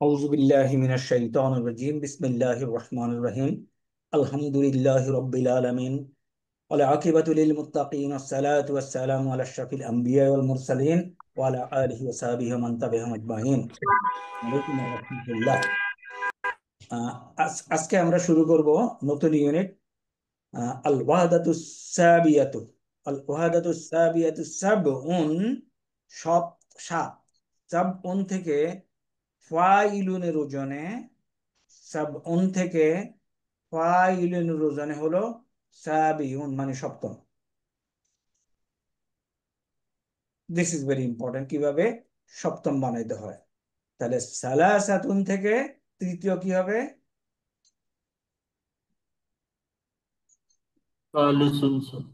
أعوذ بالله من الشيطان الرجيم بسم الله الرحمن الرحيم الحمد لله رب العالمين والعاقبة للمتقين والصلاة والسلام على أشرف الأنبياء والمرسلين وعلى آله وصحبه ومن تبعهم أجمعين عليكم ورحمة الله আজকে আমরা শুরু করব নতুন ইউনিট আল ওয়াহাদাতু সাবিয়াতু সাবউন সব সাত সাবউন থেকে ফাইলুনের ওজনে সাবউন থেকে ফাইলুনের ওজনে হলো সাবিউন মানে সপ্তম। দিস ইজ ভেরি ইম্পর্টেন্ট, কিভাবে সপ্তম বানাইতে হয়। তাহলে সালাসাতুন থেকে তৃতীয় কি হবে?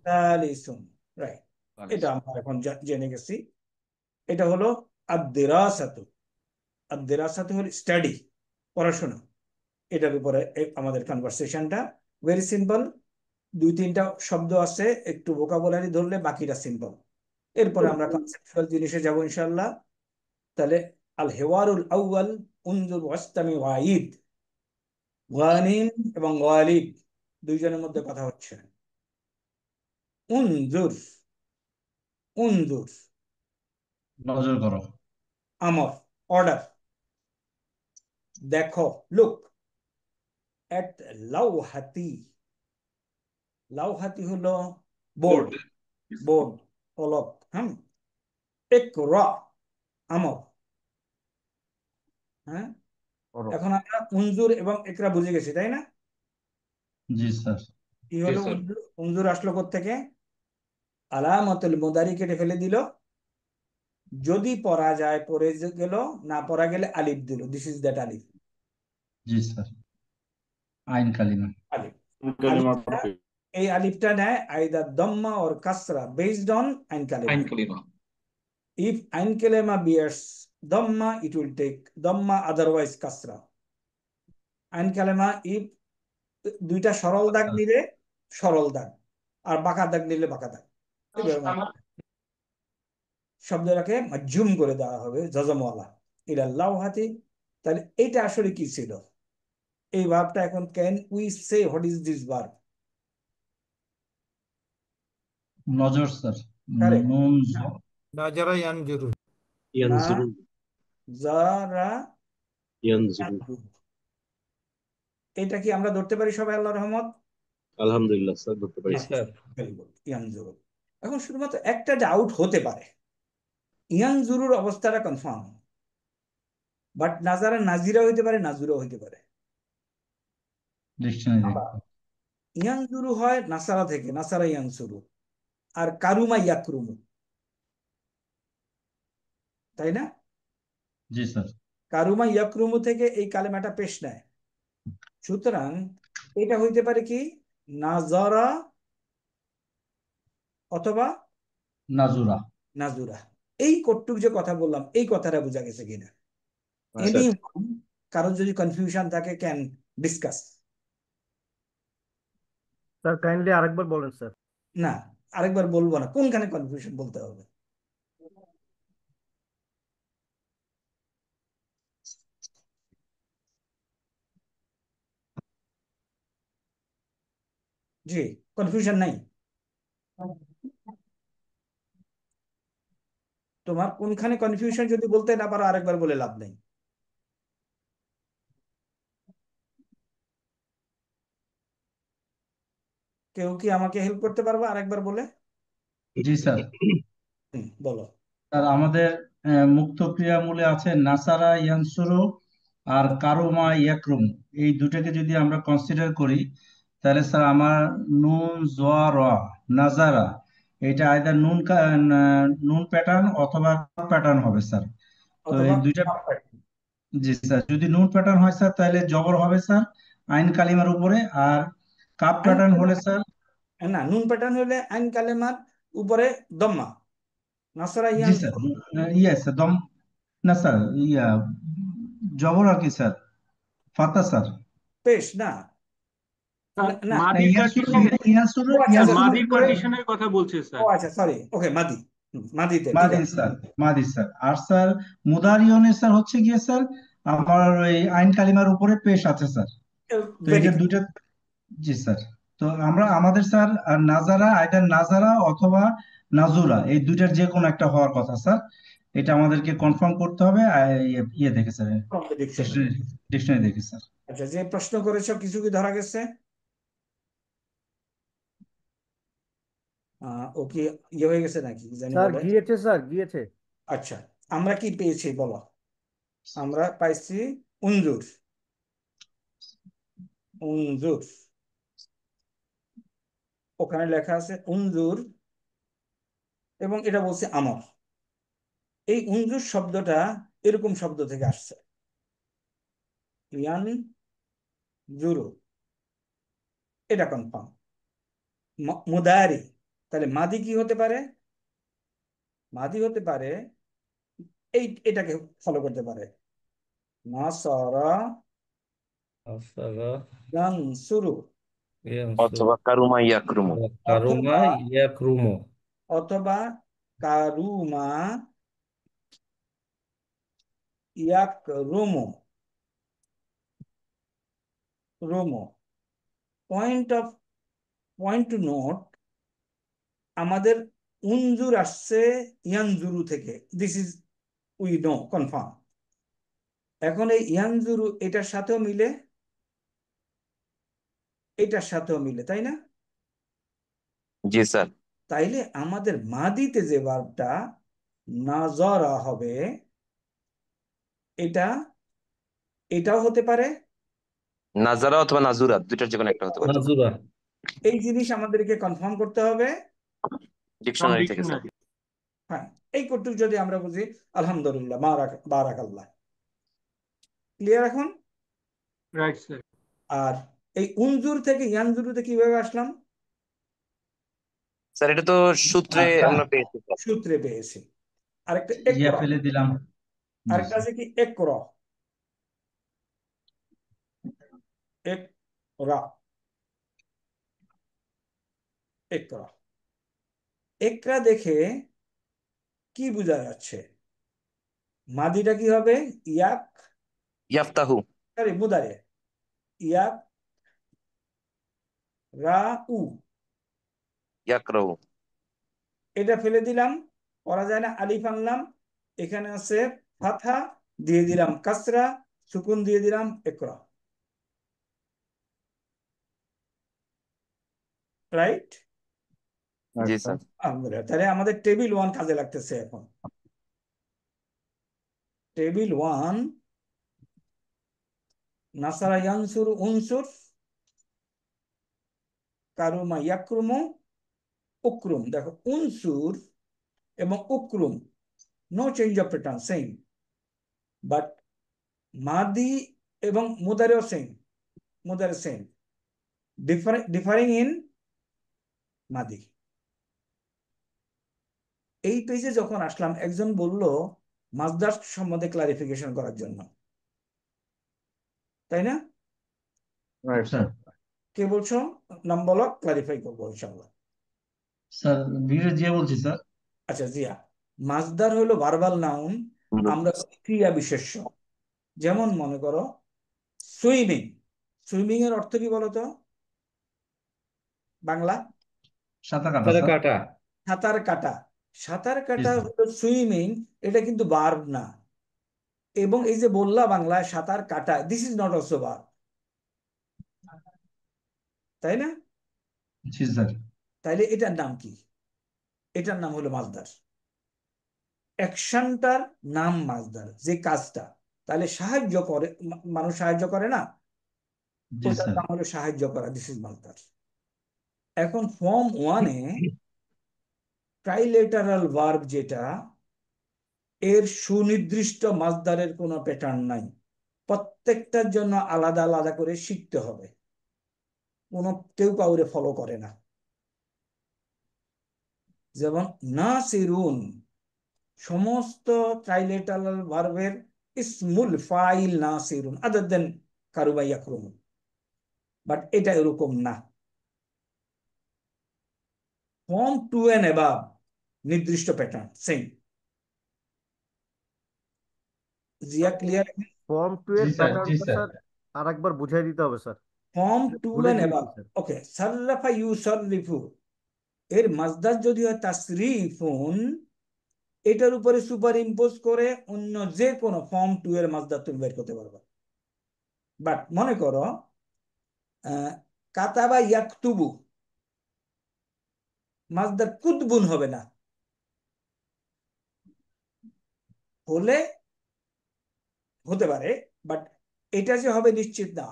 সালিসুন। রাইট, এটা আমরা এখন জেনে গেছি। এটা হলো আদ-দিরাসাতু। আদ-দিরাসাতু হলো স্টাডি, পড়াশোনা। এটার উপরে আমাদের কনভারসেশনটা ভেরি সিম্পল। দুই তিনটা শব্দ আছে, একটু ভোকাবুলারি ধরলে বাকিটা সিম্পল। এরপরে আমরা কনসেপচুয়াল জিনিসে যাব ইনশাআল্লাহ। তাহলে আল হেওয়ারুল আউয়াল উনজুর ওয়াস্তামি ওয়াইদ। গানিম এবং ওয়ালিদ দুইজনের মধ্যে কথা হচ্ছে। উনজুর, উনজুর নজর করো। আমর, অর্ডার। দেখো, লুক এট লাউহাতি। লাউহাতি হলো বোর্ড, বোর্ড ফলক। ইকরা আমর। হ্যাঁ, এখন আমরা উনজুর এবং ইকরা বুঝে গেছি, তাই না? জি স্যার। কি হলো উনজুর? উনজুর আসলো কোত্থেকে? আলামাতুল মুদারি কেটে ফেলে দিল, যদি পড়া যায় পড়ে গেল, না পড়া গেলে আলিফ দিল। This is that Alif. G sir. আইন কালিমা। আলিফ, আলিফটা, এই আলিফটা নেয় আইদার দম্মা ওর কাসরা বেসড অন আইন কালিমা। ইফ আইন কালিমা বিয়ার্স দম্মা, ইট উইল টেক দম্মা, আদারওয়াইজ কাসরা। আইন কালিমা ইফ দুইটা সরল দাগ নিলে সরল দাগ, আর বাঁকা দাগ নিলে বাঁকা দাগ। শব্দটাকে মাজুম করে দেওয়া হবে, জজমওয়ালা। ইলাল্লাহ হাতি। তাহলে এইটা আসলে কি ছিল এই ভার্বটা? এখন can we say what is this verb? নজর স্যার। কারেক্ট। নুন নাজারা ইয়ানজুরু। না, ইয়ানজুরু জারা ইয়ানজুরু। এটা কি আমরা ধরতে পারি সবাই আল্লাহর রহমত? আলহামদুলিল্লাহ স্যার, ধরতে পারছি। ভেরি গুড, ইয়ানজুরু। এখন শুধুমাত্র একটা ডাউট হতে পারে, ইয়ানজুরুর অবস্থাটা কনফার্ম, বাট নাজারা নাজিরা হইতে পারে, নাজুরা হইতে পারে। ডিকশনারি। ইয়ানজুরু হয় নাসারা থেকে, নাসারা ইয়ানসুরু, আর কারুমা ইয়াকরুমু, তাই না? জি স্যার। কারুমা ইয়াকরুমু থেকে এই কালেমাটা পেশ নেয়। সুতরাং এটা হইতে পারে কি নাজারা অথবা নাজুরা। নাজুরা। এই কটুক যে কথা বললাম, এই কথাটা বোঝা গেছে কিনা? এনি কারণ যদি কনফিউশন থাকে, ক্যান ডিসকাস। স্যার কাইন্ডলি আরেকবার বলেন স্যার। না, আরেকবার বলবো না, কোনখানে কনফিউশন বলতে হবে? জি, কনফিউশন নাই তোমার? কোনখানে কনফিউশন যদি বলতে না পারো, আরেকবার বলে লাভ নেই। কেউ কি আমাকে হেল্প করতে পারবে আরেকবার বলে? জি স্যার। বলো। স্যার আমাদের মুক্ত ক্রিয়ামূলে আছে নাসারা ইয়ানসুরু আর কারুমা ইয়াকরুম। এই দুটাকে যদি আমরা কনসিডার করি, তাহলে স্যার আমার নুন জোয়া র নাজারা, এটা আইদার নুন প্যাটার্ন অথবা প্যাটার্ন হবে স্যার। তো অথবা এই দুইটা। জি স্যার, যদি নুন প্যাটার্ন হয় স্যার তাহলে জবর হবে স্যার আইন কালিমার উপরে, আর কাপ প্যাটার্ন হলে স্যার। না, নুন প্যাটার্ন হলে আইন কালেমার উপরে দম্মা, নাসরা জি ইয়ান স্যার। ইয়েস স্যার, দম না স্যার, জবর আর কি স্যার, ফাতা স্যার। পেশ না, না। মাদি পার্টিশনের কথা বলছে ও স্যার। আচ্ছা, সরি, ওকে, মাদি, মাদিতে ঠিক মাদি আছে। স্যার, মাদি স্যার। আর স্যার মুদারিয়নে স্যার হচ্ছে গিয়ে স্যার আমার ওই আইন কালিমার উপরে পেশ আছে স্যার। তো ভেরি এটা গুড। দুইটা। জি স্যার। তো আমাদের স্যার নাজারা, আইদার নাজারা অথবা নাজুরা, এই দুইটার যে কোনো একটা হওয়ার কথা স্যার। এটা আমাদেরকে কনফার্ম করতে হবে ইয়ে দেখে sir, from the dictionary. Dictionary dictionary দেখে স্যার। আচ্ছা, যে প্রশ্ন করেছো কিছু কি ধরা গেছে? ও কি ইয়ে হয়ে গেছে নাকি জানি স্যার বলে? গিয়েছে, স্যার গিয়েছে। আচ্ছা, আমরা কি পেয়েছি বলো? আমরা পাইছি উনজুর। উনজুর, ওখানে লেখা আছে উনজুর, এবং এটা বলছে আমর। এই উনজুর শব্দটা এরকম শব্দ থেকে আসছে, ইয়ান জুরু, এটা কনফার্ম। মুদারি, তাহলে মাদি কি হতে পারে? মাদি হতে পারে এটাকে ফলো করতে পারে, নাসারা নাসারা ইয়ানসুরু, ইয়ানসুর অথবা কারুমা ইয়াকরুমু। কারুমা অথবা ইয়াকরুমু অথবা কারুমা ইয়াকরুমু। রুমু, পয়েন্ট টু নোট, আমাদের উনজুর আসছে ইয়ানজুরু থেকে, this is we know confirm. এখন এই ইয়ানজুরু এটার সাথেও মিলে, এটার সাথেও মিলে, তাই না? জি স্যার। তাইলে আমাদের মাদিতে যে ভার্বটা নাজরা হবে, এটা এটাও হতে পারে, নাজারা অথবা নাজুরা, দুইটার যে কোনো একটা হতে পারে নাজুরা এই জিনিস আমাদেরকে কনফার্ম করতে হবে। ফ্রম ডিকশনারি থেকে স্যার। ডিকশনারি। হ্যাঁ, এই কটুক যদি আমরা বুঝি, আলহামদুলিল্লাহ, বারাকাল্লাহ। ক্লিয়ার এখন? Right sir. আর এই উনজুর থেকে ইয়ানজুরুতে কিভাবে আসলাম? স্যার এটা তো সূত্রে আমরা পেয়েছি স্যার। সূত্রে পেয়েছি। আরেকটা ইয়া একরা, ফেলে দিলাম। জি আরেকটা স্যার। আছে কি একরা, একরা, একরা। একরা দেখে কি বোঝা যাচ্ছে? মাদিটা কি হবে? ইয়াক, ইয়াফতাহু। সরি মুদারে, ইয়াক রা উ, ইয়াকরাহু। এটা ফেলে দিলাম, পড়া যায় না, আলিফ আনলাম, এখানে আছে ফাথা, দিয়ে দিলাম কাসরা, সুকুন দিয়ে দিলাম একরা। রাইট? জি স্যার। আলহামদুলিল্লাহ, তাহলে আমাদের টেবিল 1 কাজে লাগতেছে এখন। টেবিল 1, নাসারা ইয়ানসুর উনসুর, কারুমা ইয়াকরুমু, উকরুম। দেখো উনসুর এবং উকরুম, no change of pattern, same, but মাদি এবং মুদারেও সেম, মুদারে সেম, ডিফারিং ইন মাদি। এই পেজে যখন আসলাম, একজন বলল মাজদার সম্বন্ধে ক্লারিফিকেশন করার জন্য, তাই না? স্যার। কে বলছো? নাম বলো, ক্লারিফাই করবো ইনশাআল্লাহ। স্যার ভিডিও জিয়া বলছি স্যার। আচ্ছা, জিয়া। মাজদার হলো ভার্বাল নাউন, আমরা ক্রিয়া বিশেষ্য। যেমন মনে করো সুইমিং, সুইমিং এর অর্থ কি বলতো বাংলা? সাঁতার কাটা সাদা স্যার। কাটা সাঁতার কাটা। সাঁতার জি কাটা স্যার। হলো সুইমিং, এটা কিন্তু ভার্ব না। এবং এই যে বললা বাংলায় সাঁতার কাটা, this is not also verb, তাই না? জি স্যার। তাইলে এটার নাম কি? এটার নাম হলো মাজদার। অ্যাকশনটার নাম মাজদার, যে কাজটা। তাহলে সাহায্য করে, মানুষ সাহায্য করে না, জি ওটার স্যার। নাম হলো সাহায্য করা, দিস ইজ মাজদার। এখন ফর্ম 1-এ ট্রাইলেটারাল ভার্ব যেটা, এর সুনির্দিষ্ট মাজদারের কোনো প্যাটার্ন নাই, প্রত্যেকটার জন্য আলাদা আলাদা করে শিখতে হবে, কেউ কাউরে ফলো করে না। যেমন নাসিরুন, সমস্ত ট্রাইলেটারাল ভার্বের ইসমুল ফাইল নাসিরুন, আদার দেন কারুবা ইয়াকরুমুন, বাট এটা এরকম না। ফর্ম 2 এন্ড অ্যাবাভ নির্দিষ্ট pattern same. Zia, clear? Form 2 জি এর স্যার, জি প্যাটার্নটা স্যার। স্যার আরেকবার বুঝাই দিতে হবে স্যার, ফর্ম 2 ভুলে এন্ড গিয়েছি অ্যাবাভ। স্যার। ওকে, সাররাফা ইউসাররিফু এর মাসদার যদি হয় তাসরিফুন, এটার উপরে সুপার ইম্পোজ করে অন্য যে কোনো ফর্ম 2 এর মাসদার তুমি বের করতে পারবে। বাট মনে করো কাতাবা ইয়াকতুবু, মাসদার কুতবুন হবে না, হলে হতে পারে, বাট এটা যে হবে নিশ্চিত না।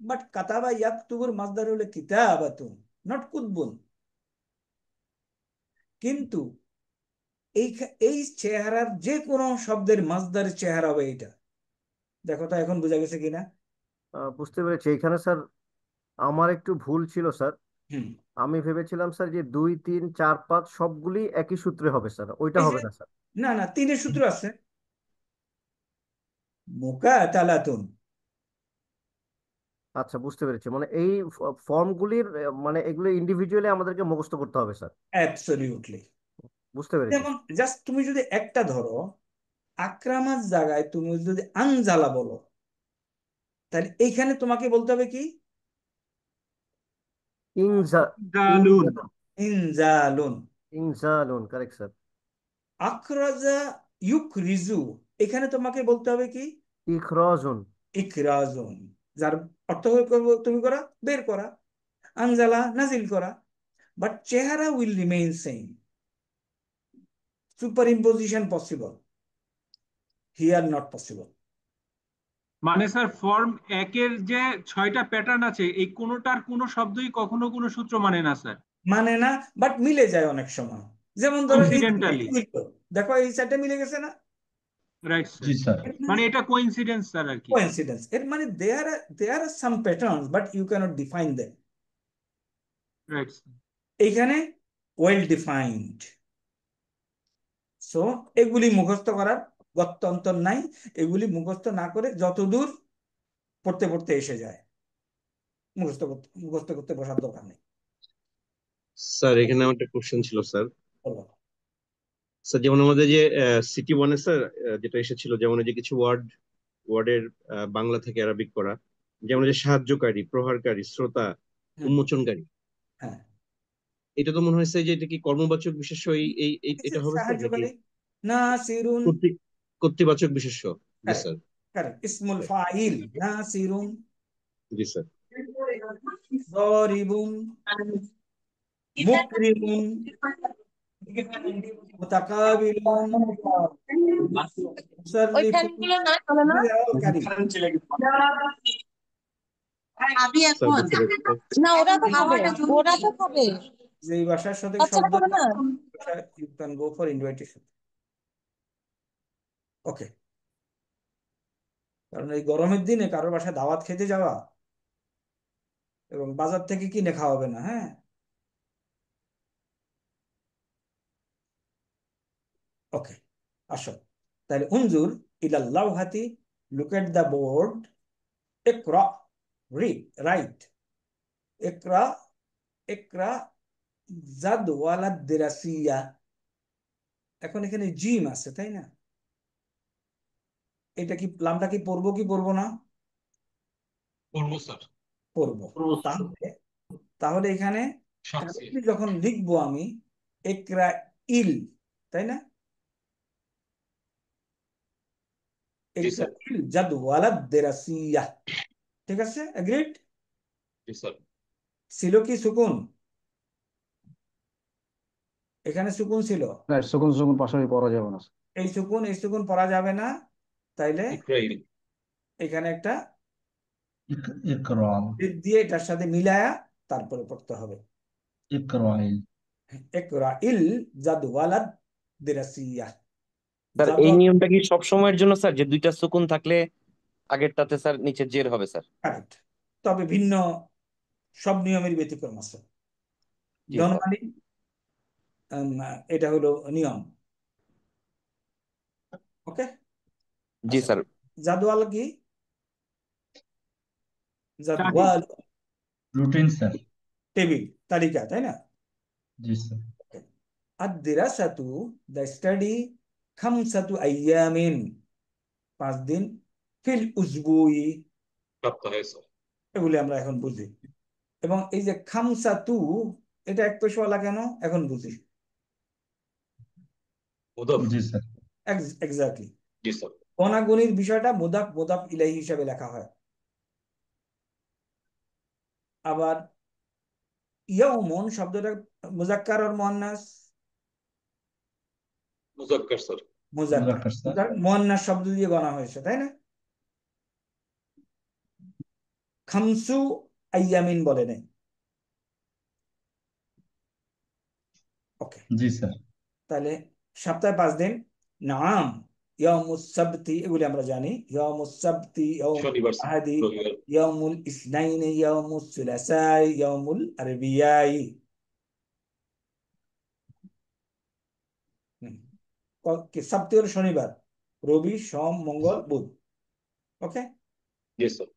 বাট কাতাবা ইয়াকতুবুর মাসদার হলে কিতাবাতুন, নট কুতবুন। কিন্তু এই এই চেহারার যে কোনো শব্দের মাসদারের চেহারা হবে এইটা। দেখো তো এখন বোঝা গেছে কিনা? বুঝতে পেরেছি। এখানে স্যার আমার একটু ভুল ছিল স্যার। হুম, আমি ভেবেছিলাম স্যার যে 2, 3, 4, 5 সবগুলি একই সূত্রে হবে স্যার, ওইটা এই যে হবে না স্যার। না না, 3-এর সূত্র আছে, মুকাতালাতুন। আচ্ছা, বুঝতে পেরেছি। মানে এই ফর্মগুলির মানে এগুলো ইন্ডিভিজুয়ালি আমাদেরকে মুখস্থ করতে হবে স্যার। অ্যাবসলিউটলি। বুঝতে পেরেছি যেমন স্যার। জাস্ট তুমি যদি একটা ধরো, আকরামার জায়গায় তুমি যদি আনজালা বলো, তাহলে এইখানে তোমাকে বলতে হবে কি? ইনজা দালুন। ইনজা ইনজালুন। ইনজালুন, কারেক্ট স্যার। আকরাজা ইউকরিজু, এখানে তোমাকে বলতে হবে কি? ইখরাজুন। ইকরাজুন, যার অর্থ তুমি করা, বের করা। আনজালা, নাজিল করা। বাট চেহারা will remain same. Super imposition possible, here not possible. মানে স্যার ফর্ম 1-এর যে 6টা প্যাটার্ন আছে, এই কোনোটার কোনো শব্দই কখনো কোনো সূত্র মানে না স্যার, মানে না, বাট মিলে যায় অনেক সময়। যেমন ধরো এই কোইন্সিডেন্টালি। দেখো এই চারটে মিলে গেছে না? রাইট জি স্যার। স্যার। এর মানে মানে এটা কোইন্সিডেন্স স্যার আর কি। কোইন্সিডেন্স। এর মানে there are some patterns, but you can't define them. Right sir. এইখানে ওয়েল ডিফাইন্ড। সো এগুলি মুখস্থ করার গত্যন্তর নাই। এগুলি মুখস্থ না করে যতদূর পড়তে পড়তে এসে যায়, মুখস্থ করতে বসার দরকার নেই। স্যার এখানে আমার একটা কোশ্চেন ছিল স্যার। বলো। স্যার যেমন আমাদের যে সিটি ওয়ানে স্যার যেটা এসেছিল, যেমন এই যে কিছু ওয়ার্ডের বাংলা থেকে আরবিক করা, যেমন এই যে সাহায্যকারী, প্রহারকারী, শ্রোতা, হুম, উন্মোচনকারী, হ্যাঁ, এটা তো মনে হয়েছে যে এটা কি কর্মবাচক বিশেষ্য এটা হবে স্যার, নাকি সাহায্যকারী। নাসিরুন। কর্তৃ কর্তৃবাচক বিশেষ্য? জি কারেক্ট, স্যার। কারেক্ট। ইসমুল ফাইল নাসিরুন। জি স্যার। দারিবুন, মুকরিমুন, মুতাকাবিলুন, ওই মুসাররিফুন, ফ্যানগুলো না চলে না, মিনালকারী। খাবি স্যার এখন? বুঝতে পারছি। না ওরা তো খাবে, ওরা তো খাবে, যে এই ভাষার সঠিক বাচ্চারা শব্দ, খাবে না। You can go for invitation. Okay, কারণ এই গরমের দিনে কারোর বাসায় দাওয়াত খেতে যাওয়া এবং বাজার থেকে কিনে খাওয়াবে না, হ্যাঁ। ওকে, আসো তাহলে উনজুর ইলাল লাওহাতি, লুক এট দ্য বোর্ড, ইকরা, রিড, রাইট। ইকরা, ইকরা জাদওয়ালাদ দিরাসিয়া। এখন এখানে জিম আছে, তাই না? এটা কি লামটা কি পড়বো কি পড়বো না? পড়বো স্যার। পড়বো। তাহলে তাহলে এখানে যখন লিখবো আমি ইকরা ইল, তাই না? জি স্যার। ইকরা ইল জাদওয়ালাদ দিরাসিয়া। ঠিক আছে, এগ্রিড? জি স্যার। ছিল কি সুকুন? এখানে সুকুন ছিল। সুকুন সুকুন পাশাপাশি পড়া যাবে না। এই সুকুন পড়া যাবে না। তাইলে ইকরাইল। এখানে একটা ইকরাম। বৃদ্ধি দিয়ে এটার সাথে মিলায়া তারপরে পড়তে হবে। ইকরাইল। ইকরা ইল জাদওয়ালাদ দিরাসিয়া। স্যার এই জাদওয়াল, নিয়মটা কি সব সময়ের জন্য স্যার, যে দুইটা সুকুন থাকলে আগেরটাতে স্যার নিচে জের হবে স্যার? কারেক্ট। তবে ভিন্ন সব নিয়মের ব্যতিক্রম আছে। জি স্যার। নরমালি এটা হলো নিয়ম। ওকে, জি আচ্ছা। স্যার। জাদওয়াল কি? চার্ট। জাদওয়াল রুটিন স্যার। টেবিল, তালিকা, তাই না? জি স্যার। দ্য স্টাডি খামসাতু আইয়ামিন, 5 দিন। ফিল উজবুই, সপ্তাহে স্যার এগুলি আমরা এখন বুঝি। এবং এই যে খামসাতু, এটা এক পেশওয়ালা কেন এখন বুঝি। মুদাফ। জি স্যার। এক্স্যাক্টলি। জি স্যার। গণাগণির বিষয়টা মুদাফ মুদাফ ইলাইহি হিসাবে লেখা হয়। আবার ইয়াউমুন শব্দটা মুজাক্কার আর মুয়ান্নাস? মুজাক্কার স্যার। মুজাক্কার। মুজাক্কার স্যার। মুয়ান্নাস শব্দ দিয়ে গণা হয়েছে, তাই না? খামসু আইয়ামিন বলে নাই। ওকে, জি স্যার। তাহলে সপ্তাহে 5 দিন। নাম, ইয়াউমুস সাবতি এগুলি আমরা জানি। ইয়াউমুস সাবতি, ইয়াউমুল শনিবার স্যার, আহাদি, রবিবার। ইয়াউমুল ইসনাইনি, ইয়াউমুস সুলাসাই, ইয়াউমুল আরবিয়াই। সাবতি হলো শনিবার, রবি সোম মঙ্গল বুধ। ওকে, জি স্যার।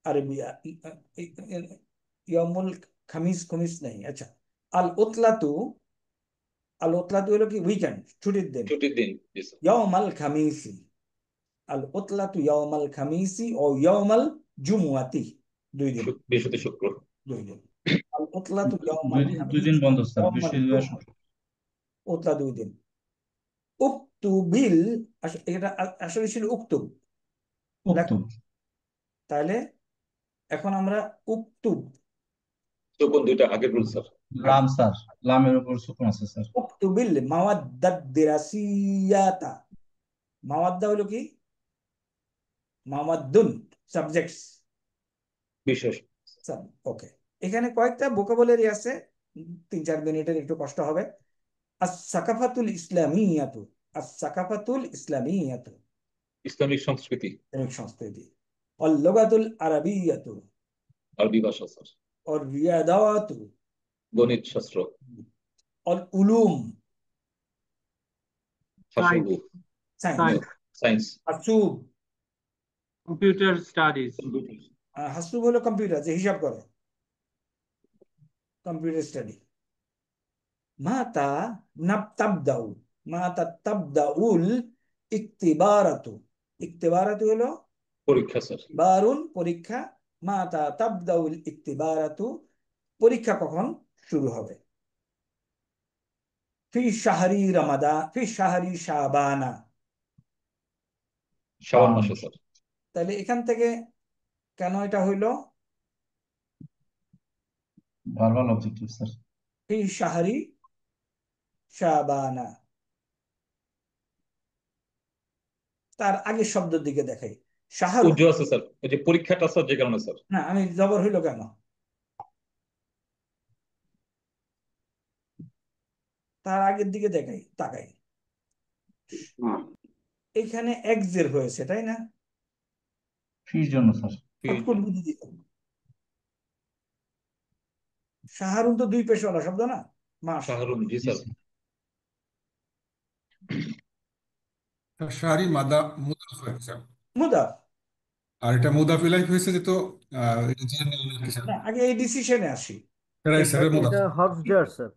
আরবিয়া ইয়াউমুল খামিস, খমিস নেই। আচ্ছা, আল উতলাতু, আল উতলাতু হলো কি উইকেন্ড, ছুটির দিন। ছুটির দিন। জি স্যার। ইয়াউমাল খামিসি, আল উতলাতু ইয়াউমাল খামিসি ও ইয়াউমাল জুমুয়াতি, 2 দিন। বৃহস্পতি শুক্র। 2 দিন। আল উতলাতু ইয়াউমাল দুই দিন খামিসি বন্ধ স্যার, ইয়াউমাল বৃহস্পতিবার জুমুয়া, উতলা 2 দিন। উক্তুবিল, এটা আসলে ছিল উক্তুব। উক্তুব। তাহলে এখন আমরা উক্তুব, সুকুন দুইটা আগের রুল স্যার। লাম স্যার, লামের উপর সুকুন আছে স্যার। উক্তুবিল মাওয়াদ্দাদ দিরাসিয়াতা। মাওয়াদ্দা হলো কি? মাওয়াদ্দুন সাবজেক্টস, বিশেষ। ওকে। এখানে কয়েকটা ভোকাবুলারি আছে, 3-4 মিনিটের একটু কষ্ট হবে। আস-সাকাফাতুল ইসলামিয়াতু, আস-সাকাফাতুল ইসলামিয়াতু ইসলামিক সংস্কৃতি। ইসলামিক সংস্কৃতি। আল-লুগাতুল আরাবিয়াতু, আরবি ভাষা স্যার। আর-রিয়াদাতু, গণিত শাস্ত্র। আল-উলুম, হাসুবু, সায়েন্স। সায়েন্স। হাসুব, কম্পিউটার স্টাডিজ। হাসুব হলো কম্পিউটার, যে হিসাব করে, কম্পিউটার স্টাডি। মাতা তাবদাউ, মাতা তাবদাউল ইকতিবারাতু, ইকতিবারাতু হলো পরীক্ষা স্যার। বারুন পরীক্ষা। মাতা তাবদাউল ইকতিবারাতু, পরীক্ষা কখন শুরু হবে? ফি শাহরি রমাদান, ফি শাহরি শাবানা। শাওয়াল মাসে স্যার। তাহলে এখান থেকে কেন এটা হইলো? Verbal objective sir. ফি শাহরি শাবানা, তার আগের শব্দের দিকে দেখাই। শাহরু, উজ্জ আছে স্যার, ওই যে পরীক্ষাটা স্যার যে কারণে স্যার। না আমি জবর হইলো কেন? তার আগের দিকে দেখাই, তাকাই। এখানে একজের হয়েছে, তাই না? ফির জন্য স্যার। শর্টকাট বুঝে দিতাম। শাহরুন তো 2 পেশওয়ালা শব্দ না, মাস। শাহরুম, জি জি স্যার। স্যার। শাহরি মুদাফ হয়েছে, মুদাফ, আর এটা মুদাফ ইলাইহি হয়েছে যে, তো এটা জেনে নিলেন কি স্যার? না আগে এই ডিসিশনে আসি। রাইট স্যার, মুদাফ। এটা হরফ জার স্যার।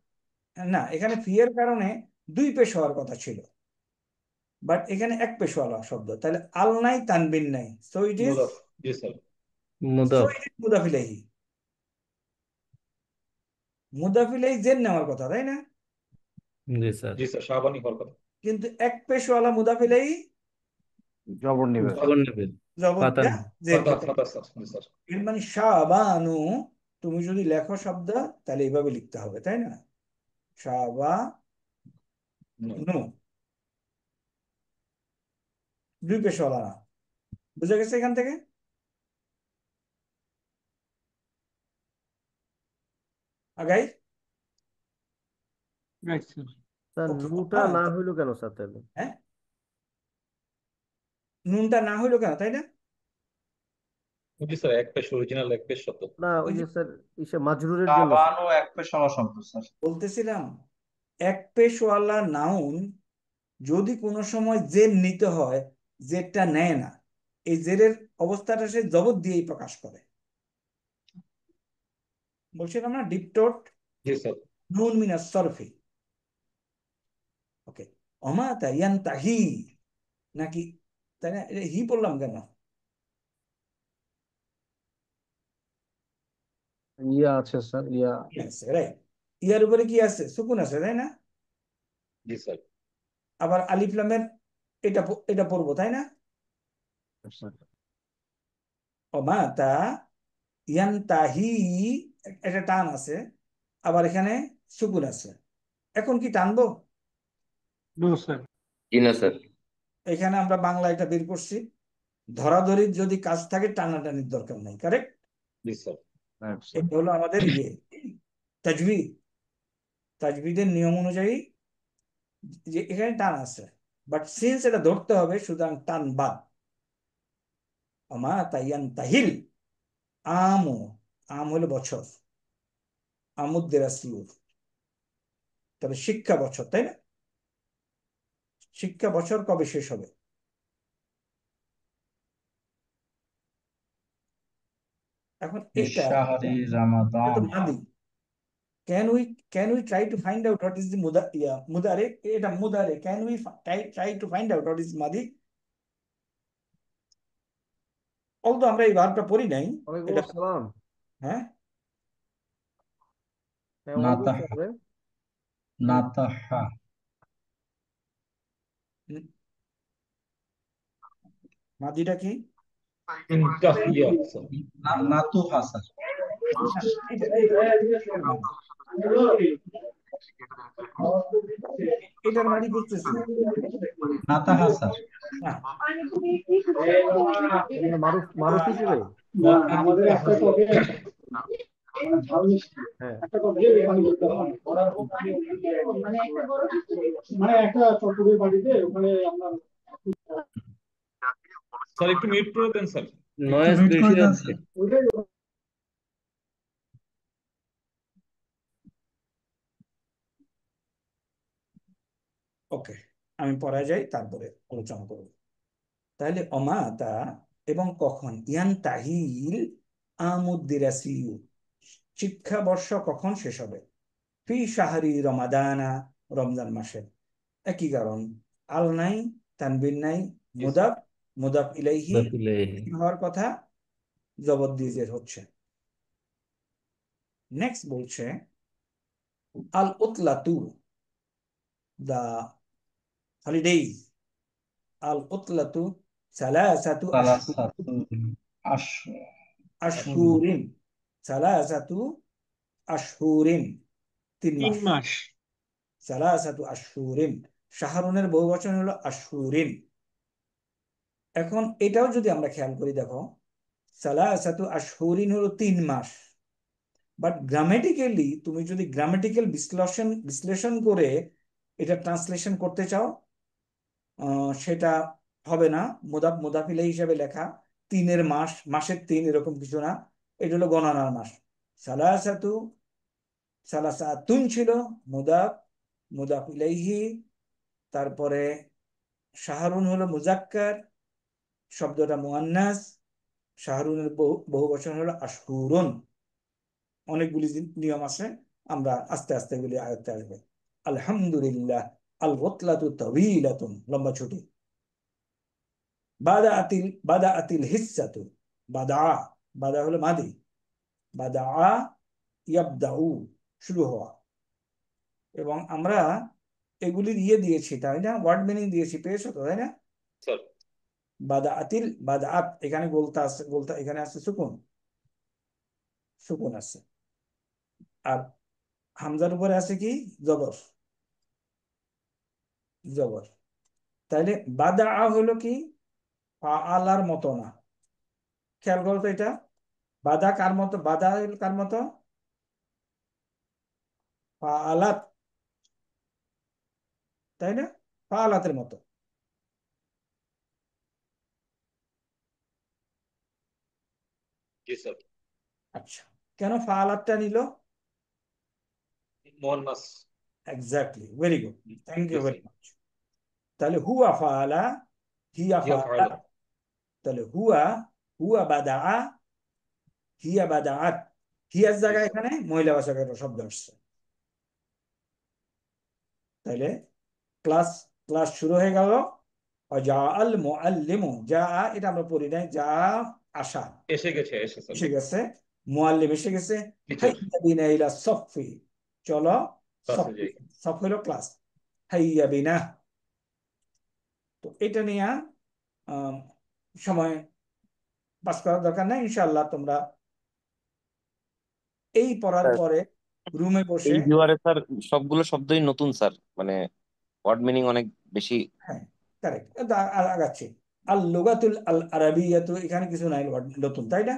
না, এখানে ফি এর কারণে 2 পেশ হওয়ার কথা ছিল, বাট এখানে 1 পেশওয়ালা শব্দ। তাহলে আল নাই, তানবিন নাই, সো ইট ইজ মুদাফ, জি স্যার। মুদাফ। মুদাফ ইলাইহি। মুদাফ ইলাইহি জেন নেওয়ার কথা, তাই না? জি স্যার। জি স্যার, শাবানি হওয়ার কথা। কিন্তু 1 পেশওয়ালা মুদাফ ইলাইহি জবর নিবে। জবর নেবেন। জবর পাতা দিয়া জের ফাতা, করতে। ফাতা স্যার, জি স্যার। এর মানে শাবানু, তুমি যদি লেখো শব্দ তাহলে এইভাবে লিখতে হবে, তাই না? শাবানু, 2 পেশওয়ালা না। বুঝা গেছে এখান থেকে? আগাই। Right sir. স্যার Okay, নুটা না হইলো কেন স্যার তাহলে? হ্যাঁ, নুনটা না হইলো কেন, তাই না? জি স্যার, এক পেশ অরিজিনাল, এক পেশ শব্দ। না ওই ওই যে যে স্যার ইসে মাজরুরের জন্য স্যার। সাবানও এক পেশওয়ালা শব্দ স্যার। বলতেছিলাম, 1 পেশওয়ালা নাউন যদি কোনো সময় জের নিতে হয়, জেরটা নেয় না, এই জেরের অবস্থাটা সে জবর দিয়েই প্রকাশ করে। বলছিলাম না, ডিপটোট জি স্যার। নুন মিনাস সরফি। ওকে, অমাতা ইয়ান্তাহি নাকি, তাই না? এটা হি বললাম কেন? ইয়া আছে স্যার, ইয়া আছে, রাইট। ইয়ার উপরে কি আছে? সুকুন আছে, তাই না? জি স্যার। আবার আলিফ লামের এটা পড়বো, তাই না? স্যার। অমাতা ইয়ান্তাহি, একটা টান আছে, আবার এখানে সুকুন আছে। এখন কি টানবো? No sir. জি না স্যার। এখানে আমরা বাংলা এটা বের করছি, ধরাধরির যদি কাজ থাকে টানাটানির দরকার নাই, কারেক্ট? জি স্যার। এটা হলো আমাদের তাজবিদ। তাজবিদের নিয়ম অনুযায়ী যে এখানে টান আছে, বাট সিন্স এটা ধরতে হবে, সুতরাং টান বাদ। আমা তাইয়ান তাহিল আমু, আম হলো বছর, আমুদ্দেরাসিউর, তবে শিক্ষা বছর, তাই না? শিক্ষা বছর কবে শেষ হবে? এখন এটা শাহরি এটা তো রামাদান। মাদি। Can we try to find out what is the mudare? এটা mudare. Can we try to find out what is madi? Although আমরা এই ভার্বটা পড়ি নাই, ওয়ালাইকুম এটা আসসালাম। হ্যাঁ হ্যাঁ, ওয়ালাইকুম নাতাহা, আসসালাম। নাতাহা, মাদিটা কি? ইন্তাহিয়া স্যার। নাতুহা স্যার। এটার মাদি বুঝতেছি নাতাহা স্যার। না। মারুফ হিসেবে আমাদের একটা টকে হ্যাঁ মানে একটা চট্টগ্রামের বাড়িতে ওখানে আমরা স্যার একটু মিউট করে দেন স্যার। একটু নয়েজ মিউট করে বেশি দেন হচ্ছে। স্যার। ওইটাই ওকে, আমি পড়া যাই, তারপরে আলোচনা করব। তাহলে অমাতা এবং কখন, ইয়ান তাহিল আমুদ্দিরাসিউ, শিক্ষাবর্ষ কখন শেষ হবে? ফি শাহরি রমাদানা, রমজান মাসে। একই কারণ, আল নাই, তানবির নাই, মুদাফ, মুদাফ ইলাইহি হওয়ার কথা, জবর দিয়ে জের হচ্ছে। নেক্সট বলছে আল উতলাতু, দা হলিডেজ। আল উতলাতু সালাসাতু সালাসাতু আশহুরিন, সালাসাতু আশহুরিন, 3 3 মাস। মাস। সালাসাতু আশহুরিন, শাহরুনের বহুবচন হলো আশহুরিন। এখন এটাও যদি আমরা খেয়াল করি, দেখো সালাসাতু আশহুরিন হলো 3 মাস, বাট গ্রামেটিক্যালি তুমি যদি গ্রামেটিক্যাল বিশ্লেষণ করে এটা ট্রান্সলেশন করতে চাও, সেটা হবে না। মুদাফিলে হিসেবে লেখা, 3-এর মাস, মাসের 3, এরকম কিছু না। এটা হলো গণনার মাস। সালাসাতুন ছিল মুদাফ, মুদাফ ইলাইহি, তারপরে শাহরুন হলো মুজাক্কার, শব্দটা মুআন্নাস, শাহরুনের বহুবচন হলো আশহুরুন। অনেকগুলি নিয়ম আছে, আমরা আস্তে আস্তে এগুলি আয়ত্তে আসবে। আলহামদুলিল্লাহ, আল গতলাতু তাওয়িলাতুন, লম্বা ছুটি। বাদা আতিল হিসাতু, বাদা হলো মাদি, বাদা ইয়াবদাউ, শুরু হওয়া। এবং আমরা এগুলির দিয়েছি, তাই না? ওয়ার্ড মিনিং দিয়েছি, পেয়েছো তো, তাই না? স্যার বাদাআত, এখানে বলতা এখানে আছে সুকুন আছে, আর হামজার উপরে আছে কি? জবর। তাইলে বাদা হলো কি? ফাআলার মতো না। খেয়াল করো তো, এটা বাদা কার মতো? বাদা কার মতো? ফাআলাত, তাই না? ফাআলাতের মতো। জি স্যার। আচ্ছা, কেন ফাআলাতটা নিল? মুআন্নাস। এক্স্যাক্টলি, ভেরি গুড, থ্যাংক জি ইউ স্যার। Very much. তাহলে হুয়া ফাআলা, হিয়া হিয়া ফাআলা। ফাআলা। তাহলে হুয়া বাদাআ, হিয়া বাদাআত। হিয়ার জি জায়গায় স্যার। এখানে মহিলা বাচকের একটা শব্দ আসছে। তাইলে ক্লাস ক্লাস শুরু হয়ে গেল। জাআল মুআল্লিমু, এটা আমরা পড়ি নাই, যা আসা, এসে গেছে, এসে স্যার। এসে গেছে। মুআল্লিম এসে গেছে, টিচার হাইয়া বিনা ইলা সফি, চলো ক্লাসে সফ, যাই। সফ হলো ক্লাস, হাইয়া বিনা। তো এটা নিয়ে সময় পাস করার দরকার নাই, ইনশাআল্লাহ তোমরা এই পড়ার স্যার পরে রুমে বসে, এই ভিউয়ারে স্যার সবগুলো শব্দই নতুন স্যার, মানে ওয়ার্ড মিনিং অনেক বেশি। হ্যাঁ কারেক্ট, আগাচ্ছি। আল লুগাতুল আল আরাবিয়াতু, এখানে কিছু নাই word নতুন, তাই না?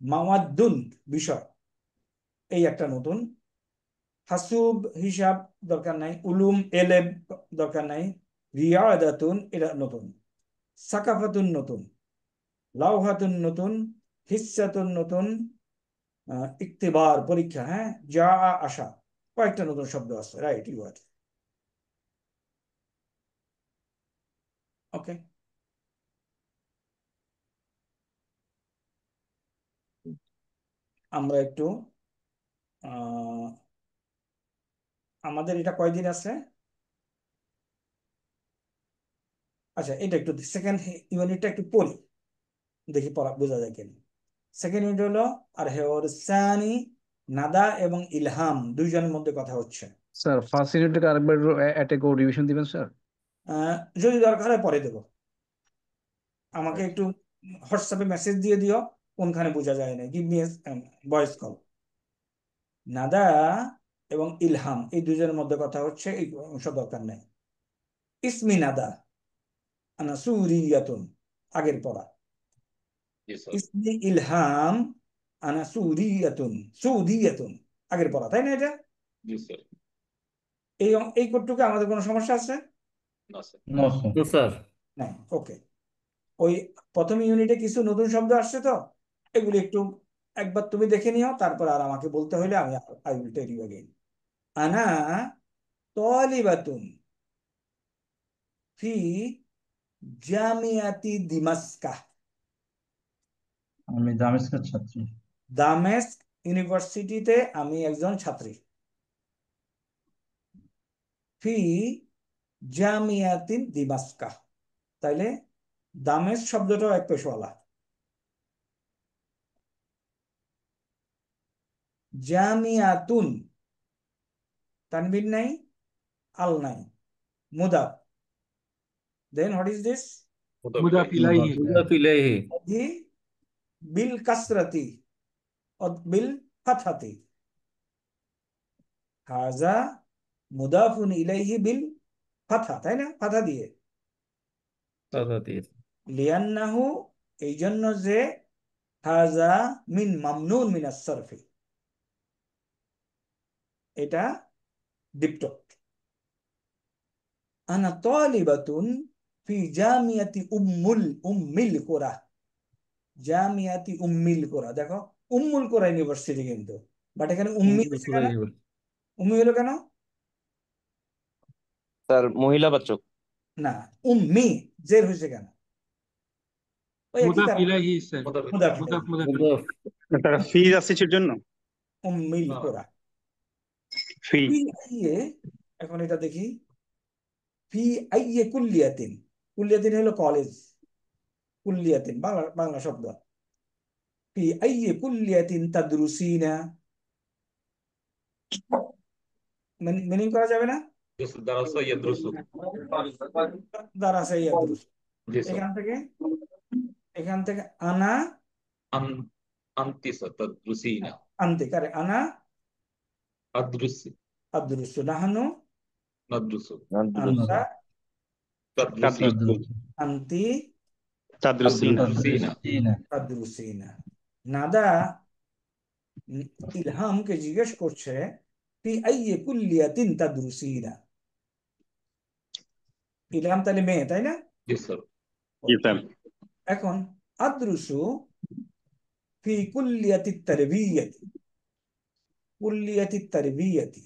মাওয়াদ্দুন বিষয়, এই একটা নতুন। হাসুব হিসাব দরকার নাই, উলুম এলেম দরকার নাই। রিয়াদাতুন এটা নতুন, সাকাফাতুন নতুন, লাওহাতুন নতুন, হিস্সাতুন নতুন, ইক্তিবার পরীক্ষা, হ্যাঁ, যা আসা, কয়েকটা নতুন শব্দ আছে, রাইট, ইউ আর ওকে। আমরা একটু আমাদের এটা কয়দিন আছে? আচ্ছা, এটা একটু সেকেন্ড ইউনিটটা একটু পড়ি, দেখি পড়া বোঝা যায় কিনা। সেকেন্ড ইউনিট হলো আর হেওরসানি, নাদা এবং ইলহাম দুইজনের মধ্যে কথা হচ্ছে। স্যার ফার্স্ট ইউনিটকে আরেকবার অ্যাটেক ও রিভিশন দিবেন স্যার। যদি দরকার হয় পরে দেবো, আমাকে একটু হোয়াটসঅ্যাপে মেসেজ দিয়ে দিও কোনখানে বোঝা যায় না, গিভ মি ভয়েস কল। নাদা এবং ইলহাম এই দুজনের মধ্যে কথা হচ্ছে, এই অংশ দরকার নেই। ইসমি নাদা আনা সুরিয়াতুন, আগের পড়া। জি স্যার। ইসমি ইলহাম আনা সুরিয়াতুন, সুদিয়াতুন আগের পড়া, তাই না? এটা জি স্যার। এই এই কোডটুকু আমাদের কোনো সমস্যা আছে? না sir. No sir. No sir. না, ওকে। ওই প্রথম ইউনিটে কিছু নতুন শব্দ আসছে, তো এগুলি একটু একবার তুমি দেখে নিও, তারপর আর আমাকে বলতে হলে আমি I will tell you again. আনা তালিবাতুন ফি জামিয়াতি দিমাশকা, আমি দামেস্কের ছাত্রী। দামেস্ক ইউনিভার্সিটিতে আমি একজন ছাত্রী। ফি জামিয়াতিন দিমাশকা, তাইলে দামেস্ক শব্দটাও এক পেশওয়ালা। জামিয়াতুন, তানবিন নাই, আল নাই, মুদাফ, দেন হোয়াট ইজ দিস? মুদাফ ইলাইহি। মুদাফ ইলাইহি। হি বিল কাসরাতি বিল ফাতহাতি, হাজা মুদাফুন ইলাইহি বিল ফাতহা, তাই না? ফাতহা দিয়ে। কথা দিয়েছে। লিয়ান্নাহু, এই জন্য যে, হাজা মিন মামনুন মিনাস সারফি, এটা ডিপটক। আনা তালিবাতুন ফি জামিয়াতি উম্মিল কোরা, জামিয়াতি উম্মিল কোরা, দেখো উম্মুল কোরা ইউনিভার্সিটি কিন্তু, বাট এখানে উম্মি হয়েছে কেন? উম্মি হলো কেন? স্যার মহিলাবাচক। না, উম্মি জের হয়েছে কেন? ওই একই মুদাফ কারণ, ইলাইহি স্যার। মুদাফ মুদাফ ইলাইহি, মুদাফ। তারা ফিজ আছে কিছুর জন্য উম্মিল কোরা। ফি ফি আইয়ে, এখন এটা দেখি, ফি আইয়ে কুল্লিয়াতিন, কুল্লিয়াতিন হলো কলেজ, কুল্লিয়াতিন বাংলা বাংলা শব্দ। ফি আইয়ে কুল্লিয়াতিন তাদরুসিনা, মিনিং করা যাবে না? দারাসা ইয়াদরুসু। দারাসা ইয়াদরুস, জি স্যার। এখান থেকে আনা আনতি স্যার তাদরুসিনা। আনতে কারে, আনা আদরুসি আদরুসু, নাহানু নাদরুসু আনতা তাদরুসি আনতি তাদরুসিনা তাদরুসিনা। তাদরুসিনা। নাদা ইলহামকে জিজ্ঞেস করছে, ফি আইয়ে কুল্লিয়াতিন তাদরুসিনা। ইলহাম তাহলে মেয়ে, তাই না? জি স্যার। জি স্যার। এখন আদরুসু ফি কুল্লিয়াতি তারবিয়াতি, কুল্লিয়াতি তারবিয়াতি,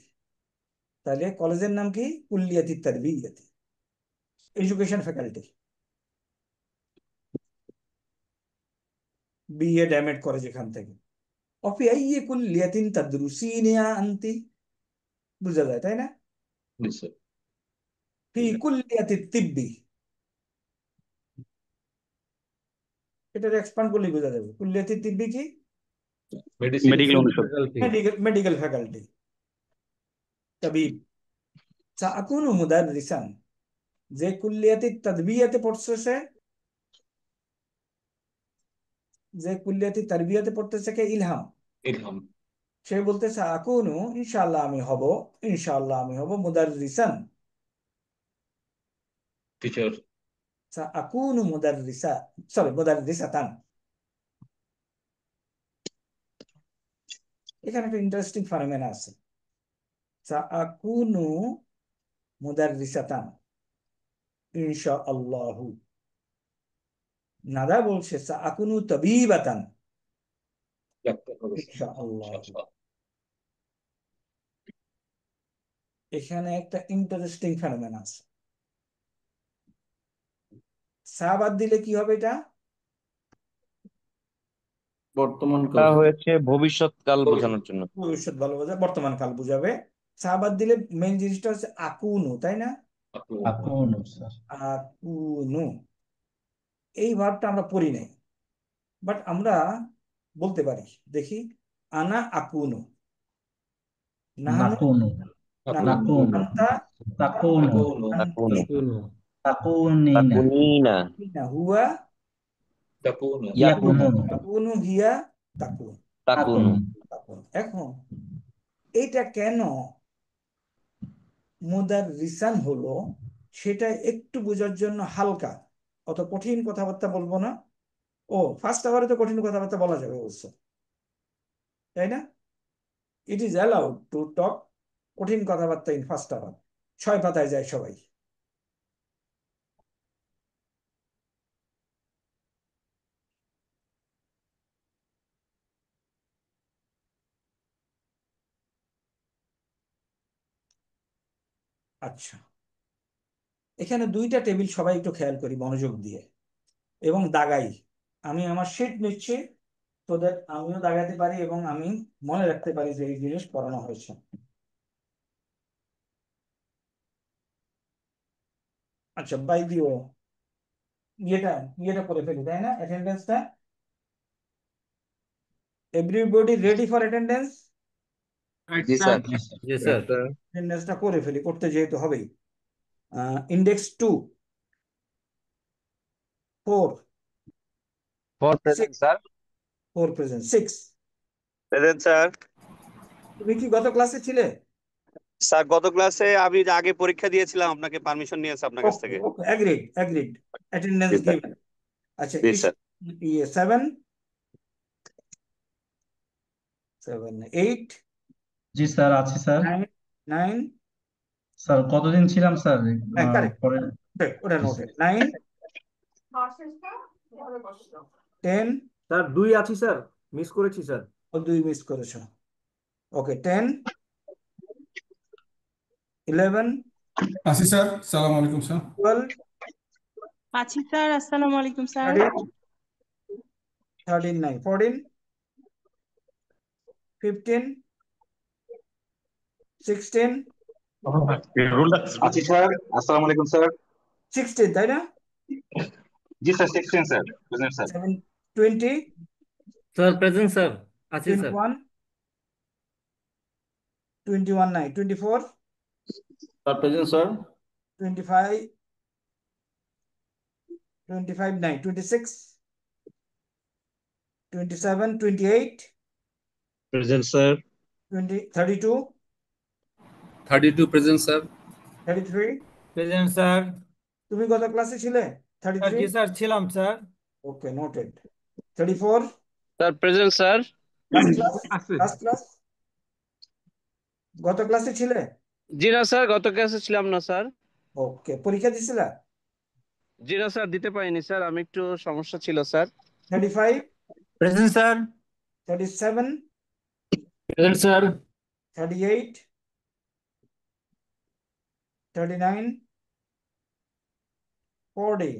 তাহলে কলেজের নাম কি? কুল্লিয়াতি তারবিয়াতি, এডুকেশন ফ্যাকাল্টি, বিএড এমএড করে যেখান থেকে। অফি আইয়ে কুল্লিয়াতিন তাদরুসিনা আনতি, বুঝা যায়, তাই না? জি স্যার। ফি কুল্লিয়াতি তিব্বি, এটার এক্সপান্ড করলে বোঝা যাবে। কুল্লিয়াতি তিব্বি কি? মেডিসিন মেডিকেল অনুষদ। মেডিকেল ফ্যাকাল্টি, তাবিব। সাআকুনু মুদাররিসান, যে কুল্লিয়াতি তাদবিয়াতে পড়তেছে, যে কুল্লিয়াতি তারবিয়াতে পড়তেছে কে? ইলহাম। ইলহাম। সে বলতেছে আকুনু, ইনশাআল্লাহ আমি হব, ইনশাআল্লাহ আমি হব মুদাররিসান। টিচার। সাআকুনু মুদাররিসা, সরি মুদাররিসাতান। এখানে একটা ইন্টারেস্টিং ফেনোমেনা আছে। সাআকুনু মুদাররিসাতান ইনশাআল্লাহু। নাদা বলছে সাআকুনু তাবিবাতান ডাক্তার হবে। ইনশাআল্লাহু। এখানে একটা ইন্টারেস্টিং ফেনোমেনা আছে। সা বাদ দিলে কি হবে? এটা বর্তমান তা হয়েছে ভবিষ্যৎকাল বোঝানোর জন্য। ভবিষ্যৎ ভালো বোঝা, বর্তমান কাল বুঝাবে। সা বাদ দিলে মেইন জিনিসটা হচ্ছে আকুনু, তাই না? আকুনু স্যার। আকুনু এই ভার্বটা আমরা পড়ি নাই, বাট আমরা বলতে পারি। দেখি, আনা আকুনু, নাহানু, নাকুনু, নাকুনু, আন্তা, তাকুনু, আনতি, তাকুনিনা, তাকুনিনা, হুয়া, তাকুনু। ইয়াকুনু, তাকুনু, হিয়া, তাকুন, তাকুনু। তাকুন। এখন এটা কেন মুদাররিসান হলো, সেটা একটু বোঝার জন্য হালকা, অত কঠিন কথাবার্তা বলবো না। ও ফার্স্ট আওয়ারে তো কঠিন কথাবার্তা বলা যাবে অবশ্য, তাই না? It is allowed to talk কঠিন কথাবার্তা ইন ফার্স্ট আওয়ার। 6 পাতায় যায় সবাই। আচ্ছা, এখানে 2টা টেবিল সবাই একটু খেয়াল করি মনোযোগ দিয়ে এবং দাগাই। আমি আমার শিট নিচ্ছি তো দ্যাট আমিও দাগাতে পারি এবং আমি মনে রাখতে পারি যে এই জিনিস পড়ানো হয়েছে। আচ্ছা, বাই দিও ইয়েটা করে ফেলি, তাই না? অ্যাটেন্ডেন্সটা, এভরিবডি রেডি ফর অ্যাটেন্ডেন্স? জি স্যার। জি স্যার। অ্যাটেন্ডেন্সটা করে ফেলি, করতে যেহেতু হবেই। Index 2, 4, for present sir. 4 present, 6। Present sir. তুমি কি গত ক্লাসে ছিলে? স্যার গত ক্লাসে আমি যে আগে পরীক্ষা দিয়েছিলাম, আপনাকে পারমিশন নিয়েছে আপনার কাছ ওকে থেকে। ওকে, এগ্রিড। অ্যাটেন্ডেন্স জি স্যার। গিভেন। আচ্ছা, জি স্যার। 7, 8, জি স্যার, আছি স্যার। 9, স্যার কতদিন ছিলাম স্যার? কারেক্ট, পরে ওটা নোটেড। 9, 10, স্যার 2 আছি স্যার, মিস করেছি স্যার। 2 মিস করেছো। ওকে, 10, 11, আসি স্যার, সালাম আলাইকুম স্যার। 12, আছি স্যার, আসসালামু আলাইকুম স্যার। 13 নাই, 14, 15, 16, আছি স্যার, আসসালামু আলাইকুম স্যার। 16, তাই না? জি sir, 16 sir, present sir. 20, sir present sir. আছি স্যার। 21 নাই, 24, স্যার প্রেজেন্ট স্যার। 25 নাই, 26, 27, 28, present sir. 32, 32 present sir. 33। Present sir. তুমি কত ক্লাসে ছিলে? 33। জি স্যার, ছিলাম sir. Okay, noted. 34, sir present sir. Last class গত ক্লাসে ছিলে? জি না স্যার, গত ক্লাসে ছিলাম না স্যার। ওকে, পরীক্ষা দিছিলা? জি না স্যার, দিতে পারিনি স্যার, আমি একটু সমস্যা ছিল sir. 35, present sir. 37, present sir. 38, 39, 40,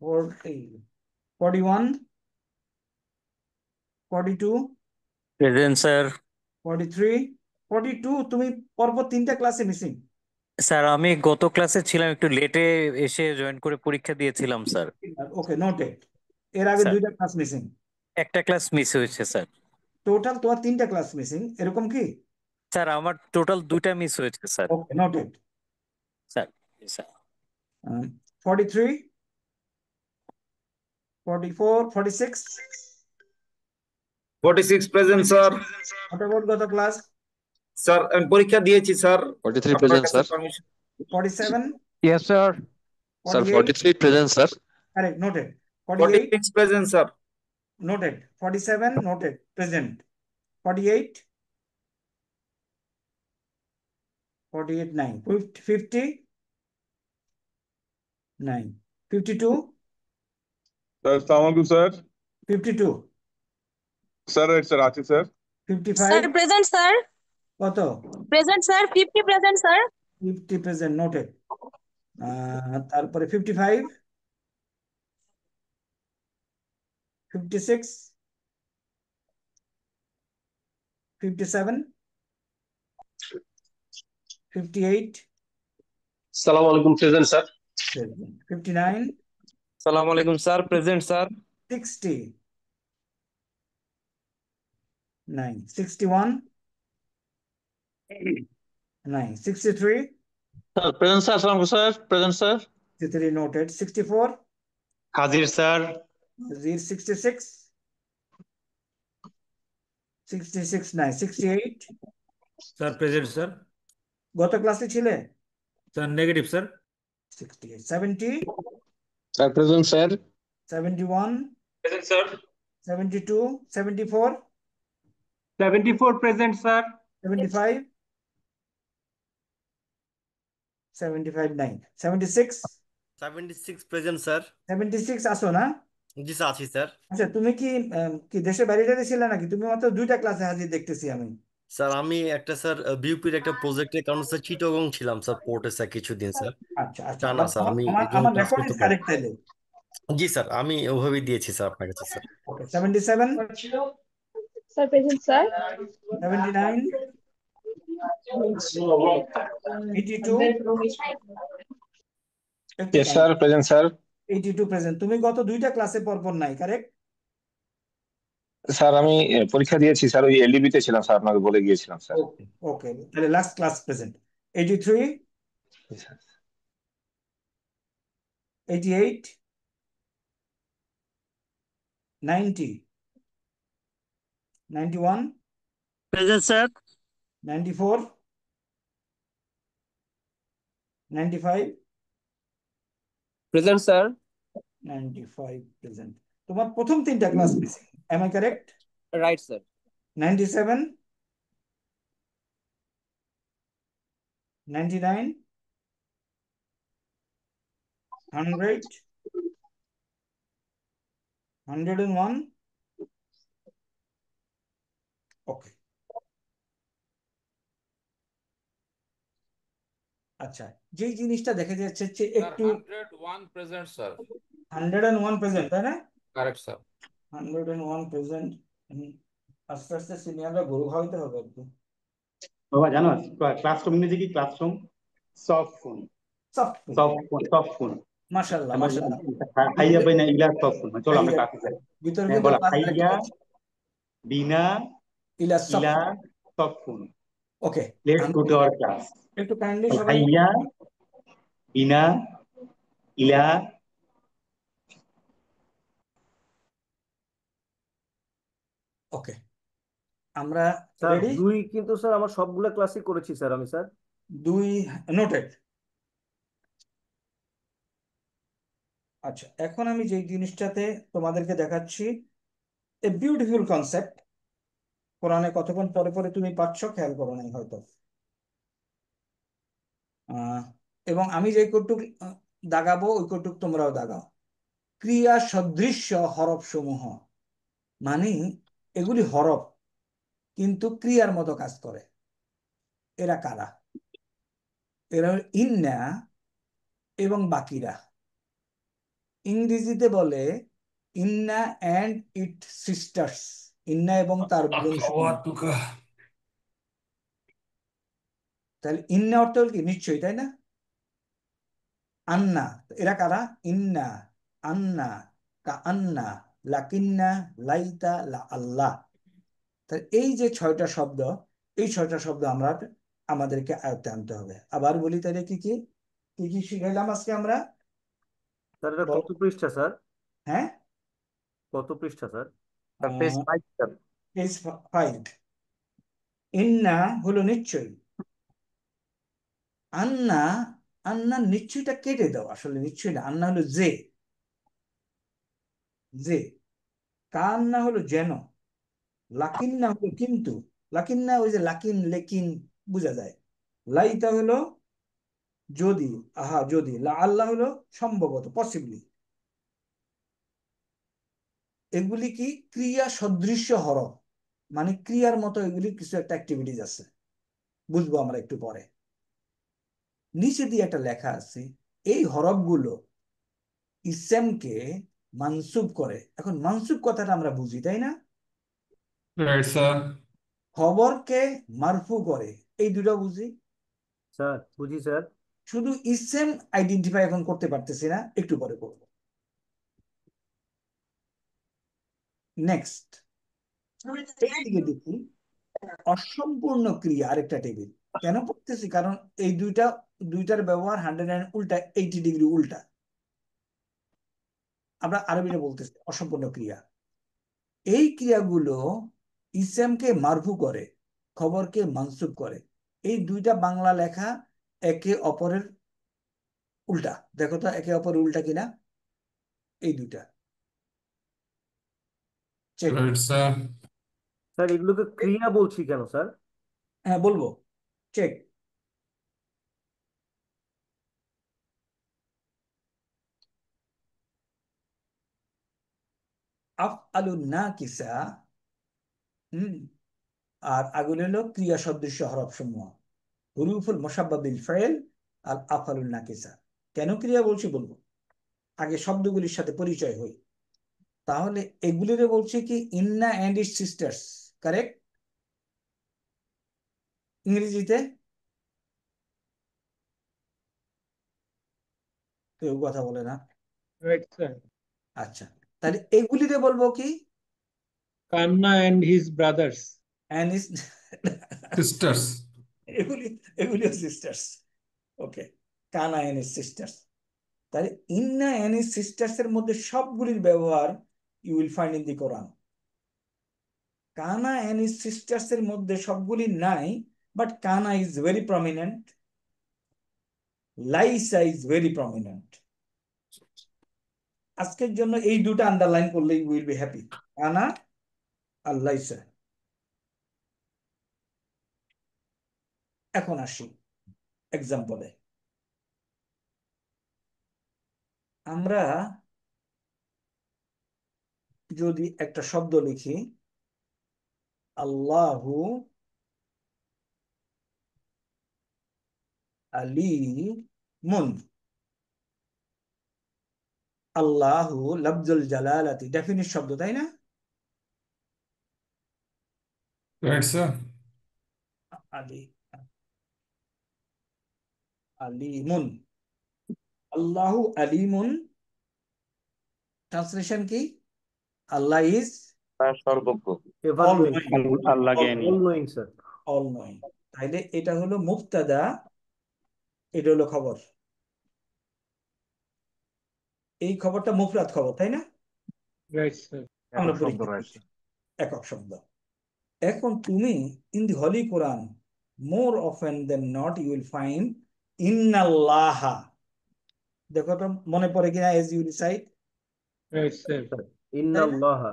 41, 42, present sir. 43, 42। তুমি পরপর 3টা ক্লাসে মিসিং। স্যার আমি গত ক্লাসে ছিলাম, একটু লেটে এসে জয়েন করে পরীক্ষা দিয়েছিলাম স্যার। Okay, noted. এর আগে স্যার 2টা ক্লাস মিসিং। একটা ক্লাস মিস হয়েছে স্যার। টোটাল তোমার 3টা ক্লাস মিসিং, এরকম কি? স্যার আমার টোটাল 2টা মিস হয়েছে sir. Okay, noted. Sir sir 43, 44, 46। 46 present sir. What about গত ক্লাস? স্যার আমি পরীক্ষা দিয়েছি স্যার। 43 আপনার present, কাছে sir. Permission. 47, Yes, sir. Sir, 48, 43 present, sir. correct, noted. 48, 46 present sir. noted. 47, noted, present. 48, 48, 9. 50, 9. 52, Sir, Assalamualaikum, sir. 52, Sir, it's Rachi, sir. 55, present sir. কত? Present sir. 50 present sir. 50 present, noted. তারপরে 55, 56, 57, 58, সালাম আলাইকুম present sir. 59, সালাম আলাইকুম sir, present sir. 60, 9, 61, 9, 63, sir present sir. আসসালামু আলাইকুম sir, present sir. 63, noted. 64, হাজির sir. 66, 66, 9, 68, sir present sir. গত ক্লাসে ছিলে? Sir negative sir. 68, 70, sir present sir. 71, present sir. 72, 74, 74 present sir. 75, 75, 9, 76, 76 present sir. 76 আসো না? জি স্যার আছি স্যার। আচ্ছা, তুমি কি কি দেশে বাইরে ছিলে নাকি? তুমি মাত্র 2টা ক্লাসে হাজির দেখতেছি আমি। স্যার আমি একটা স্যার বিউপির একটা প্রজেক্টের কারণে স্যার চিটাগং ছিলাম স্যার পোর্টে স্যার কিছুদিন স্যার। আচ্ছা আচ্ছা, তা না স্যার আমি এই জন্য আমার ক্লাস রেকর্ড করতে ইজ পারি। কারেক্ট তাইলে। জি স্যার আমি ওভাবেই দিয়েছি স্যার আপনার কাছে স্যার। ওকে, 77, Sir present sir. 79, 82, yes sir, present sir. 82 present. তুমি গত 2টা ক্লাসে পরপর নাই, কারেক্ট? স্যার আমি পরীক্ষা দিয়েছি স্যার, ওই এলডিবি তে ছিলাম স্যার, আপনাকে বলে গিয়েছিলাম স্যার। ওকে ওকে, তাহলে last class present. 83, 88, 90, 91, Present, sir. 94, 95, Present, sir. 95 present. তোমার প্রথম 3টা class missing, am I correct? Right, sir. 97, 99, 100, 101, okay. আচ্ছা, যেই জিনিসটা দেখা যাচ্ছে যে একটু 101 present, sir. 101 প্রেজেন্ট, তাই না? Correct, sir. 101 প্রেজেন্ট। আস্তে আস্তে সিনিয়ররা গুরু হইতে হবে একটু। বাবা জানো ক্লাসরুম ইংরেজি কি? Classroom soft phone. Soft phone. মাশাআল্লাহ মাশাআল্লাহ। হাইয়া বাইনা ইলা সফট ফোন। চলো আমরা ক্লাসে যাই। ভিতর বলা ক্লাস হাইয়া বিনা ইলা soft phone. Okay, let's go to our class. একটু কাইন্ডলি সবাই হাইয়া বিনা ইলা ওকে, আমরা স্যার রেডি? 2 কিন্তু স্যার আমার সবগুলো ক্লাসই করেছি স্যার আমি স্যার। 2 নোটেড। আচ্ছা, এখন আমি যে জিনিসটাতে তোমাদেরকে দেখাচ্ছি, এ বিউটিফুল কনসেপ্ট। কোরআনে কতক্ষণ পরে পরে তুমি পাচ্ছ, খেয়াল করো নাই হয়তো। এবং আমি যে কটুক দাগাবো ওই কটুক তোমরাও দাগাও। ক্রিয়া সদৃশ্য হরফ সমূহ, মানে এগুলি হরফ কিন্তু ক্রিয়ার মতো কাজ করে। এরা কারা? এরা ইন্না এবং বাকিরা। ইংরেজিতে বলে ইন্না অ্যান্ড ইট সিস্টার্স, ইন্না এবং তার বোন। তাহলে ইন্না অর্থ হল কি নিশ্চয়ই, তাই না? আন্না, এরা কারা? ইন্না, আন্না, কা আন্না, লাকিন্না, লাইতা, লা আল্লাহ। তাহলে এই যে 6টা শব্দ, এই 6টা শব্দ আমরা আমাদেরকে আয়ত্তে আনতে হবে। আবার বলি, তাহলে কি কি কি কি শিখাইলাম আজকে আমরা? স্যার এটা কত পৃষ্ঠা স্যার? হ্যাঁ, কত পৃষ্ঠা স্যার? Page 5 sir. পেজ 5। ইন্না হলো নিশ্চয়ই, আন্না, আন্না নিশ্চয়টা কেটে দাও, আসলে নিশ্চয় না, আন্না হলো যে, যে, কান্না হলো যেন, লাকিন্না হলো কিন্তু, লাকিন্না ওই যে লাকিন লেকিন বোঝা যায়, লাইতা হলো যদি, আহা যদি, লা আল্লাহ হলো সম্ভবত, পসিবলি। এগুলি কি ক্রিয়া সদৃশ্য হরফ, মানে ক্রিয়ার মতো এগুলি কিছু একটা অ্যাক্টিভিটিস আছে, বুঝবো আমরা একটু পরে। নিচে দিয়ে একটা লেখা আছে, এই হরফগুলো ইসেমকে মানসুব করে। এখন মানসুব কথাটা আমরা বুঝি, তাই না? Right sir. খবরকে মারফু করে, এই দুটো বুঝি। স্যার বুঝি স্যার। শুধু ইসেম আইডেন্টিফাই এখন করতে পারতেছি না, একটু পরে করব। নেক্সট, এইদিকে দেখি অসম্পূর্ণ ক্রিয়া, আরেকটা টেবিল। কেন পড়তেছি? কারণ এই দুইটার ব্যবহার 100 উল্টা 80 ডিগ্রি উল্টা। আমরা আরবিতে বলতেছি অসম্পূর্ণ ক্রিয়া। এই ক্রিয়াগুলো ইসেমকে মারফু করে, খবরকে মানসুব করে। এই দুইটা বাংলা লেখা একে অপরের উল্টা। দেখো তো একে অপরের উল্টা কিনা, এই দুইটা। Right sir. স্যার এগুলোকে ক্রিয়া বলছি কেন স্যার? হ্যাঁ বলবো, চেক। আফআলুন নাকিসা, আর আগুন হলো ক্রিয়া সদৃশ্য হরফ সমূহ, হুরুফুল মুশাব্বাহ বিল ফাইল আর আফআলুন নাকিসা। কেন ক্রিয়া বলছি বলবো, আগে শব্দগুলির সাথে পরিচয় হই। তাহলে এগুলিরে বলছে কি ইন্না অ্যান্ড ইটস সিস্টার্স, কারেক্ট? ইংরেজিতে কেউ কথা বলে না। Right sir. আচ্ছা, তাহলে এগুলিরে বলবো কি? কান্না and his brothers. And his sisters. এগুলিও সিস্টার্স। ওকে, কানা অ্যান্ড ইস সিস্টার্স। তাহলে ইন্না অ্যান্ড ইস সিস্টার্স এর মধ্যে সবগুলির ব্যবহার you will find in the Quran. কানা অ্যান্ড ইস সিস্টার্স এর মধ্যে সবগুলি নাই, বাট কানা ইজ ভেরি প্রমিনেন্ট, লাইসা ইজ ভেরি প্রমিনেন্ট। আজকের জন্য এই দুটো আন্ডারলাইন করলেই উইল বি হ্যাপি, কানা আর লাইসা। এখন আসি এক্সাম্পলে। আমরা যদি একটা শব্দ লিখি, আল্লাহু আলিমুন, আল্লাহু লফজুল জালালাতি, ডেফিনিট শব্দ, তাই না? Right sir. আলি আলিমুন, আল্লাহু আলিমুন, ট্রান্সলেশন কি? আল্লাহ ইজ সর্বজ্ঞ, অল নোয়িং, আল্লাহ জ্ঞানী। All knowing sir. All knowing. তাইলে এটা হলো মুবতাদা, এটা হলো খবর। এই খবরটা মুফরাদ খবর, তাই না? Right sir. আমরা পরীক্ষা করছি একক শব্দ। এখন তুমি in the holy Quran more often than not you will find ইন্নাল্লাহা। দেখো তো মনে পড়ে কিনা as you recite? Right sir. ইন্নাল্লাহা,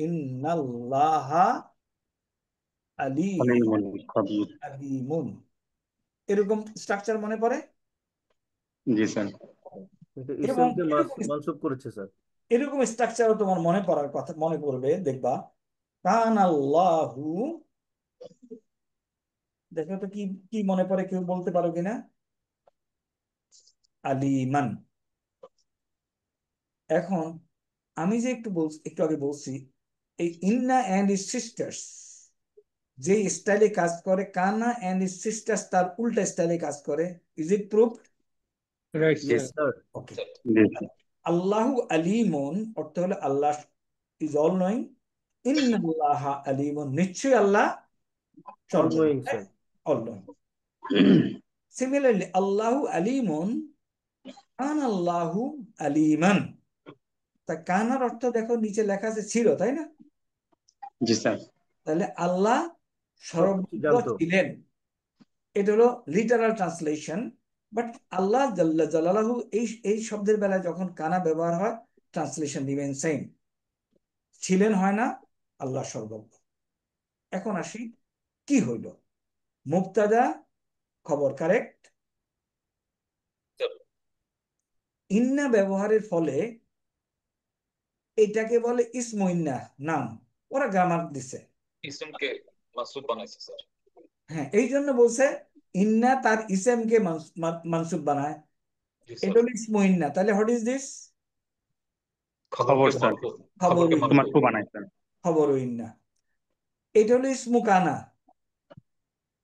ইন্নাল্লাহা আলিমুন, এরকম স্ট্রাকচার মনে পড়ে? জি স্যার। এবং ইসেমকে মানসুব করেছে স্যার। এরকম স্ট্রাকচারও তোমার মনে পড়ার কথা, মনে পড়বে, দেখবা কান আল্লাহু। দেখো তো কি কি মনে পড়ে, কেউ বলতে পারো কিনা? আলিমান। এখন আমি যে একটু আগে বলছি এই ইন্না অ্যান্ড ইস সিস্টার্স, যে স্টাইলে কাজ করে কানা এন্ড ইজ সিস্টার্স তার উল্টা স্টাইলে কাজ করে। Is it proved? Right yes sir. Sir. Okay. আল্লাহু আলিমুন অর্থ হলো আল্লাহ ইজ অল নোয়িং। ইন্নাল্লাহ আলিমুন নিশ্চয়ই আল্লাহ all knowing sir. All knowing. Similarly আল্লাহু আলিমুন কানাল্লাহু আলিমান। তা কানার অর্থ দেখো নিচে লেখা আছে ছিল, তাই না? জি স্যার। তাহলে আল্লাহ সবকিছু সর্বজ্ঞ জানতো। ছিলেন, এটা হলো লিটারাল ট্রান্সলেশন। বাট আল্লাহ জাল্লা জালালাহু এই শব্দের বেলায় যখন কানা ব্যবহার হয় ট্রান্সলেশন রিমেইন সেম। ছিলেন হয় না, আল্লাহ সর্বজ্ঞ। এখন আসি কি হইল, মুবতাদা খবর কারেক্ট। ইন্না ব্যবহারের ফলে এটাকে বলে ইসমু ইন্না, নাম। ওরা গ্রামার দিছে, ইসমকে মাসুব বানাইছে স্যার। হ্যাঁ এই জন্য বলছে ইন্না তার ইসেমকে মানসুব বানায়, জি এটা স্যার। হলো ইসমু ইন্না। তাহলে হোয়াট ইজ দিস? খবর স্যার। খবর মারফু বানাইছেন। খবর ইন্না। এটা হলো ইসমু কানা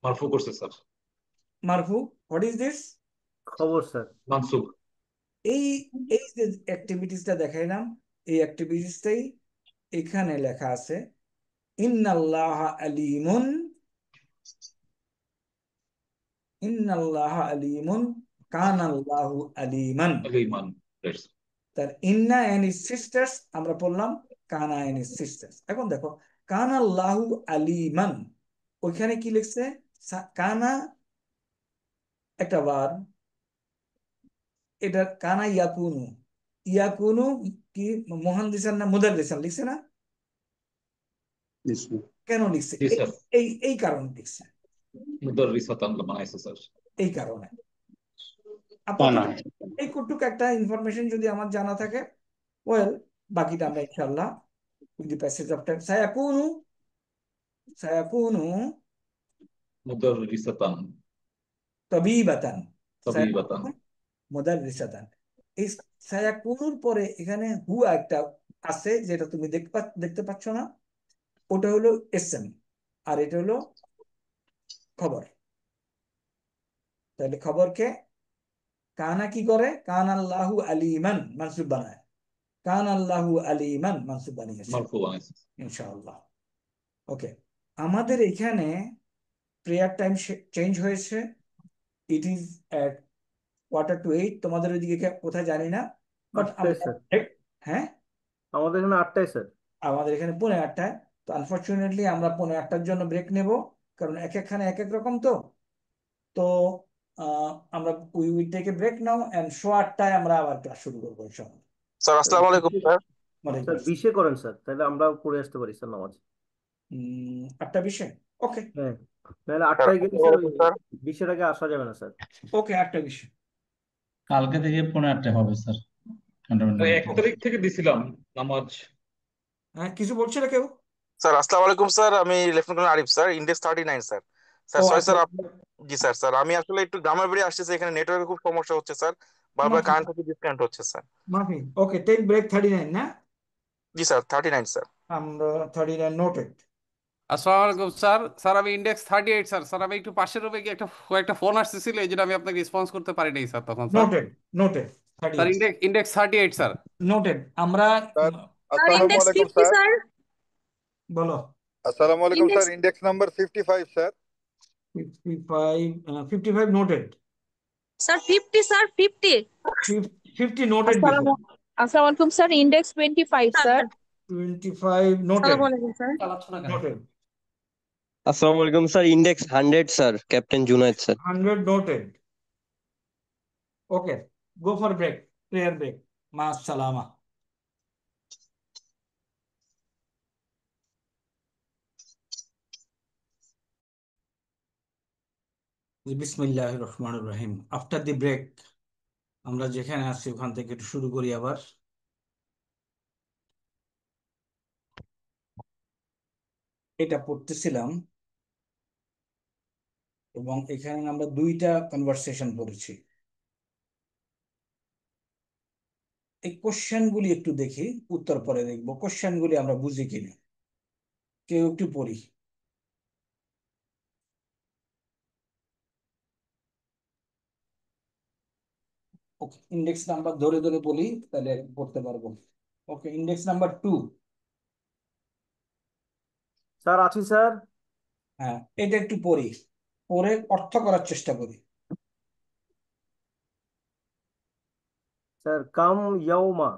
মারফু করছে স্যার। মারফু। What is this? খবর স্যার। মানসুব। এই এই যে অ্যাক্টিভিটিসটা দেখাইলাম, এই অ্যাক্টিভিটিসটাই এখানে লেখা আছে। ইন্নাল্লাহ আলিমুন, ইন্নাল্লাহ আলিমুন কানাল্লাহু আলিমান। আলিমান। রাইট। তার ইন্না এন্ড ইজ সিস্টার্স আমরা পড়লাম কানা এন্ড ইজ সিস্টার্স। এখন দেখো কানাল্লাহু আলিমান, ওইখানে কি লিখছে? কানা একটা ভার্ব, এটা কানা ইয়াকুনু। ইয়াকুনু কি মোহন দিসান না মুদার দিসান লিখছে না? জি স্যার। কেন লিখছে? জি স্যার। এই কারণে লিখছে, মুদাররিসাতান বানাইছে স্যার। এই কারণে। আপাতত এই কটুক একটা ইনফরমেশন যদি আমার জানা থাকে, ওয়েল বাকিটা আমরা ইনশাআল্লাহ with the passage of time সায়াকুনু সায়াকুনু মুদাররিসাতান। তাবিবাতান, তাবিবাতান। মুদাররিসাতান। এই সায়াকুনুর পরে এখানে হুয়া একটা আছে যেটা তুমি দেখতে পাচ্ছ না, ওটা হলো ইসম আর এটা হলো খবর। তাহলে খবরকে কানা কি করে? কান আল্লাহু আলিমান মানসুব বানায়, কান আল্লাহু আলিমান মানসুব বানিয়েছে মারফু বানাইছে ইনশাআল্লাহ। ওকে, আমাদের এখানে প্রেয়ার টাইম চেঞ্জ হয়েছে। ইট ইজ এট 7:45। তোমাদের ওইদিকে কোথায় জানি না, বাট 8টায় স্যার। হ্যাঁ আমাদের এখানে 8টায় স্যার। আমাদের এখানে 8:45। তো আনফরচুনেটলি আমরা 8:45 জন্য ব্রেক নেব, কারণ এক একখানে এক এক রকম। তো আমরা we will take a break now and 8:15 আমরা আবার ক্লাস শুরু করবো ইনশাআল্লাহ। স্যার আসসালামু আলাইকুম স্যার। স্যার 20-এ করেন স্যার, তাহলে আমরা পড়ে আসতে পারি স্যার নামাজ। 8:20? ওকে, হ্যাঁ, তাহলে স্যার 8টায় গেলে আসসালামু স্যার আলাইকুম স্যার। 20-এর আগে আসা যাবে না স্যার। ওকে 8:20। কালকে থেকে 8:15 হবে স্যার। স্যার 1 তারিখ থেকে দিছিলাম নামাজ। হ্যাঁ কিছু বলছে না কেউ? স্যার আসসালামু আলাইকুম স্যার, আমি lieutenant colonel Arif sir, index 39 sir. Sir ও সরি আচ্ছা, স্যার জি স্যার। স্যার আমি আসলে একটু গ্রামের বাড়ি আসতেছি, এখানে নেটওয়ার্কের খুব সমস্যা হচ্ছে স্যার, বারবার মাফি কারেন্ট থেকে ডিসকানেক্ট হচ্ছে স্যার। মাফি। ওকে, টেক ব্রেক 39 না? জি স্যার 39 স্যার। আমরা 39 নোটেড। আসসালামু আলাইকুম স্যার। স্যার আমি ইন্ডেক্স 38 স্যার। স্যার আমি একটু পাশের রুমে গিয়ে একটা ফোন আসতেছিল, এই জন্য আমি আপনাকে রেসপন্স করতে পারি নাই স্যার তখন sir. Noted noted sir 38 index 38 sir. Noted. আমরা স্যার Sir, আসসালামু index আলাইকুম 50, স্যার। sir. বলো। আসসালামু আলাইকুম Index, sir, index number 55 sir. 55 noted. sir, 50, sir, 50. 50 noted before. Assalamualaikum, sir. Index 25, sir. 25 noted Assalamualaikum, sir. Noted. আসসালামু আলাইকুম sir, index 100 sir, captain Junaid sir. 100 noted. Okay, go for break, prayer break. মা সালামা। বিসমিল্লাহির রহমানির রহিম। After the break আমরা যেখানে আছি ওখান থেকে একটু শুরু করি আবার। এটা পড়তেছিলাম এবং এখানে আমরা 2টা কনভারসেশন পড়েছি। এই কোশ্চেনগুলি একটু দেখি, উত্তর পরে দেখবো কোশ্চেনগুলি আমরা বুঝি কিনা। কেউ একটু পড়ি। ওকে, ইন্ডেক্স নাম্বার ধরে ধরে বলি তাহলে পড়তে পারবো। ওকে, ইন্ডেক্স নাম্বার 2। স্যার আছি স্যার। হ্যাঁ, এটা একটু পড়ি, পড়ে অর্থ করার চেষ্টা করি। স্যার কাম ইয়াউমা,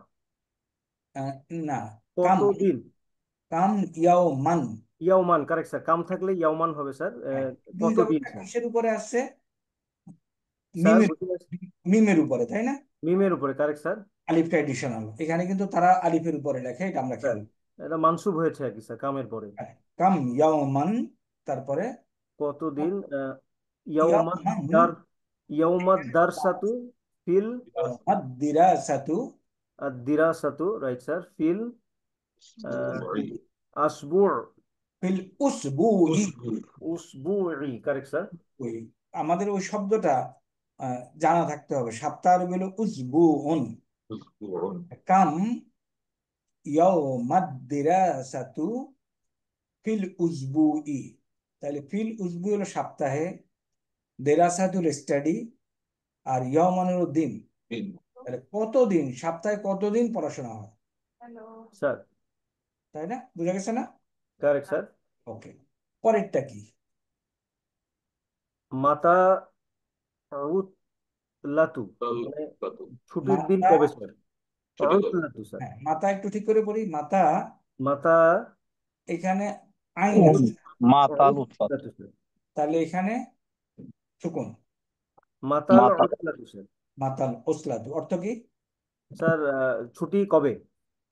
না, কাম কতদিন। কাম ইয়াওমান। ইয়াউমান কারেক্ট স্যার, কাম থাকলে ইয়াউমান হবে স্যার। দুই কতদিন জবরটা স্যার? কিসের উপরে আসছে? স্যার মিমের মিমের উপরে, তাই না? মিমের উপরে কারেক্ট স্যার। আলিফটা এডিশনাল, এখানে কিন্তু তারা আলিফের উপরে লেখে, এটা আমরা স্যার খেয়াল। এটা মানসুব হয়েছে আর কি স্যার, কামের পরে। কাম ইয়াওমান, তারপরে কতদিন। ইয়াউমাদ ইয়াওমান দার, ইয়াউমাদ দারসাতু ফিল আদ-দিরাসাতু দিরাসাতু, রাইট স্যার, ফিল আসবুর, ফিল উসবুই। উসবুই কারেক্ট স্যার। ওই আমাদের ওই শব্দটা জানা থাকতে হবে। সপ্তাহের হলো উসবুউন। কাম ইয়াউমাদ দিরাসাতু ফিল উসবুই। তাহলে ফিল উসবুই হলো সপ্তাহে, দেরাসাতুল স্টাডি, আর ইয়াউমান হলো দিন। তাহলে কতদিন, সপ্তাহে কতদিন পড়াশোনা হয়, স্যার তাই না? বুঝা গেছে না? Correct sir. ওকে, পরেরটা কি? মাতা উতলাতু, মানে ছুটির দিন মাতা, কবে স্যার? উতলাতু স্যার। হ্যাঁ, মাথা একটু ঠিক করে পড়ি। মাথা, মাতা এখানে আইন আছে, মাতাল উৎপাত। উতলাতু স্যার। তাহলে এখানে সুকুন। মাতাল মাতাল উতলাতু স্যার। মাতাল ওসলাতু অর্থ কি? স্যার ছুটি কবে?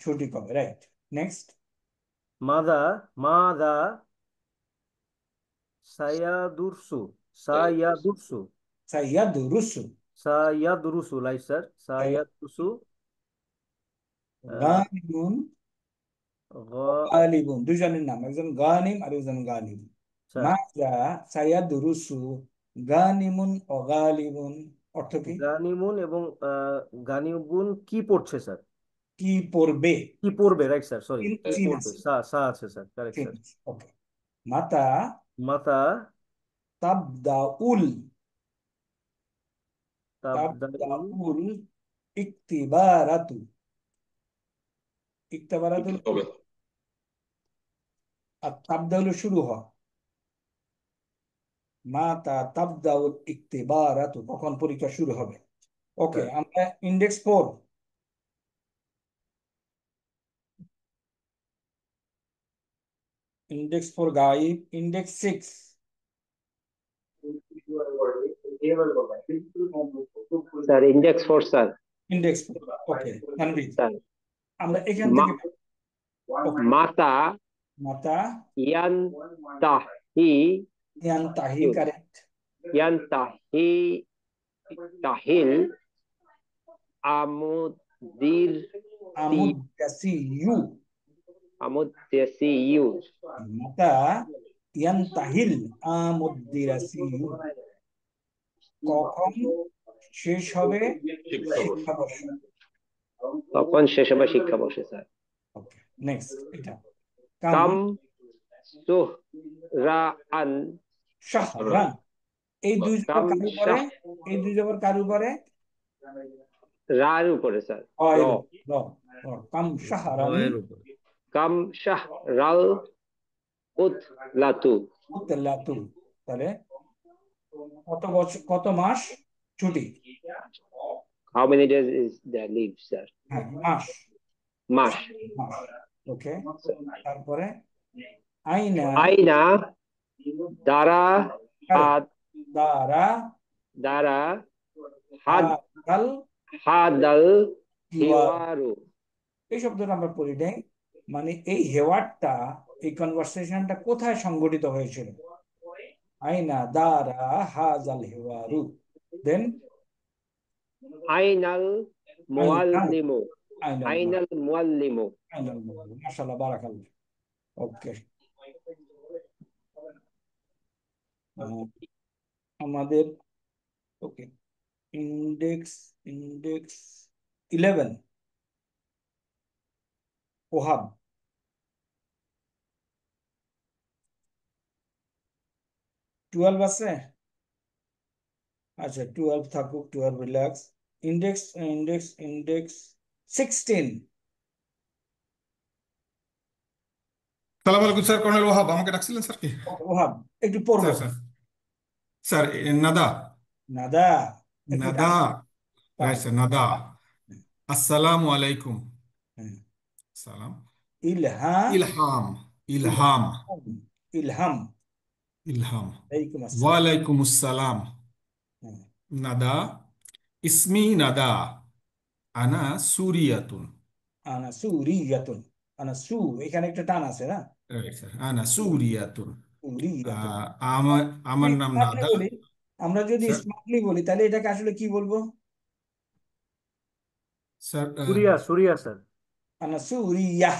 ছুটি কবে, রাইট। নেক্সট। মাদা, মাদা সায়াদুরসু, সায়াদুরসু, সাইয়াদুরুসু, সায়াদুরুসু, রাইট স্যার, সায়াদুরসু। গানিমুন, গালিবুন, দুজনের নাম, একজন গানিম আর একজন গালিব। স্যার মাযা সায়াদুরুসু গানিমুন ও গালিবুন অর্থ কি? গানিমুন এবং গানিবুন কি পড়ছে স্যার? কি পড়বে, কি পড়বে, রাইট স্যার, সরি, কি চিন পড়বে, আছে, সা সা আছে স্যার, কারেক্ট ঠিক স্যার। আছে। ওকে, মাতা মাতা তাবদাউল, তাবদাউল তাবদাউল ইক্তিবারাতু। ইক্তিবারাতুল আর তাবদাউল শুরু হয়। মাতা তাবদাউল ইক্তিবারাতু, কখন পরীক্ষা শুরু হবে? ওকে, স্যার। আমরা ইন্ডেক্স 4। ইন্ডেক্স 4 গাইব। Index 6। Sir index 4 sir. Index 4, ওকে তানভীর, স্যার আমরা এখান থেকে ওকে, মাতা মাতা ইয়ানতাহি, ইয়ানতাহি, কারেক্ট। ইয়ানতাহি তাহিল আমুদির আমুদ্দাসিয়ু, আমুদ্দেসিয়ু, মাতা ইয়ানতাহিল আমুদ্দিরাসিয়ু, কখন শেষ হবে শিক্ষাবর্ষ? তখন শেষ হবে শিক্ষাবর্ষ স্যার। ওকে, নেক্সট। এটা কাম সুহরাআন, শাহরান, এই দুই জবর কাম কার উপরে? এই দুই জবর কার উপরে? রার উপরে স্যার। র, র, র। কাম শাহরান কাম শাহরাল উতলাতু, উতলাতু, তাহলে কত বছর, কত মাস ছুটি? How many days is the leave sir? হ্যাঁ, মাস, মাস। মাস। ওকে, তারপরে আইনা, আইনা দারা হাদ, দারা দারা হাদ, হাদাল হাদাল হিওয়ার। হিওয়ারু। এই শব্দটা আমরা পড়ি নাই, মানে এই হেওয়ারটা, এই কনভারসেশনটা কোথায় সংঘটিত হয়েছিল? আইনা দারা হাজাল হিওয়ারু। দেন আইনাল মুআল্লিমু, আইনাল আইনাল মুআল্লিমু। আইনাল মুআল্লিম, মাশাআল্লাহ, বারাকাল্লাহ। ওকে, আমাদের ওকে ইন্ডেক্স, ইন্ডেক্স 11 ওহাব। টুয়েলভ আছে? আচ্ছা, 12 থাকুক, 12 রিল্যাক্স। Index index index 16। সালাম আলাইকুম স্যার, কর্নেল ওহাব আমাকে ডাকছিলেন স্যার কি? ওহাব একটু পড়বো। স্যার স্যার স্যার নাদা নাদা একটু নাদা রাইট স্যার, নাদা। আসসালামু আলাইকুম। সালাম। ইলহাম ইলহাম ইলহাম ইলহাম ইলহাম। আলাইকুম আসসালাম। ওয়ালাইকুম আসসালাম। নাদা ইসমি নাদা আনা সুরিয়াতুন। আনা সুরিয়াতুন। আনা সু এখানে একটা টান আছে না? রাইট স্যার, আনা সুরিয়াতুন। সুরিয়াতুন। আমার আমার নাম স্মার্টলি নাদা। বলি, আমরা যদি স্যার স্মার্টলি বলি তাহলে এটাকে আসলে কি বলবো? স্যার সুরিয়া সুরিয়া স্যার। আনা সুরিয়াহ।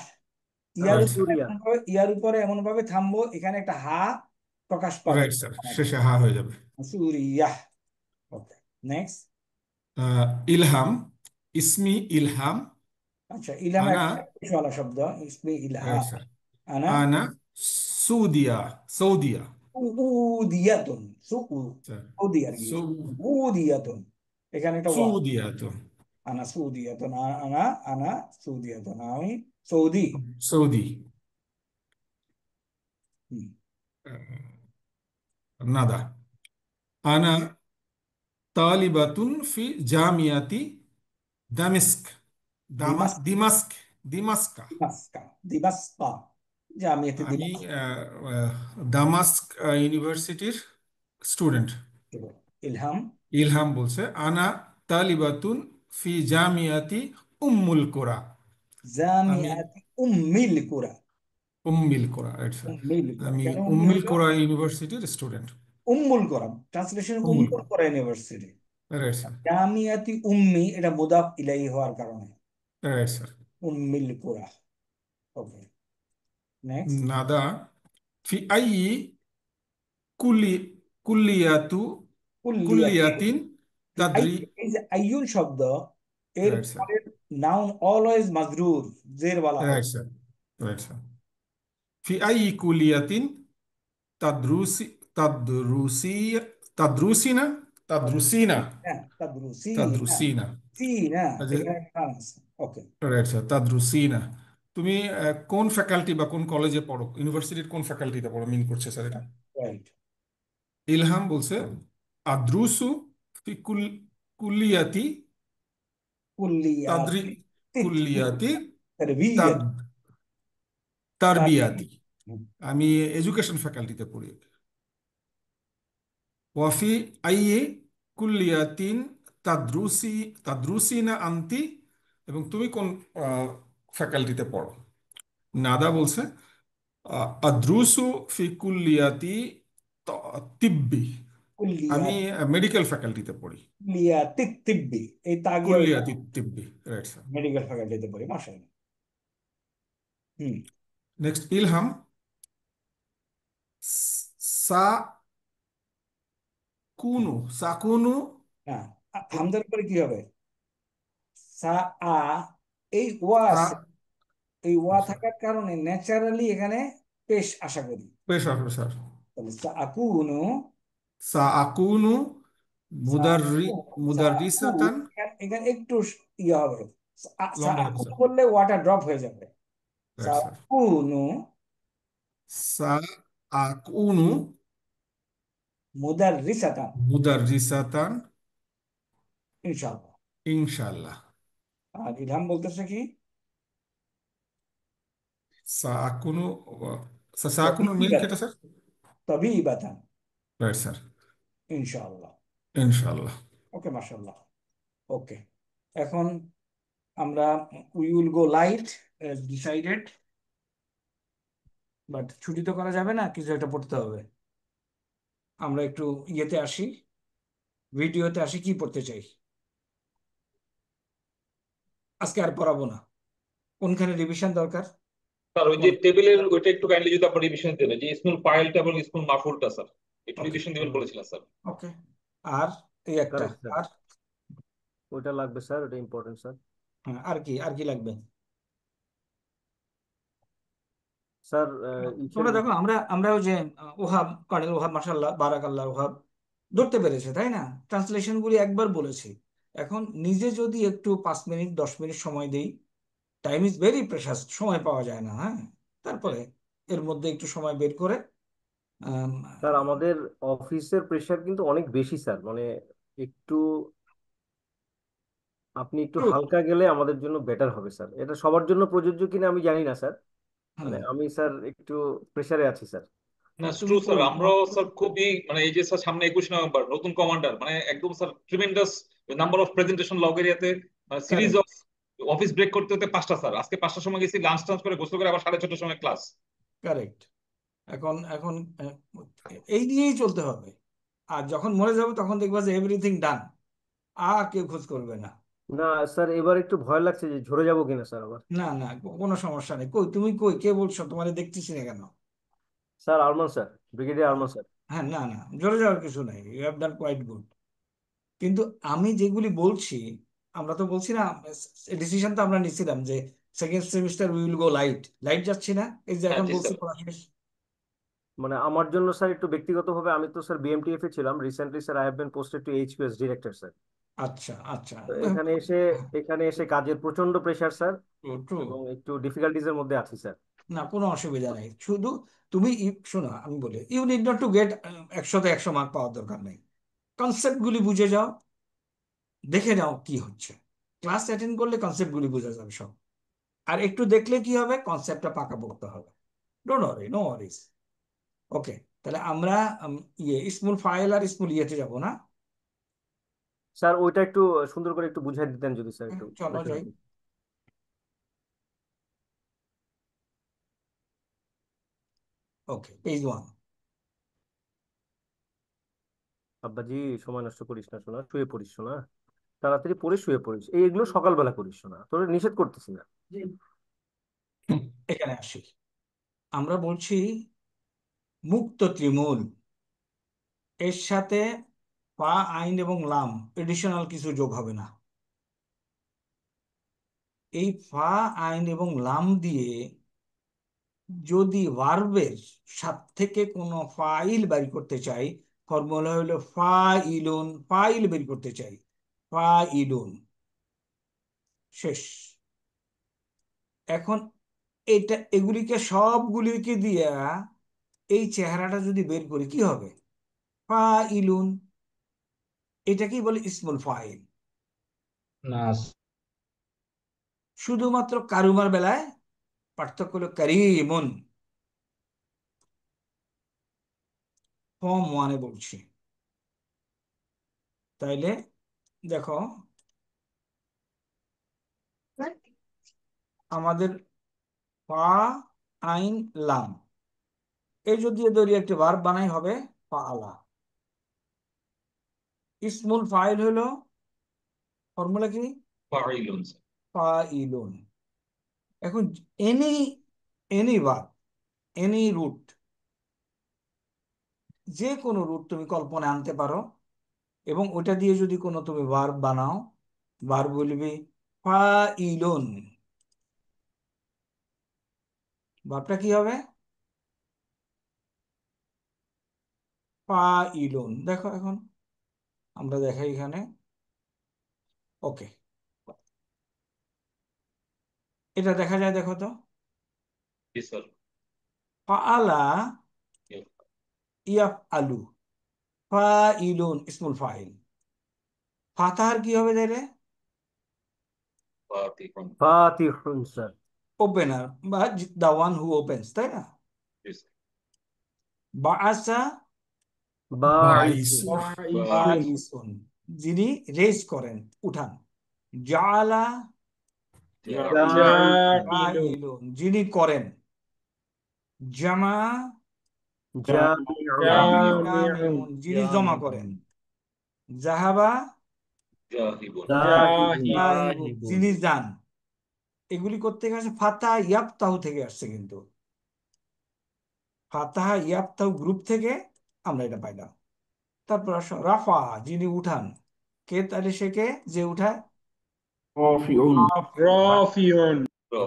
ইয়ার রাইট উপরে স্যার, ইয়ার উপরে এমন ভাবে থামবো এখানে একটা হা প্রকাশ পাবে। রাইট স্যার, শেষে হা হয়ে যাবে। সুরিয়াহ। ওকে, নেক্সট। ইলহাম ইসমি ইলহাম আচ্ছা, ইলহাম আনা। একটা পেশওয়ালা শব্দ, ইসমে ইলহাম। রাইট স্যার, আনা আনা সৌদিয়া সৌদিয়া। উদিয়াতুন। স্যার সৌদি আর কি। উদিয়াতুন, এখানে একটা ওয়া। সৌদিয়াতুন। আনা সৌদিয়াতুন। আনা আনা সৌদিয়াতুন, আমি সৌদি। সৌদি। হুম। নাদা আনা তালিবাতুন ফি জামিয়াতি দামিস্ক দিমাস দিমাস্ক দিমাস্কা। দিমাস্কা দিমাস্কা জামিয়াতে আমি দিমাস্ক। দামাস্ক ইউনিভার্সিটির স্টুডেন্ট। ইলহাম ইলহাম বলছে আনা তালিবাতুন ফি জামিয়াতি উম্মুল কোরা। আমি জামিয়াতি উম্মিল কুরা। উম্মিল কোরা, রাইট স্যার। উম্মিল কুরা, আমি কেন উম্মিল উম্মিল হলো? কোরা ইউনিভার্সিটির স্টুডেন্ট। উম্মুল কুরা ট্রান্সলেশন উম্মুল উম্মুল কোরা, কুরা ইউনিভার্সিটি। রাইট স্যার, জামিয়াতি উম্মি এটা মুদাফ ইলাইহি হওয়ার কারণে রাইট স্যার। উম্মিল কুরা। Okay, next. নাদা ফি আই কুল্লি কুল্লিয়াতু কুল্লিয়াতিন তাদরি। এই যে আইয়ুন শব্দ, এর রাইট স্যার, পরে নাউন অলওয়েজ মাজরুর, জের বলা হয়। Right sir, right sir. ফি আই কুল্লিয়াতিন তাদরুসি তাদরুসি তাদরুসিনা তাদরুসিনা হ্যাঁ, তাদরুসি না তাদরুসিনা। সি না, এখানে একটা টান আছে। ওকে, রাইট স্যার, তাদরুসিনা। তুমি কোন ফ্যাকাল্টি বা কোন কলেজে পড়ো? ইউনিভার্সিটির কোন ফ্যাকাল্টিতে পড়ো মিন করছে স্যার এটা? রাইট। ইলহাম বলছে আদ্রুসু ফি কুল্লিয়াতি তাদরি কুল্লিয়াতি তারবিয়াত তারবিয়াতি। আমি এডুকেশন ফ্যাকাল্টিতে পড়ি। ওয়াফি আইয়ে কুল্লিয়াতিন তাদরুসিনা আনতি, এবং তুমি কোন ফ্যাকাল্টিতে পড়ো? নাদা বলছে আদ্রুসু ফি কুল্লিয়াতি তিব্বি। আমি মেডিকেল ফ্যাকাল্টিতে পড়ি। কুল্লিয়াতি তিব্বি, এই তাগিয়া কুল্লিয়াতি তিব্বি, রাইট স্যার। মেডিকেল ফ্যাকাল্টিতে পড়ি, মাশাআল্লাহ। নেক্সট ইলহাম সা কুনু। হ্যাঁ, হামজার পরে কি হবে? সা আ, এই ওয়া আছে, এই ওয়া থাকার কারণে ন্যাচারালি এখানে পেশ আশা করি। পেশ আসবে স্যার। তাহলে সা আকুনু সা আকুনু মুদাররিসাতান। এখানে একটু ইয়ে হবে, লম্বা হবে স্যার। বললে ওয়াটার ড্রপ হয়ে যাবে। সা রাইট স্যার। আকুনু সা আকুনু মুদাররিসাতান ইনশাআল্লাহ। ইনশাআল্লাহ। আর ইলহাম বলতেছে কি? সা আকুনুর মিল কেটা স্যার? তাবিবাতান। রাইট স্যার, ইনশাআল্লাহ। ইনশাআল্লাহ। ওকে, মাশাআল্লাহ। ওকে, এখন আমরা we will go light as decided, but ছুটি তো করা যাবে না, কিছু একটা পড়তে হবে। আমরা একটু ইয়েতে আসি, ভিডিওতে আসি, কি পড়তে চাই আজকে? আর পড়াবো না। কোনখানে রিভিশন দরকার? স্যার ওই যে টেবিলের ওইটা একটু কাইন্ডলি যদি আপনি রিভিশন দেন, যে ইসমুল ফাইলটা এবং ইসমুল মাফুলটা স্যার একটু রিভিশন দিবেন বলেছিলেন স্যার। ওকে, আর এই একটা, আর ওইটা লাগবে স্যার, ওটা ইম্পর্টেন্ট স্যার। হ্যাঁ, আর কি লাগবে স্যার? তোমরা দেখো, আমরা ওই যে ওহাব, কর্নেল ওহাব, মাশাআল্লাহ, বারাকাল্লাহ, ওহাব ধরতে পেরেছে, তাই না? ট্রান্সলেশন গুলি একবার বলেছি, এখন নিজে যদি একটু 5 মিনিট 10 মিনিট সময় দেই, টাইম ইজ ভেরি প্রেশাস, সময় পাওয়া যায় না, হ্যাঁ, তারপরে এর মধ্যে একটু সময় বের করে স্যার আমাদের অফিসের প্রেশার কিন্তু অনেক বেশি স্যার, মানে একটু আপনি একটু হালকা গেলে আমাদের জন্য বেটার হবে স্যার। এটা সবার জন্য প্রযোজ্য কিনা আমি জানি না স্যার, মানে আমি স্যার একটু প্রেশারে আছি স্যার। না ট্রু স্যার, আমরাও স্যার খুবই মানে এই যে স্যার সামনে 21 নভেম্বর নতুন কমান্ডার, মানে একদম sir tremendous number of presentation log এরিয়াতে, সিরিজ অফ অফিস ব্রেক করতে হতে 5টা স্যার, আজকে 5টার সময় গেছি, লাঞ্চ টাঞ্চ করে গোসল করে আবার 6:30টার সময় ক্লাস। কারেক্ট। এখন এখন এই দিয়েই চলতে হবে। আর যখন মরে যাবে তখন দেখবা যে এভরিথিং ডান, আর কেউ খোঁজ করবে না। না স্যার, এবার একটু ভয় লাগছে যে ঝরে যাবো কিনা স্যার আবার। না না, কোনো সমস্যা নেই। কই তুমি, কই কে বলছো? তোমার দেখতেছি না কেন? Sir Arman sir, brigadier Arman sir. হ্যাঁ, না না, ঝরে যাওয়ার কিছু নাই, you have done quite good. কিন্তু আমি যেগুলি বলছি, আমরা তো বলছি না, ডিসিশন তো আমরা নিছিলাম যে second semester we will go light, light যাচ্ছি না, এই যে এখন বলছি পড়া শেষ। মানে আমার জন্য স্যার একটু ব্যক্তিগতভাবে, আমি তো স্যার বিএমটিএফ এ ছিলাম recently sir, I have been posted to HQS director sir. আচ্ছা আচ্ছা, এখানে এসে কাজের প্রচন্ড প্রেশার স্যার, এবং একটু ডিফিকাল্টিজ এর মধ্যে আছি স্যার। না, কোনো অসুবিধা নেই। শুধু তুমি শোনো, আমি বলি, you need not to get 100তে 100 মার্ক পাওয়ার দরকার নেই। কনসেপ্টগুলি বুঝে যাও, দেখে নাও কি হচ্ছে। ক্লাস অ্যাটেন্ড করলে কনসেপ্টগুলি বোঝা যাবে সব। আর একটু দেখলে কি হবে, কনসেপ্টটা পাকা পড়তে হবে। ডোন্ট ওয়ারি, নো ওয়ারিস। ওকে, তাহলে আমরা স্মল ফাইল আর স্মল ইয়েতে যাব না? স্যার ওইটা একটু সুন্দর করে একটু বুঝাই দিতেন যদি স্যার একটু। চলো যাই। ওকে, পেজ 1। আব্বাজি সময় নষ্ট করিস না শোনা, শুয়ে পড়িস শোনা, তাড়াতাড়ি পড়ে শুয়ে পড়িস, এইগুলো সকালবেলা করিস শোনা, তোর নিষেধ করতেছি না। এখানে আসি, আমরা বলছি মুক্ত ত্রিমূল, এর সাথে ফা আইন এবং লাম এডিশনাল কিছু যোগ হবে না। এই ফা আইন এবং লাম দিয়ে যদি ভার্বের সাত থেকে কোনো ফাইল বের করতে চাই, ফর্মুলা হলো ফাইলুন, ফাইল বের করতে চাই, ফাইলুন, শেষ। এখন এগুলিকে সবগুলিকে দিয়া এই চেহারাটা যদি বের করি কি হবে? ফাইলুন। এটাকেই বলে ইসমুল ফাইল। না, শুধুমাত্র কারুমার বেলায় পার্থক্য হলো কারিমুন। ফর্ম 1-এ বলছি। তাইলে দেখো, আমাদের ফা আইন লাম, এই যদি ধরি একটি ভার্ব বানাই হবে ফাআলা। ইসমুল ফাইল হলো ফর্মুলা কি? ফাইলুন। ফাইলুন। এখন এনি ভার্ব, এনি রুট, যে কোনো রুট তুমি কল্পনায় আনতে পারো, এবং ওটা দিয়ে যদি কোনো তুমি ভার্ব বানাও, ভার্ব বলবে ফাইলুন। ভার্বটা কি হবে? ফাইলুন। দেখো এখন আমরা দেখাই এখানে। ওকে, এটা দেখা যায়, দেখো তো। ফাআলা ইয়াফআলু, ফাইলুন ইসমুল ফাইল। ফাতাহার কি হবে তাইলে? ফাতিহুন স্যার, ওপেনার বা দা ওয়ান হু ওপেন্স, তাই না? বাআসা বাইসুন, যিনি রেজ করেন, উঠান। জাআলা জাইলুন, যিনি করেন। জামা জামিউন, যিনি জমা করেন। জাহাবা জাহিবুন, যিনি যান। এগুলি করতে গেছে ফাতা ইয়াফতাহু থেকে আসছে, কিন্তু ফাতাহা ইয়াফতাহু গ্রুপ থেকে আমরা এটা পাইলাম। তারপর আসো রাফা, যিনি উঠান। কে তাহলে সে কে যে উঠায়? রাফিউন।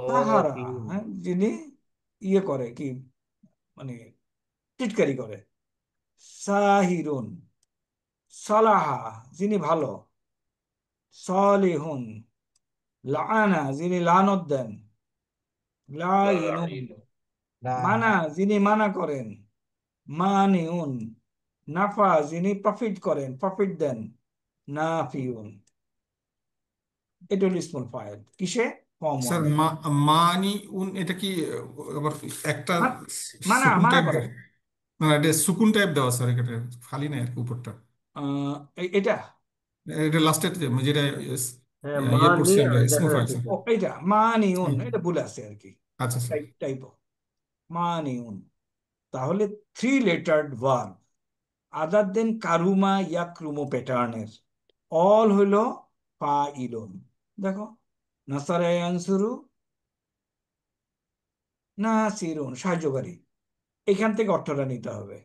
তাহারা, যিনি ইয়ে করে, কি মানে টিটকারি করে। সাহিরুন। সালাহা, যিনি ভালো। সালিহুন, লাআনা যিনি লানত দেন, লাইনুন মানা যিনি মানা করেন, মানিউন নাফা যিনি প্রফিট করেন, প্রফিট দেন, নাফিউন। এটা হলো ইসমুল ফাইল কিসে? ফর্ম স্যার ওয়ানে। মানি উন এটা কি আবার একটা মানা সুকুন মানা টাইপ করে। দেওয়া? না এটা সুকুন টাইপ দেওয়া স্যার, এটা খালি না আর কি উপরটা। এটা এটা লাস্টের যেটা হ্যাঁ ইয়ে মানি পড়ছি আমরা দেখা ইসমুল ফাইল যাচ্ছে স্যার। ও এটা মানিউন, এটা ভুল আছে আর কি, আচ্ছা স্যার। টাইপ মানিউন। তাহলে 3 লেটার্ড ভার্ব আদার দেন কারুমা ইয়াকরুমু প্যাটার্নের অল হইল ফাইলুন। দেখো নাসারা ইয়ানসুরু, নাসিরুন সাহায্যকারী, এখান থেকে অর্থটা নিতে হবে।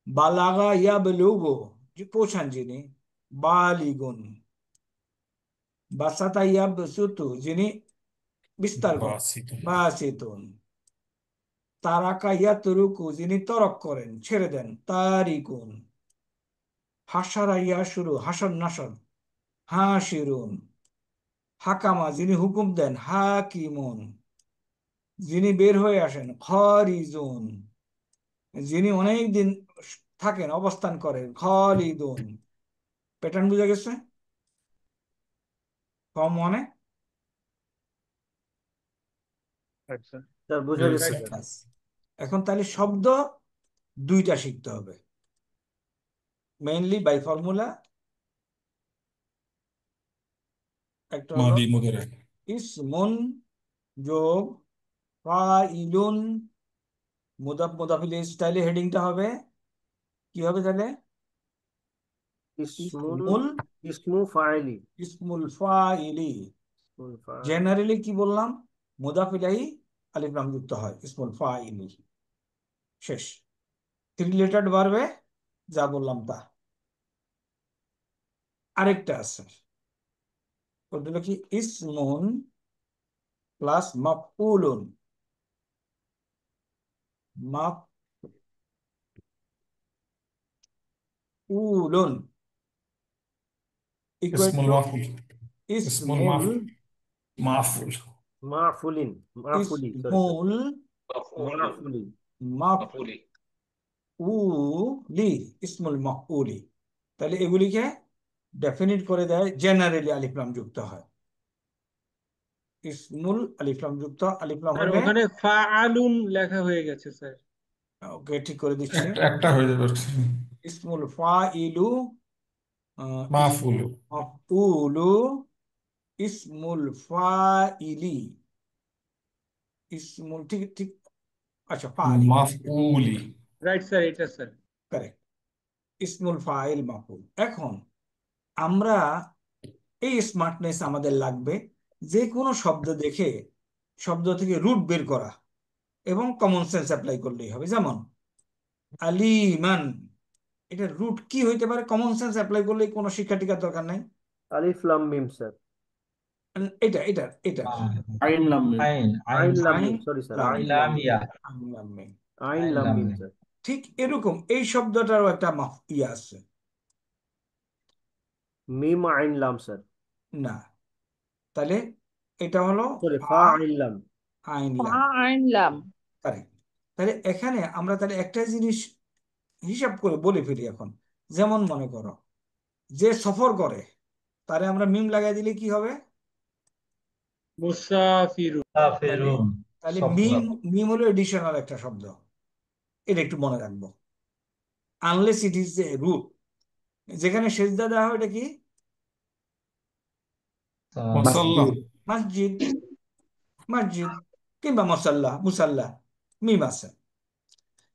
বালাগা ইয়াবলুগু যে পৌঁছান যিনি, বালিগুন। বাসাতা ইয়াবসুতু যিনি বিস্তার করেন, বাসিতুন। তারাকা ইয়াতরুকু যিনি তরক করেন, ছেড়ে দেন, তারিকুন। হাসারা ইয়াশুরু, হাসন নাসন, হাসিরুন। হাকামা যিনি হুকুম দেন, হাকিমুন। যিনি বের হয়ে আসেন, খারিজুন। যিনি অনেক দিন থাকেন, অবস্থান করেন, খালিদুন। প্যাটার্ন বুঝা গেছে? ফর্ম ওয়ানে স্যার বুঝা গেছে স্যার। এখন তাহলে শব্দ 2টা শিখতে হবে, মেইনলি বাই ফর্মুলা। একটা হলো মাদি মুদারে। ইসমুন যোগ ফাইলুন, মুদাফ মুদাফিল স্টাইলে হেডিংটা হবে কি হবে তাহলে? ইসমু ফাইলি, ইসমুল ফাইলি। জেনারেলি কি বললাম? মুদাফ ইলাইহি আলিফ লাম যুক্ত হয়, ইসমুল ফাইলি। শেষ। 3 লেটার্ড ভার্বে যা বললাম তা। আরেকটা আছে, ওটা হলো কি ইসমুন প্লাস মাফউলুন। মাফউলুন ইকুয়াল ইসমুল টু মাফুল। ইসমুল ইসমুল মাফুল। মাফুলিন, মাফুলি, সরি ইসমুল মাফুলি, মাফুলি। মাফউলি, ইসমুল মাফউলি। তাহলে এগুলিকে ডেফিনিট করে দেয়, জেনারেলি আলিফ লাম যুক্ত হয়। ইসমুল আলিফ লাম যুক্ত, আলিফ লাম আর হলে ওখানে ফাআলুন লেখা হয়ে গেছে স্যার। ওকে ঠিক করে দিচ্ছি। একটা হয়ে যাবে। ইসমুল ফাইলু, মাফুল। মাফউলু, ইসমুল ফাইলি, ইসমুল ঠিক ঠিক। আচ্ছা ফাইলি মাফউলি। রাইট স্যার, এটা স্যার কারেক্ট। ইসমুল ফাইল মাফউল। এখন আমরা এই স্মার্টনেস আমাদের লাগবে, যে কোনো শব্দ দেখে শব্দ থেকে রুট বের করা এবং কমন সেন্স অ্যাপ্লাই করলেই হবে। যেমন আলিমান, এটা রুট কি হইতে পারে? কমন সেন্স অ্যাপ্লাই করলে কোনো শিক্ষা টিকার দরকার নাই। আলিফ লাম মিম স্যার। এটা এটা এটা আইন লাম মিম। আইন লাম মিম, সরি স্যার, আইন লাম মিম, আইন লাম মিম স্যার। ঠিক এরকম এই শব্দটারও একটা ইয়ে আছে, মিম আইন লাম স্যার। না তাহলে এটা হলো সরি ফা আইন লাম, আইন লাম। আইনলাম। কারেক্ট। তাহলে এখানে আমরা তাহলে একটা জিনিস হিসাব করে বলে ফেলি এখন। যেমন মনে করো যে সফর করে, তারে আমরা মিম লাগাই দিলে কি হবে? মুসাফিরুন। তাহলে মিম, মিম হলো এডিশনাল একটা শব্দ, এটা একটু মনে রাখবো। Unless it is a root. যেখানে সেজদা দেওয়া হয় এটা কি? মসজিদ, মসজিদ কিংবা মুসাল্লা, মুসাল্লা, মিম আছে।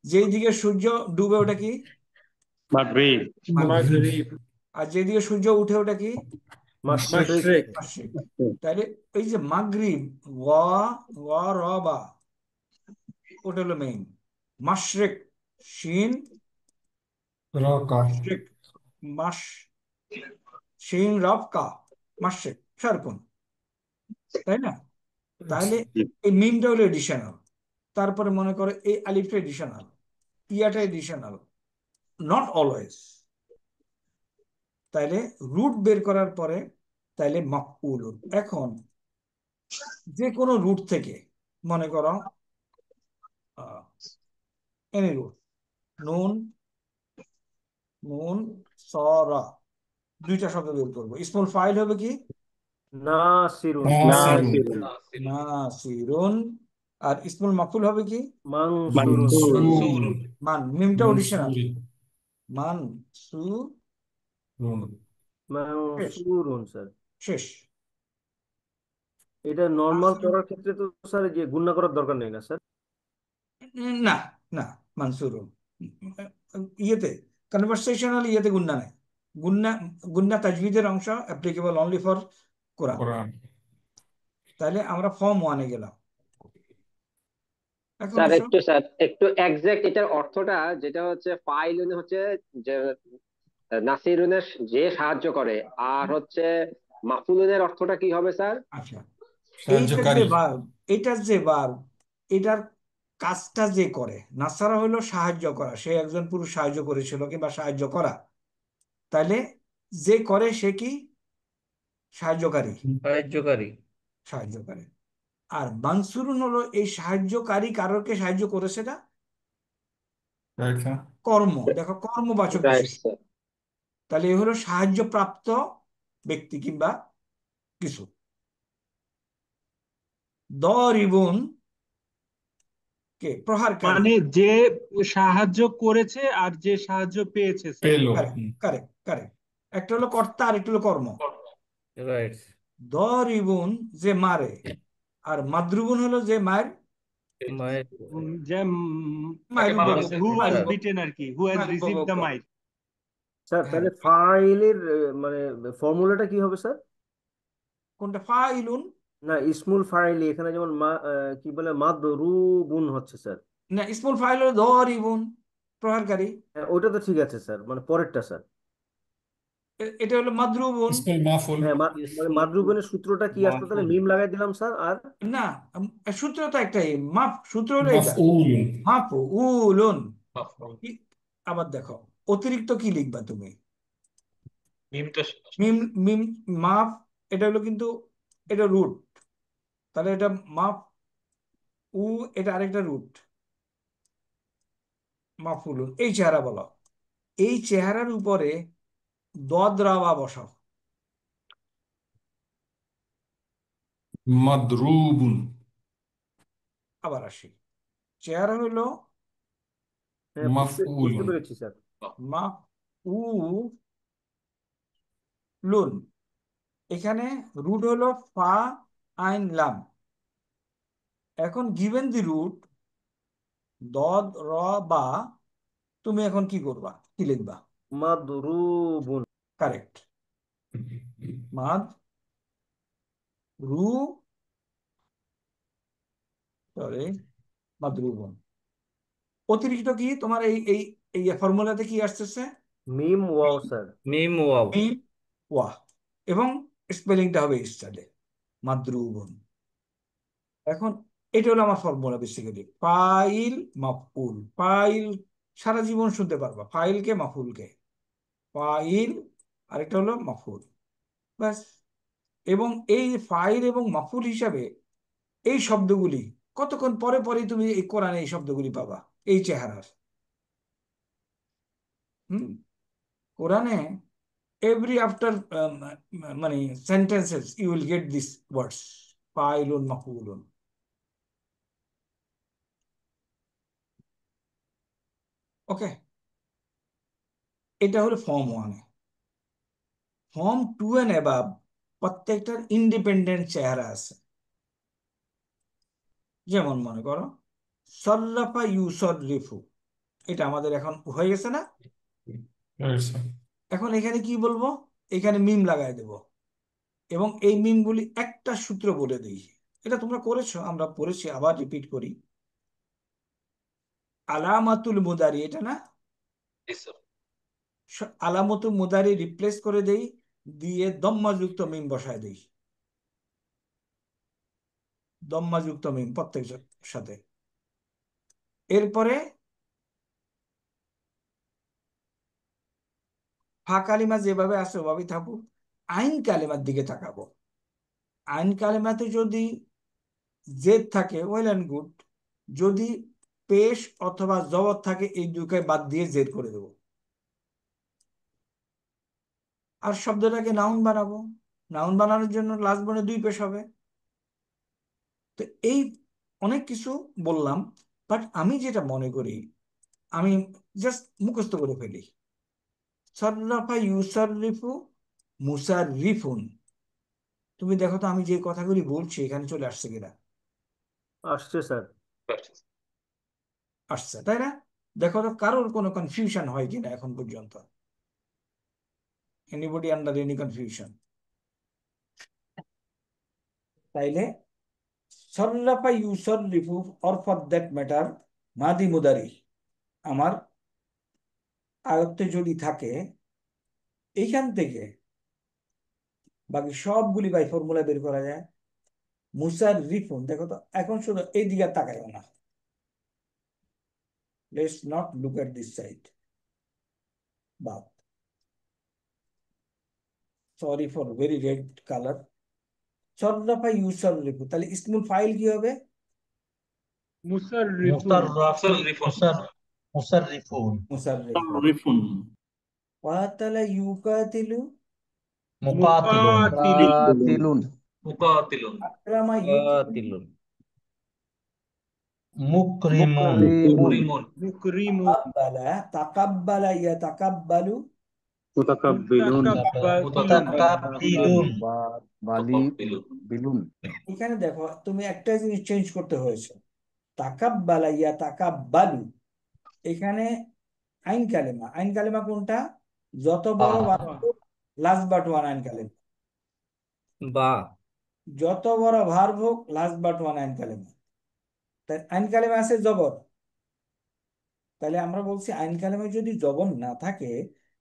যেই দিকে সূর্য ডুবে ওটা কি? মাগরিব। আর যেদিকে সূর্য উঠে ওটা কি? মাশরিক। তাহলে এই যে মাগরিব, ওয়া রবা, ওটা হলো মেইন। মাশরিক, শিন মাশরিক, মাশ শিন রব কা, মাশরিক সারকুন, তাই না? তাহলে এই মিমটা হলো এডিশনাল। তারপরে মনে করো এই আলিফটা এডিশনাল, ইয়াটা এডিশনাল, নট অলওয়েজ। তাইলে রুট বের করার পরে তাইলে মাফউলুন। এখন যে কোনো রুট থেকে মনে করো এনি রুট, নুন নুন সরা, দুইটা শব্দ বের করবো। ইসমুল ফাইল হবে কি? নাসিরুন। নাসিরুন। নাসিরুন। আর ইসমুল মাফুল হবে কি? মানসুরুন। মানসুরুন। মান, মিমটা অডিশনাল। মানসুরুন। মানসুরুন। শেষ মানসুরুন স্যার। শেষ। এটা নর্মাল নাসিরুন পড়ার ক্ষেত্রে তো স্যার যে গুণনা করার দরকার নেই না স্যার? না না, মানসুরুন ইয়েতে কনভারসেশনাল ইয়েতে গুন্না নাই। গুন্না গুন্না তাজবিদের অংশ, অ্যাপ্লিকেবল অনলি ফর কোরআন। কোরআন। তাহলে আমরা ফর্ম 1-এ গেলাম। এখন স্যার আসো, একটু এক্সাক্ট এটার অর্থটা যেটা হচ্ছে ফাইলুন হচ্ছে যে নাসিরুনের যে সাহায্য করে, আর হচ্ছে মাফুলুনের অর্থটা কি হবে স্যার? আচ্ছা এইটার যে সাহায্যকারী। ভার্ব, এটার যে ভার্ব, এটার কাজটা যে করে, নাসারা হলো সাহায্য করা, সে একজন পুরুষ সাহায্য করেছিল কিংবা সাহায্য করা। তাইলে যে করে সে কি? সাহায্যকারী। সাহায্যকারী। সাহায্যকারী। আর মানসুরুন হলো এই সাহায্যকারী কারোকে সাহায্য করেছে না, রাইট স্যার। কর্ম, দেখো কর্মবাচক রাইট বিশেষ। স্যার। তাহলে এ হলো সাহায্যপ্রাপ্ত ব্যক্তি কিংবা কিছু। দরিবুন কে? প্রহারকারী। মানে যে সাহায্য করেছে আর যে সাহায্য পেয়েছে স্যার। পেলো। Correct correct correct. একটা হলো কর্তা আর একটা হলো কর্ম। রাইট। দরিবুন যে মারে, আর মাদ্রুবুন হলো যে মার, মায়ের যে মায়ের মারা উপভোগ, হয়েছে। হু হ্যাজ মায়ের বিটেন আর কি, হু হ্যাজ মায়ের রিসিভ দ্য উপভোগ। মাইট। স্যার হ্যাঁ, তাহলে ফাইলের মানে ফর্মুলাটা কি হবে স্যার? কোনটা? ফাইলুন না, ইসমুল ফাইল এখানে যেমন কি বলে মাদরুবুন হচ্ছে স্যার। না, ইসমুল ফাইল হলো দরিবুন, প্রহারকারী। হ্যাঁ, ওটা তো ঠিক আছে স্যার, মানে পরেরটা স্যার। এটা হলো মাদরুবুন। ইসমুল মাফুল। হ্যাঁ, মানে মাদরুবুনের সূত্রটা কি আসতো? তাহলে মিম লাগাই দিলাম স্যার। আর না, সূত্র তো একটাই, মাপ সূত্র হলো এটা, মাফউলুন। মাফউলুন। আবার দেখো অতিরিক্ত কি লিখবা তুমি? মিমটা মিম, মিম মাফ, এটা হলো কিন্তু এটা রুট, তাহলে এটা মাফ উ, এটা আরেকটা রুট। মাফুলুন এই চেহারা বলো, এই চেহারার উপরে দদ রাবা বসাও। মাদরুবুন। আবার আসি, চেহারা হলো হ্যাঁ, বুঝতে মাফউলুন। পেরেছি স্যার। মাফ উ লুন। এখানে রুট হলো ফা আইন লাম। এখন গিভেন দি রুট দদ র বা, তুমি এখন কি করবা? কি লিখবা? মাদরুবুন। কারেক্ট। মাদ রু, সরি, মাদরুবুন। অতিরিক্ত কি তোমার এই এই এই ফর্মুলাতে কি আসতেছে? মিম ওয়াও স্যার। মিম ওয়াও। মিম ওয়া, এবং স্পেলিংটা হবে স্টাইলে মাদরুবুন। এখন এটা হলো আমার ফর্মুলা বেসিক্যালি, ফাইল মাফউল। ফাইল সারা জীবন শুনতে পারবা, ফাইলকে মাফুলকে, ফাইল আরেকটা হলো মাফুল, ব্যাস। এবং এই ফাইল এবং মাফুল হিসাবে এই শব্দগুলি কতক্ষণ পরে পরে তুমি এই কোরআনে এই শব্দগুলি পাবা, এই চেহারার। কোরআনে এভরি আফটার মানে sentences you will get this words, ফাইলুন মাফুলুন। ওকে, এটা হলো ফর্ম 1-এ। ফর্ম 2 এন্ড অ্যাবাভ প্রত্যেকটার ইন্ডিপেন্ডেন্ট চেহারা আছে। যেমন মনে করো সল্লাফা ইউসরিফু, এটা আমাদের এখন হয়ে গেছে না? Right sir. এখন এখানে কি বলবো? এখানে মিম লাগাই দেব, এবং এই মিমগুলি একটা সূত্র বলে দিই। এটা তোমরা করেছো, আমরা পড়েছি, আবার রিপিট করি। আলামাতুল মুদারি, এটা না? আলামাতুল মুদারি রিপ্লেস করে দেই, দিয়ে দম্মাযুক্ত মিম বসায় দেই, দম্মাযুক্ত মিম প্রত্যেকের সাথে। এরপরে ফা কালিমা যেভাবে আছে ওভাবেই থাকুক, আইন কালিমার দিকে তাকাবো। আইন কালিমাতে যদি জেদ থাকে ওয়েল অ্যান্ড গুড, যদি পেশ অথবা জবর থাকে এই দুইকে বাদ দিয়ে জেদ করে দেবো, আর শব্দটাকে নাউন বানাবো। নাউন বানানোর জন্য লাস্ট বর্ণে দুই পেশ হবে। তো এই অনেক কিছু বললাম, বাট আমি যেটা মনে করি, আমি জাস্ট মুখস্থ করে ফেলি। সররাফা ইউসাররিফু মুসাররিফুন। তুমি দেখো তো আমি যে কথাগুলি বলছি এখানে চলে আসছে কিনা। আসছে স্যার। আসছে, তাই না? দেখো তো কারোর কোনো কনফিউশন হয় কিনা এখন পর্যন্ত। Anybody under any confusion? তাইলে সররাফা ইউসাররিফু অর ফর দ্যাট ম্যাটার মাদি মুদারি আমার আয়ত্তে যদি থাকে, এইখান থেকে বাকি সবগুলি বাই ফর্মুলা বের করা যায়। মুসাররিফুন, দেখো তো এখন শুধু এই দিকে তাকাইও না, let's not look at this side. বাদ, sorry for very red colour. সররাফা ইউসাররিফু, তাহলে ইসমুল ফাইল কি হবে? মুসাররিফুন। মুসাররিফুন। মুসাররিফুন। ওয়াতালা ইউকাতিলু মুকাতিলুন। মুকাতিলুন। মুকাতিলুন। আকরামা মুকাতিলুন। মুকরিমুন। মুকরিমুন। মুকরিমুন। তাকাব্বালা, তাকাব্বালা ইয়াতাকাব্বালু মুতাকাব্বিলুন। মুতাকাব্বিলুন। বিলুন। এখানে দেখো তুমি একটা জিনিস চেঞ্জ করতে হয়েছে। তাকাব্বালা ইয়াতাকাব্বালু, এখানে আইন কালেমা। আইন কালেমা কোনটা? যত বড় লাস্ট বাট ওয়ান আইন কালেমা। বা যত বড় ভার্ব হোক লাস্ট বাট ওয়ান আইন কালেমা। তাই আইন কালেমা আছে জবর, তাহলে আমরা বলছি আইন কালেমায় যদি জবর না থাকে,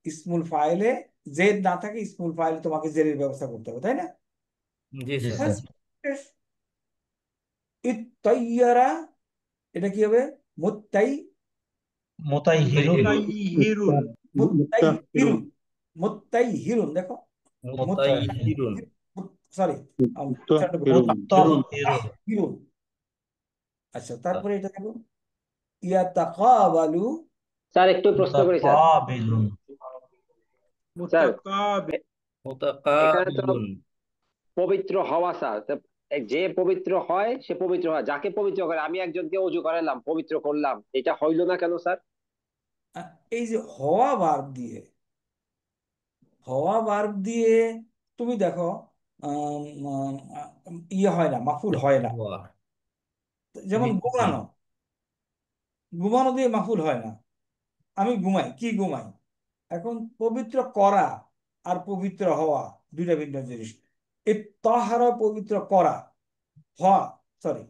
ইসমুল ফাইলে জেদ না থাকে, ইসমুল ফাইলে তোমাকে জেরের ব্যবস্থা করতে হবে, তাই না? জি স্যার। ব্যাস। ইত্তাইয়ারা, এটা কি হবে? মুতাইহিরুন। মুতাইহিরুন। মুত্তাইহিরুন। মুত্তাইহিরুন, দেখো মুতাইহিরুন। সরি মুতাহিরুন। আচ্ছা, তারপরে এটা দেখো ইয়াতাকাবালু। স্যার একটু প্রশ্ন করি স্যার। মুতাকাবিলুন। স্যার এখানে তো মুতাকাবিলুন। পবিত্র হওয়া স্যার, তা যে পবিত্র হয় সে পবিত্র হয়, যাকে পবিত্র করে। আমি একজনকে ওযু করালাম, পবিত্র করলাম, এটা হইলো না কেন স্যার? এই যে হওয়া ভার্ব দিয়ে, হওয়া ভার্ব দিয়ে তুমি দেখো ইয়ে হয় না, মাফুল হয় না। যেমন ঘুমানো, ঘুমানো দিয়ে মাফুল হয় না। আমি ঘুমাই, কি ঘুমাই? এখন পবিত্র করা আর পবিত্র হওয়া দুইটা ভিন্ন জিনিস। এই তাহারা পবিত্র করা, হওয়া সরি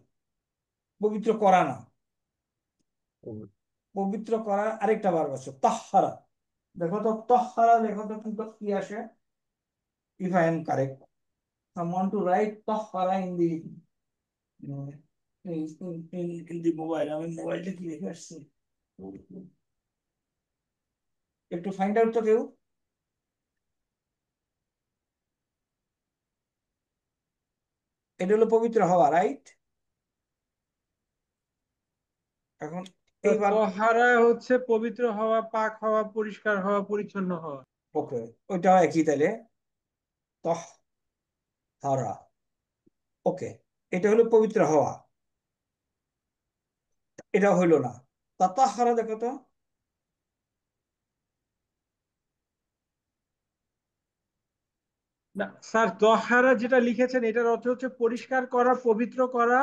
পবিত্র করা না, পবিত্র করা আরেকটা ভার্ব আছে তাহারা। দেখো তো তাহারা, দেখো তো কি আসে। If I am correct, someone to write তাহারা in the in the mobile. আমি মোবাইলটা কি লিখে আসছি একটু ফাইন্ড আউট তো কেউ। এটা হলো পবিত্র হওয়া, রাইট? এখন তাহারা হচ্ছে পবিত্র হওয়া, পাক হওয়া, পরিষ্কার হওয়া, পরিচ্ছন্ন হওয়া। ওকে, ওইটা একই তাহলে তাহারা। ওকে, এটা হলো পবিত্র হওয়া, এটা হইলো না। তাতাহারা দেখো তো, না স্যার, তাহারা যেটা লিখেছেন এটার অর্থ হচ্ছে পরিষ্কার করা, পবিত্র করা,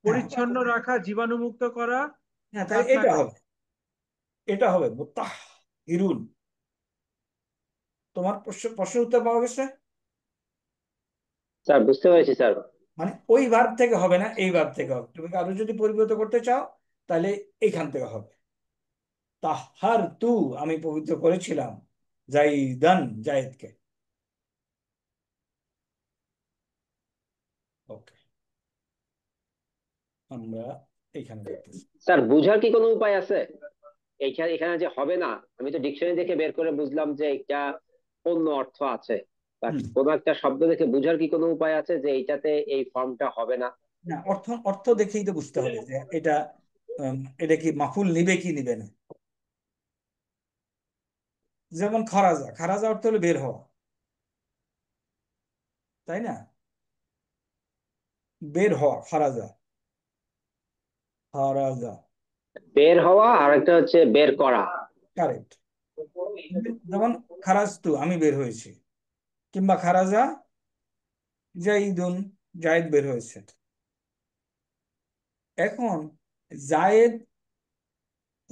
পরিচ্ছন্ন রাখা, জীবাণুমুক্ত করা। হ্যাঁ, তাহলে এটা হবে, এটা হবে মুতাহিরুন। তোমার প্রশ্নের উত্তর পাওয়া গেছে? স্যার বুঝতে পেরেছি স্যার। মানে ওই ভার্ব থেকে হবে না, এই ভার্ব থেকে হবে। তুমি আরো যদি পরিবর্তন করতে চাও তাহলে এইখান থেকে হবে। তাহার তু, আমি পবিত্র করেছিলাম জাইদান, জায়েদকে। ওকে, আমরা এইখানে দেখতেছি। স্যার বুঝার কি কোনো উপায় আছে? এখানে যে হবে না, আমি তো ডিকশনারি দেখে বের করে বুঝলাম যে এটা অন্য অর্থ আছে, বা হুম। কোনো একটা শব্দ দেখে বোঝার কি কোনো উপায় আছে যে এইটাতে এই ফর্মটা হবে না? না, অর্থ দেখেই তো বুঝতে হবে যে এটা এটা কি মাফুল নিবে কি নিবে না। যেমন খারাজা, খারাজা অর্থ হলো বের হওয়া, তাই না? বের হওয়া, খারাজা, খারাজা, বের হওয়া, আর একটা হচ্ছে বের করা। কারেক্ট। যেমন খারাজতু, আমি বের হয়েছি, কিংবা খারাজা জাইদুন, জায়েদ বের হয়েছে। এখন জায়েদ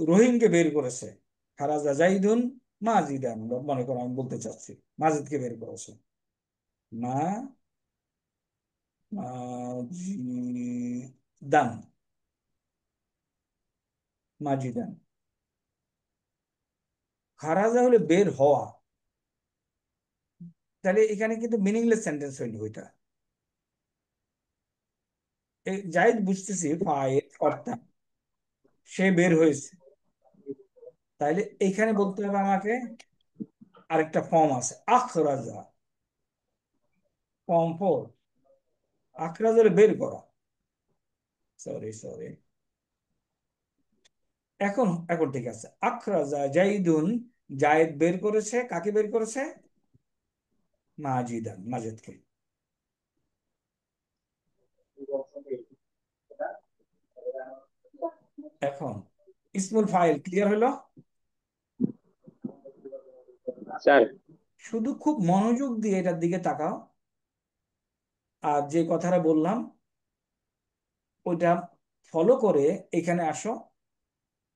রহিমকে বের করেছে, খারাজা জাইদুন মাজিদান, মনে করো আমি বলতে চাচ্ছি মাজিদকে বের করেছে, মা মাজিদান, মাজিদান। খারাজা হলে বের হওয়া, তাহলে এখানে কিন্তু মিনিংলেস সেন্টেন্স হইল ওইটা। এই জায়েদ বুঝতেছি ফাইল অর্থাৎ সে বের হয়েছে, তাইলে এখানে বলতে হবে আমাকে আরেকটা ফর্ম আছে, আখরাজা, ফর্ম 4। আখরাজা হলে বের করা, সরি। এখন এখন ঠিক আছে, আখরাজা জাইদুন, জায়েদ বের করেছে, কাকে বের করেছে? মাজিদান, মাজিদকে। এখন ইসমুল ফাইল ক্লিয়ার হলো? স্যার শুধু খুব মনোযোগ দিয়ে এটার দিকে তাকাও, আর যে কথাটা বললাম ওইটা ফলো করে এখানে আসো,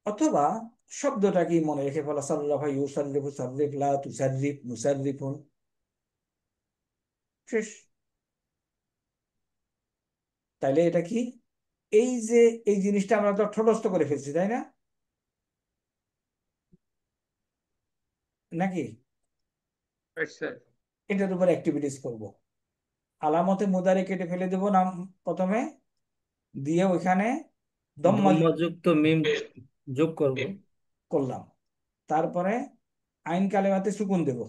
অথবা শব্দটা কি মনে রেখে ফেলো, সাল্লাল্লাহু ইউসাররিফু সাররিফ লা তুসাররিফ মুসাররিফুন, শেষ। তাইলে এটা কি, এই যে এই জিনিসটা আমরা তো ঠোঁটস্থ করে ফেলছি, তাই না? নাকি এটার উপর অ্যাক্টিভিটিস করব। আলামতে মুদারে কেটে ফেলে দেবো নাম প্রথমে, দিয়ে ওইখানে দম্মা দম্মাযুক্ত মিম যোগ করব করলাম, তারপরে আইন কালেমাতে সুকুন দেব,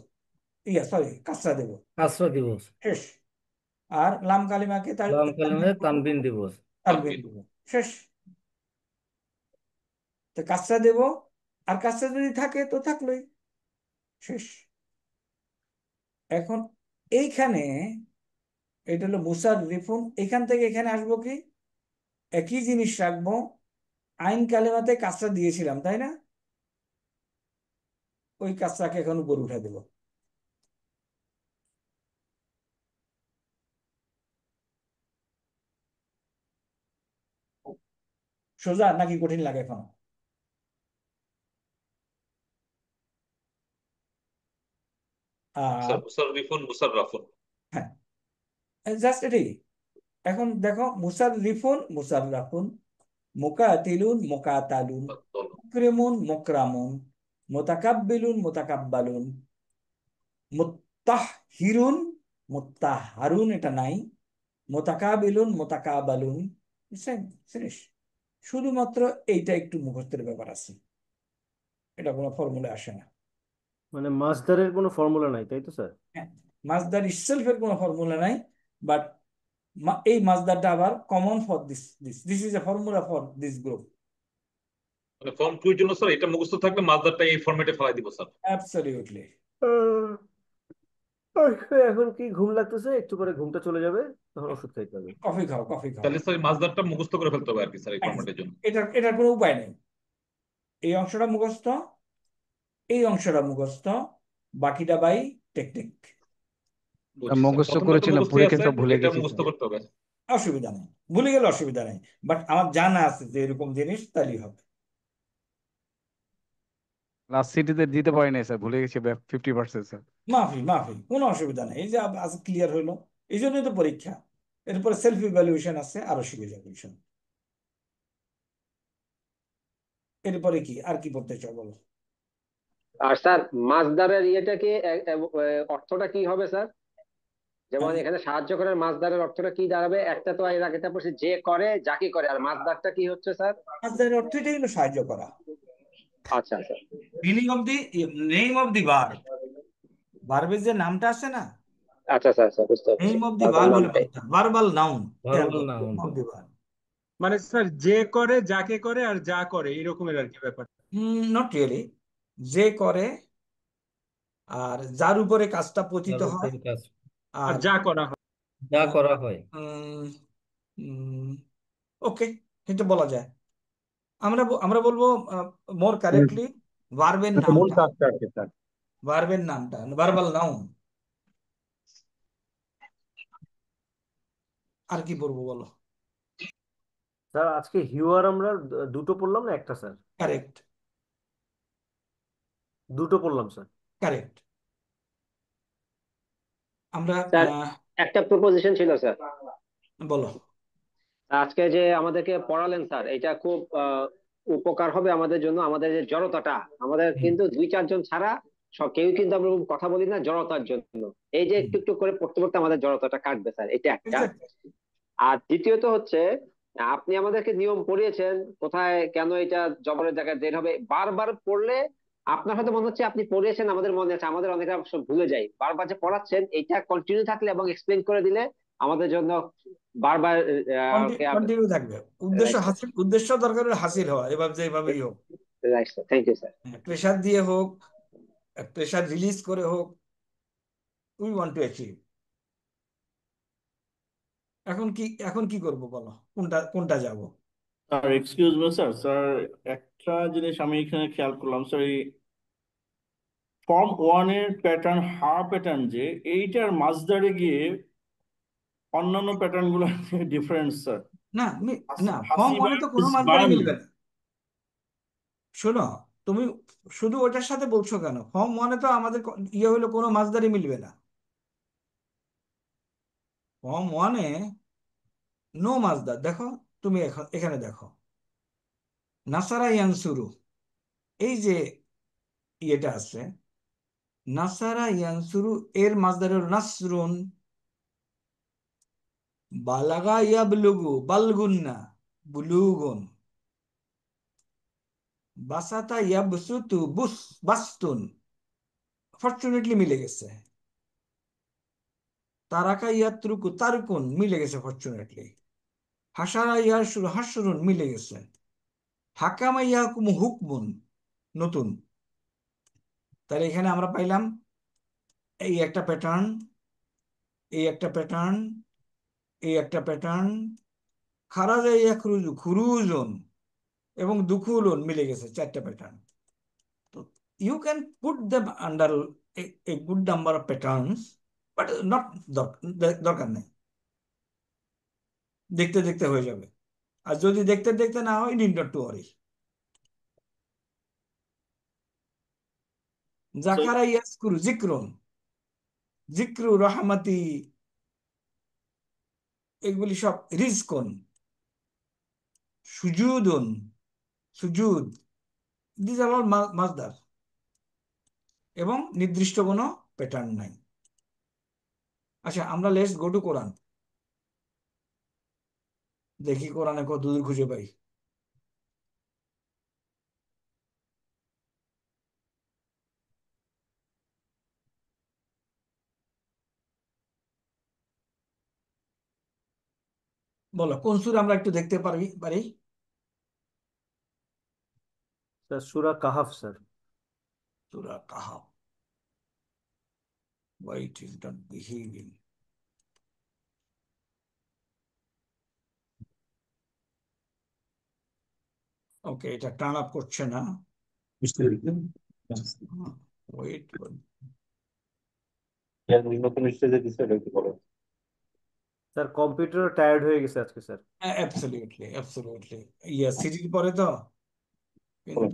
কাসরা দেব, কাসরা দিব, শেষ। আর লাম কালিমাকে লাম কালিমাতে তানবিন দিব, তানবিন দেব, শেষ। তো কাসরা দেব, আর কাসরা যদি থাকে তো থাকলোই, শেষ। এখন এইখানে এটা হলো মুসাররিফুন, এখান থেকে এখানে আসবো কি, একই জিনিস রাখবো, আইন কালেমাতে কাসরা দিয়েছিলাম তাই না, ওই কাসরাকে এখন উপর উঠে দেব। সোজা নাকি কঠিন লাগে এখন? মুসাররিফুন মুসাররাফুন, হ্যাঁ, জাস্ট এটাই। এখন দেখো, মুসাররাফুন, মুকাতিলুন মুকাতালুন, মুকরিমুন মুকরামুন, মুতাকাব্বিলুন মুতাকাব্বালুন, মুত্তাহিরুন মুত্তাহারুন, এটা নাই, মুতাকাবিলুন মুতাকাবালুন, বুঝছেন? শেষ। শুধুমাত্র এইটা একটু মুখস্থের ব্যাপার আছে, এটা কোনো ফর্মুলা আসে না। মানে মাসদারের কোনো ফর্মুলা নাই, তাই তো স্যার? হ্যাঁ, মাসদার ইটসেলফের কোনো ফর্মুলা নাই, বাট এই মাসদারটা আবার common for this is a formula for this group. মানে ফর্ম 2 এর জন্য স্যার এটা মুখস্থ থাকলে মাসদারটা এই ফরম্যাটে ফেলাই দিব স্যার। অ্যাবসলিউটলি। এখন কি ঘুম লাগতেছে, একটু পরে ঘুমটা চলে যাবে, তখন ওষুধ খাইতে হবে। কফি খাও, কফি খাও। তাহলে স্যার মাসদারটা মুখস্থ করে ফেলতে হবে আর কি স্যার এই ফরম্যাটের জন্য। এটার কোনো উপায় নেই, এই অংশটা মুখস্থ, এই অংশটা মুখস্থ, বাকিটা বাই টেকনিক। মুখস্থ করেছিলাম, পরীক্ষা সব ভুলে এটা গেছি মুখস্থ করতে হবে। অসুবিধা নেই, ভুলে গেলে অসুবিধা নেই, বাট আমার জানা আছে যে এরকম জিনিস, তাহলেই হবে। লাস্ট সিটিতে দিতে পারি নাই স্যার, ভুলে গেছি 50% স্যার। মাফি, কোনো অসুবিধা নেই, এই যে আজ ক্লিয়ার হইলো, এই জন্যই তো পরীক্ষা। এরপরে সেলফ ইভ্যালুয়েশন আছে, আরো শিখে যাবে ইনশাআল্লাহ। এরপরে কি আর কি পড়তে চাও বলো? আর স্যার মাসদারের ইয়েটা কি অর্থটা কি হবে স্যার? যেমন এখানে সাহায্য করার মাসদারের অর্থটা কি দাঁড়াবে? একটা তো এর আগে পড়ছি যে করে, যাকে করে, আর মাসদারটা কি হচ্ছে স্যার? মাসদারের অর্থ এটাই হলো সাহায্য করা। আচ্ছা। Meaning of the name of the verb, ভার্বের যে নামটা আছে না, আচ্ছা স্যার, স্যার বুঝতে পারছি, নেম অফ দি ভার্বের ভার্ব হলো নামটাই। Verbal noun. Verbal noun. Of the verb. মানে স্যার যে করে, যাকে করে, আর যা করে, এরকমের আর কি ব্যাপার। Not really. যে করে আর যার উপরে কাজটা পতিত তার হয়, উপরে কাজ, আর আর যা করা হয়। যা করা হয়। ওকে, এটা বলা যায়। আমরা বলবো মোর কারেক্টলি ভার্বের মূল নামটা, কাজটা আর কি স্যার। ভার্বের নামটা, ভার্বাল নাউন। আর কি বলবো বলো? স্যার আজকে হিউয়ার আমরা দুটো পড়লাম না একটা স্যার? কারেক্ট, দুটো পড়লাম স্যার। কারেক্ট। আমরা স্যার একটা প্রপোজিশন ছিল স্যার, বলো। আজকে যে আমাদেরকে পড়ালেন স্যার, এটা খুব উপকার হবে আমাদের জন্য। আমাদের যে জড়তাটা, আমাদের কিন্তু 2-4 জন ছাড়া কেউ কিন্তু আমরা কথা বলি না জড়তার জন্য। এই যে একটু একটু করে পড়তে পড়তে আমাদের জড়তাটা কাটবে স্যার, এটা একটা। আর দ্বিতীয়ত হচ্ছে, আপনি আমাদেরকে নিয়ম পড়িয়েছেন, কোথায় কেন এটা জবরের জায়গায় জের হবে। বারবার পড়লে আপনার হয়তো মনে হচ্ছে আপনি পড়িয়েছেন, আমাদের মনে আছে, আমাদের অনেকটা সব ভুলে যাই। বারবার যে পড়াচ্ছেন, এটা কন্টিনিউ থাকলে এবং এক্সপ্লেন করে দিলে আমাদের জন্য বারবার কন্টিনিউ থাকবে। উদ্দেশ্য হাসিল, উদ্দেশ্য দরকার হলে হাসিল হওয়া, এভাবে যেভাবেই হোক। Right sir, thank you sir. Pressure দিয়ে হোক, প্রেশার রিলিজ করে হোক, উই ওয়ান্ট টু অ্যাচিভ। এখন কি করব বলো, কোনটা যাব? Sir excuse me sir, sir একটা জিনিস আমি এখানে খেয়াল করলাম স্যার, এই ফর্ম 1 এর প্যাটার্ন প্যাটার্ন যে এইটার মাঝদারে গিয়ে অন্যান্য প্যাটার্ন গুলো ডিফারেন্স স্যার। না না, ফর্ম 1 এ তো কোনো মাঝদারি মিলবে না। শোনো, তুমি শুধু ওটার সাথে বলছো কেন? ফর্ম 1 এ তো আমাদের হলো কোনো মাঝদারি মিলবে না। ফর্ম 1 এ নো মাছদার। দেখো তুমি এখানে দেখো, নাসারা ইয়ানসুরু, এই যে ইয়েটা আছে নাসারা ইয়ানসুরু, এর মাছদার হলো নাসরুন। বালাগা ইয়াবলুগু, বালগুন না, বুলুগুন। বাসাতা ইয়াবসুতু, বাস্তুন। ফরচুনেটলি মিলে গেছে। তারাকা ইয়াত্রুকু, তারকুন, মিলে গেছে ফরচুনেটলি। হাসারা ইয়াসুর, হাসরুন, মিলে গেছে। হাকামা ইয়াকুম, হুকমুন, নতুন। তাহলে এখানে আমরা পাইলাম এই একটা প্যাটার্ন, এই একটা প্যাটার্ন, এই একটা প্যাটার্ন। খারাজা ইয়াখরুজু, খুরুজুন এবং দুখুলুন মিলে গেছে, 4টা প্যাটার্ন। তো you can put them under a good number of patterns, but not দরকার নেই। দেখতে দেখতে হয়ে যাবে। আর যদি দেখতে দেখতে না হয়, নিড নট টু ওয়ারি। জাকারা ইয়াজকুরু, জিক্রুন, জিক্রু রহমাতি, এগুলি সব। রিজকুন, সুজুদুন, সুজুদ, দিস আর অল মাসদার। এবং নির্দিষ্ট কোনো প্যাটার্ন নাই। আচ্ছা, আমরা লেটস গো টু কোরআন। দেখি কোরআনে কত দূর খুঁজে পাই। বলো কোন সূরা আমরা একটু দেখতে পারি? স্যার সূরা কাহাফ স্যার। সূরা কাহাফ। Why it is not behaving? Okay, এটা টার্ন আপ করছে না। ওয়েট, স্যার কম্পিউটার টায়ার্ড হয়ে গেছে আজকে স্যার। Absolutely, absolutely. সিটির পরে তো কিন্তু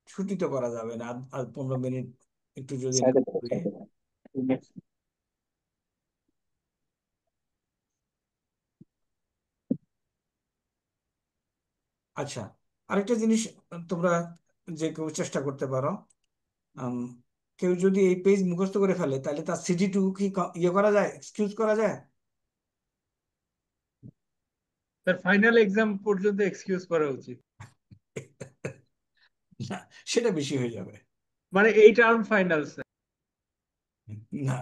ছুটি তো করা যাবে না। আর 15 মিনিট একটু যদি আচ্ছা, আরেকটা জিনিস তোমরা যে কেউ চেষ্টা করতে পারো, কেউ যদি এই পেজ মুখস্থ করে ফেলে, তাহলে তার সিটি2 কি ইয়ে করা যায়, এক্সকিউজ করা যায়? স্যার ফাইনাল এক্সাম পর্যন্ত এক্সকিউজ করা উচিত। না, সেটা বেশি হয়ে যাবে। মানে এই টার্ম ফাইনাল স্যার। না,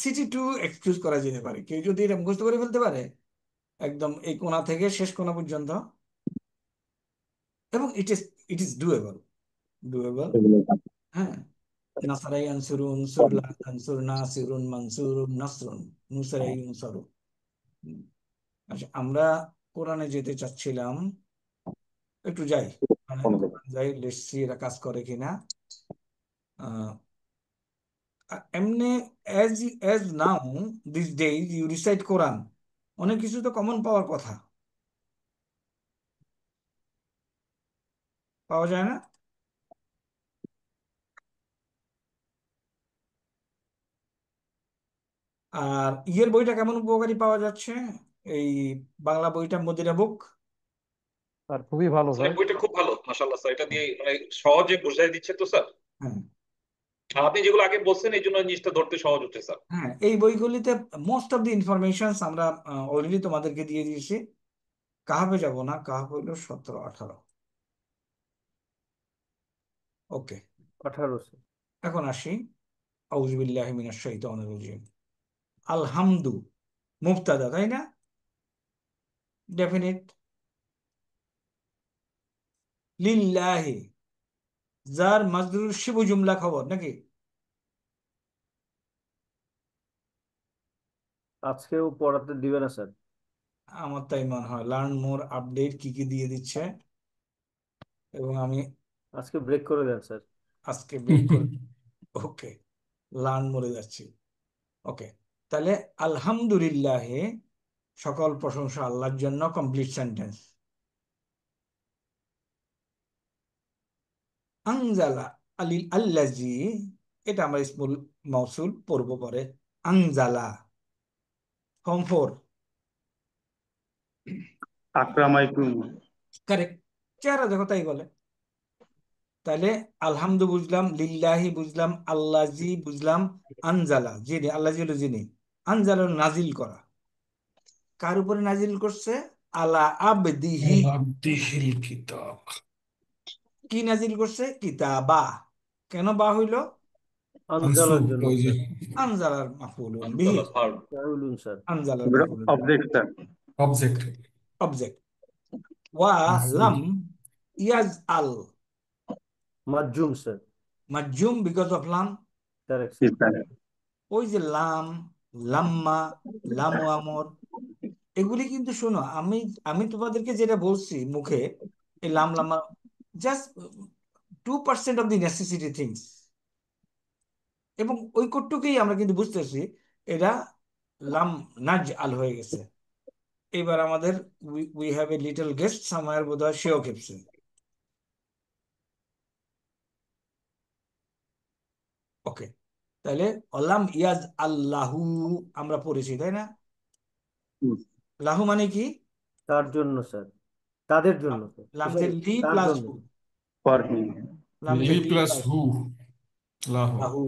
সিটি টু এক্সকিউজ করা যেতে পারে, কেউ যদি এটা মুখস্থ করে ফেলতে পারে একদম এই কোণা থেকে শেষ কোণা পর্যন্ত, এবং ইট ইজ ডুয়েবল। হ্যাঁ, নাসারাই আনসুরু উনসুর লা আনসুর নাসিরুন মানসুরুন নাসরুন নুসারাই উনসরু। আচ্ছা, আমরা কোরআনে যেতে চাচ্ছিলাম, একটু যাই যাই, লেটস সি এরা কাজ করে কিনা। এমনি as now these days you recite কোরআন, অনেক কিছু তো কমন পাওয়ার কথা, পাওয়া যায় না? আর ইয়ের বইটা কেমন উপকারী পাওয়া যাচ্ছে, এই বাংলা বইটা মদিনা বুক? স্যার খুবই ভালো স্যার স্যার। এই বইটা খুব ভালো মাশাআল্লাহ স্যার, এটা দিয়ে মানে সহজে বুঝাই দিচ্ছে তো স্যার। হ্যাঁ আর আপনি যেগুলো আগে বলছেন এই জন্য জিনিসটা ধরতে সহজ হচ্ছে স্যার। হ্যাঁ, এই বইগুলিতে মোস্ট অফ দি ইনফরমেশন আমরা অলরেডি তোমাদেরকে দিয়ে দিয়েছি। কাহাবে যাব না, কাহাব হইল 17-18। ওকে, 18 স্যার। এখন আসি, আউযু বিল্লাহি মিনাশ শাইতানির রাজিম। আলহামদু মুবতাদা, তাই না? ডেফিনিট। লিল্লাহি জার মাজরুর শিবু জুমলা খবর নাকি? আজকেও পড়াতে দিবে না স্যার। আমার তাই মনে হয়। লার্ন মোর আপডেট কি কি দিয়ে দিচ্ছে, এবং আমি আজকে ব্রেক করে দেন স্যার। আজকে ব্রেক করে ওকে, লার্ন মোরে যাচ্ছি। ওকে, তাহলে আলহামদুলিল্লাহ, সকল প্রশংসা আল্লাহর জন্য, কমপ্লিট সেন্টেন্স। আনজালা আলিল আল্লাজি, এটা আমরা ইসমুল মাউসুল পড়বো পরে। আনজালা ফর্ম 4, আকরামাইকুম। কারেক্ট, চেহারা দেখো তাই বলে। তাহলে আলহামদু বুঝলাম, লিল্লাহি বুঝলাম, আল্লাজি বুঝলাম, আনজালা যিনি, আল্লাজি হলো যিনি, আনজালা হলো নাজিল করা। কার উপরে নাজিল করছে? আলা আবদিহি, আব্দিহিল কিতাব। কি নাজিল করছে? কিতাবা। কেন বা হইল? আনজালার জন্য ওই যে স্যার। আনজালার মাফউলুন বিহি, আনজালা ভার্ব। বলুন স্যার। আনজালার মাফউলুন বিহি, অবজেক্ট স্যার। অবজেক্ট। অবজেক্ট। ওয়া লাম ইয়াজ আল মাজুম স্যার। মাজুম বিকজ অফ লাম। কারেক্ট জি স্যার। স্যার। ওই যে লাম, লাম্মা, লামু আমর, এগুলি কিন্তু শোনো, আমি আমি তোমাদেরকে যেটা বলছি মুখে, এই লাম লাম্মা just 2% of the necessity things, এবং ওই কটুকুই আমরা কিন্তু বুঝতেছি এটা লাম নাজ আল হয়ে গেছে। এবার আমাদের we have a little guest সামায়ার, বোধ হয় সেও খেপছে। ওকে, তাহলে অলাম ইয়াজ আল্লাহু আমরা পড়েছি, তাই না? লাহু মানে কি? তার জন্য স্যার, তাদের জন্য স্যার, লামজের লি তার প্লাস জন্য। হু, ফর হিম। লামজের লি লি প্লাস প্লাস হু, লাহু। লাহু,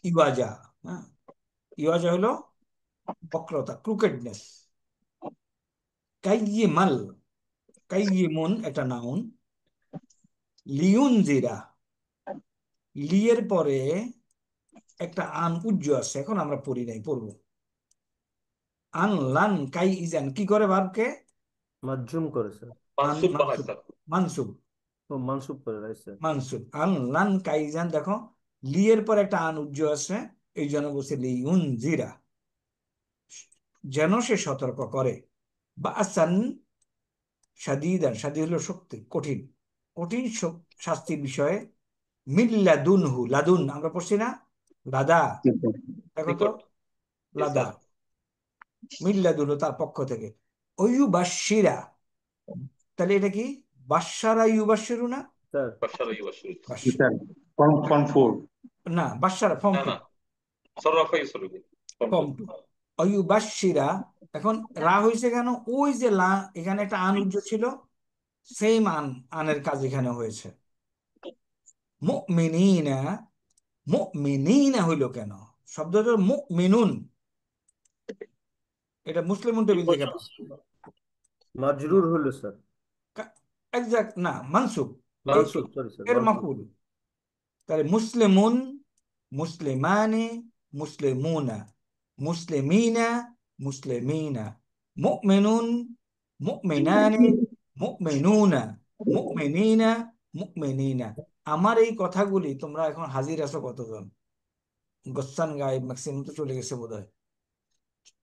ইওয়াজা। হ্যাঁ, ইওয়াজা হলো বক্রতা, ক্রুকেডনেস। কাইয়িমাল, কাইয়িমুন একটা নাউন। লিউনজিরা, লিয়ের পরে একটা আন উজ্জ আছে, এখন আমরা পড়ি নাই, পড়বো। আন লান কাই ইজান, কি করে ভার্বকে? মাজুম করে স্যার। আন মানসুব বানায় মানসুব, স্যার। মানসুব, ও মানসুব করে রাইট স্যার। মানসুব। আন লান কাই ইজান, দেখো লিয়ের পরে একটা আন উজ্জ আছে, এই জন্য বলছে লিউনজিরা, যেন সে সতর্ক করে। বা আসান শাদীদান, শাদীদ হলো শক্তি, কঠিন, কঠিন শাস্তির বিষয়ে। মিল্লাদুনহু, লাদুন আমরা পড়ছি না, লাদা, দেখো তো, নিকট। জি লাদা, স্যার। মিল্লাদুনহু তার পক্ষ থেকে। অয়ুবাশিরা, তাহলে এটা কি? বাশারা ইউবাশিরু না? স্যার বাশারা ইউবাশিরু। জি স্যার। Form form 4। না, বাশারা ফর্ম না 2, না, সররাফা ইউসুলুবি ফর্ম 2। অয়ুবাশিরা, এখন রা হয়েছে কেন? ওই যে লা, এখানে একটা আন উজ্জ ছিল, সেম আনের কাজ এখানে হয়েছে। মুমিনিনা, মুমিনিনা হইল কেন? শব্দটা মুমিনুন, এটা মুসলিম টেবিল থেকে পাওয়া। মাজরুর হলো স্যার। এক্সাক্ট না, মানসুব, মানসুব, সরি স্যার, এর মানসুব। মাফউল। তাহলে মুসলিমুন, মুসলিমানে, মুসলিমুনা, মুসলিমিনা, মুসলিমিনা, মুমিনুন, মুমিনানে, মুমিনুনা, মুমিনিনা, মুমিনিনা। আমার এই কথাগুলি তোমরা এখন হাজির আছো কতজন? গোসান গায়েব ম্যাক্সিমাম তো চলে গেছে বোধহয়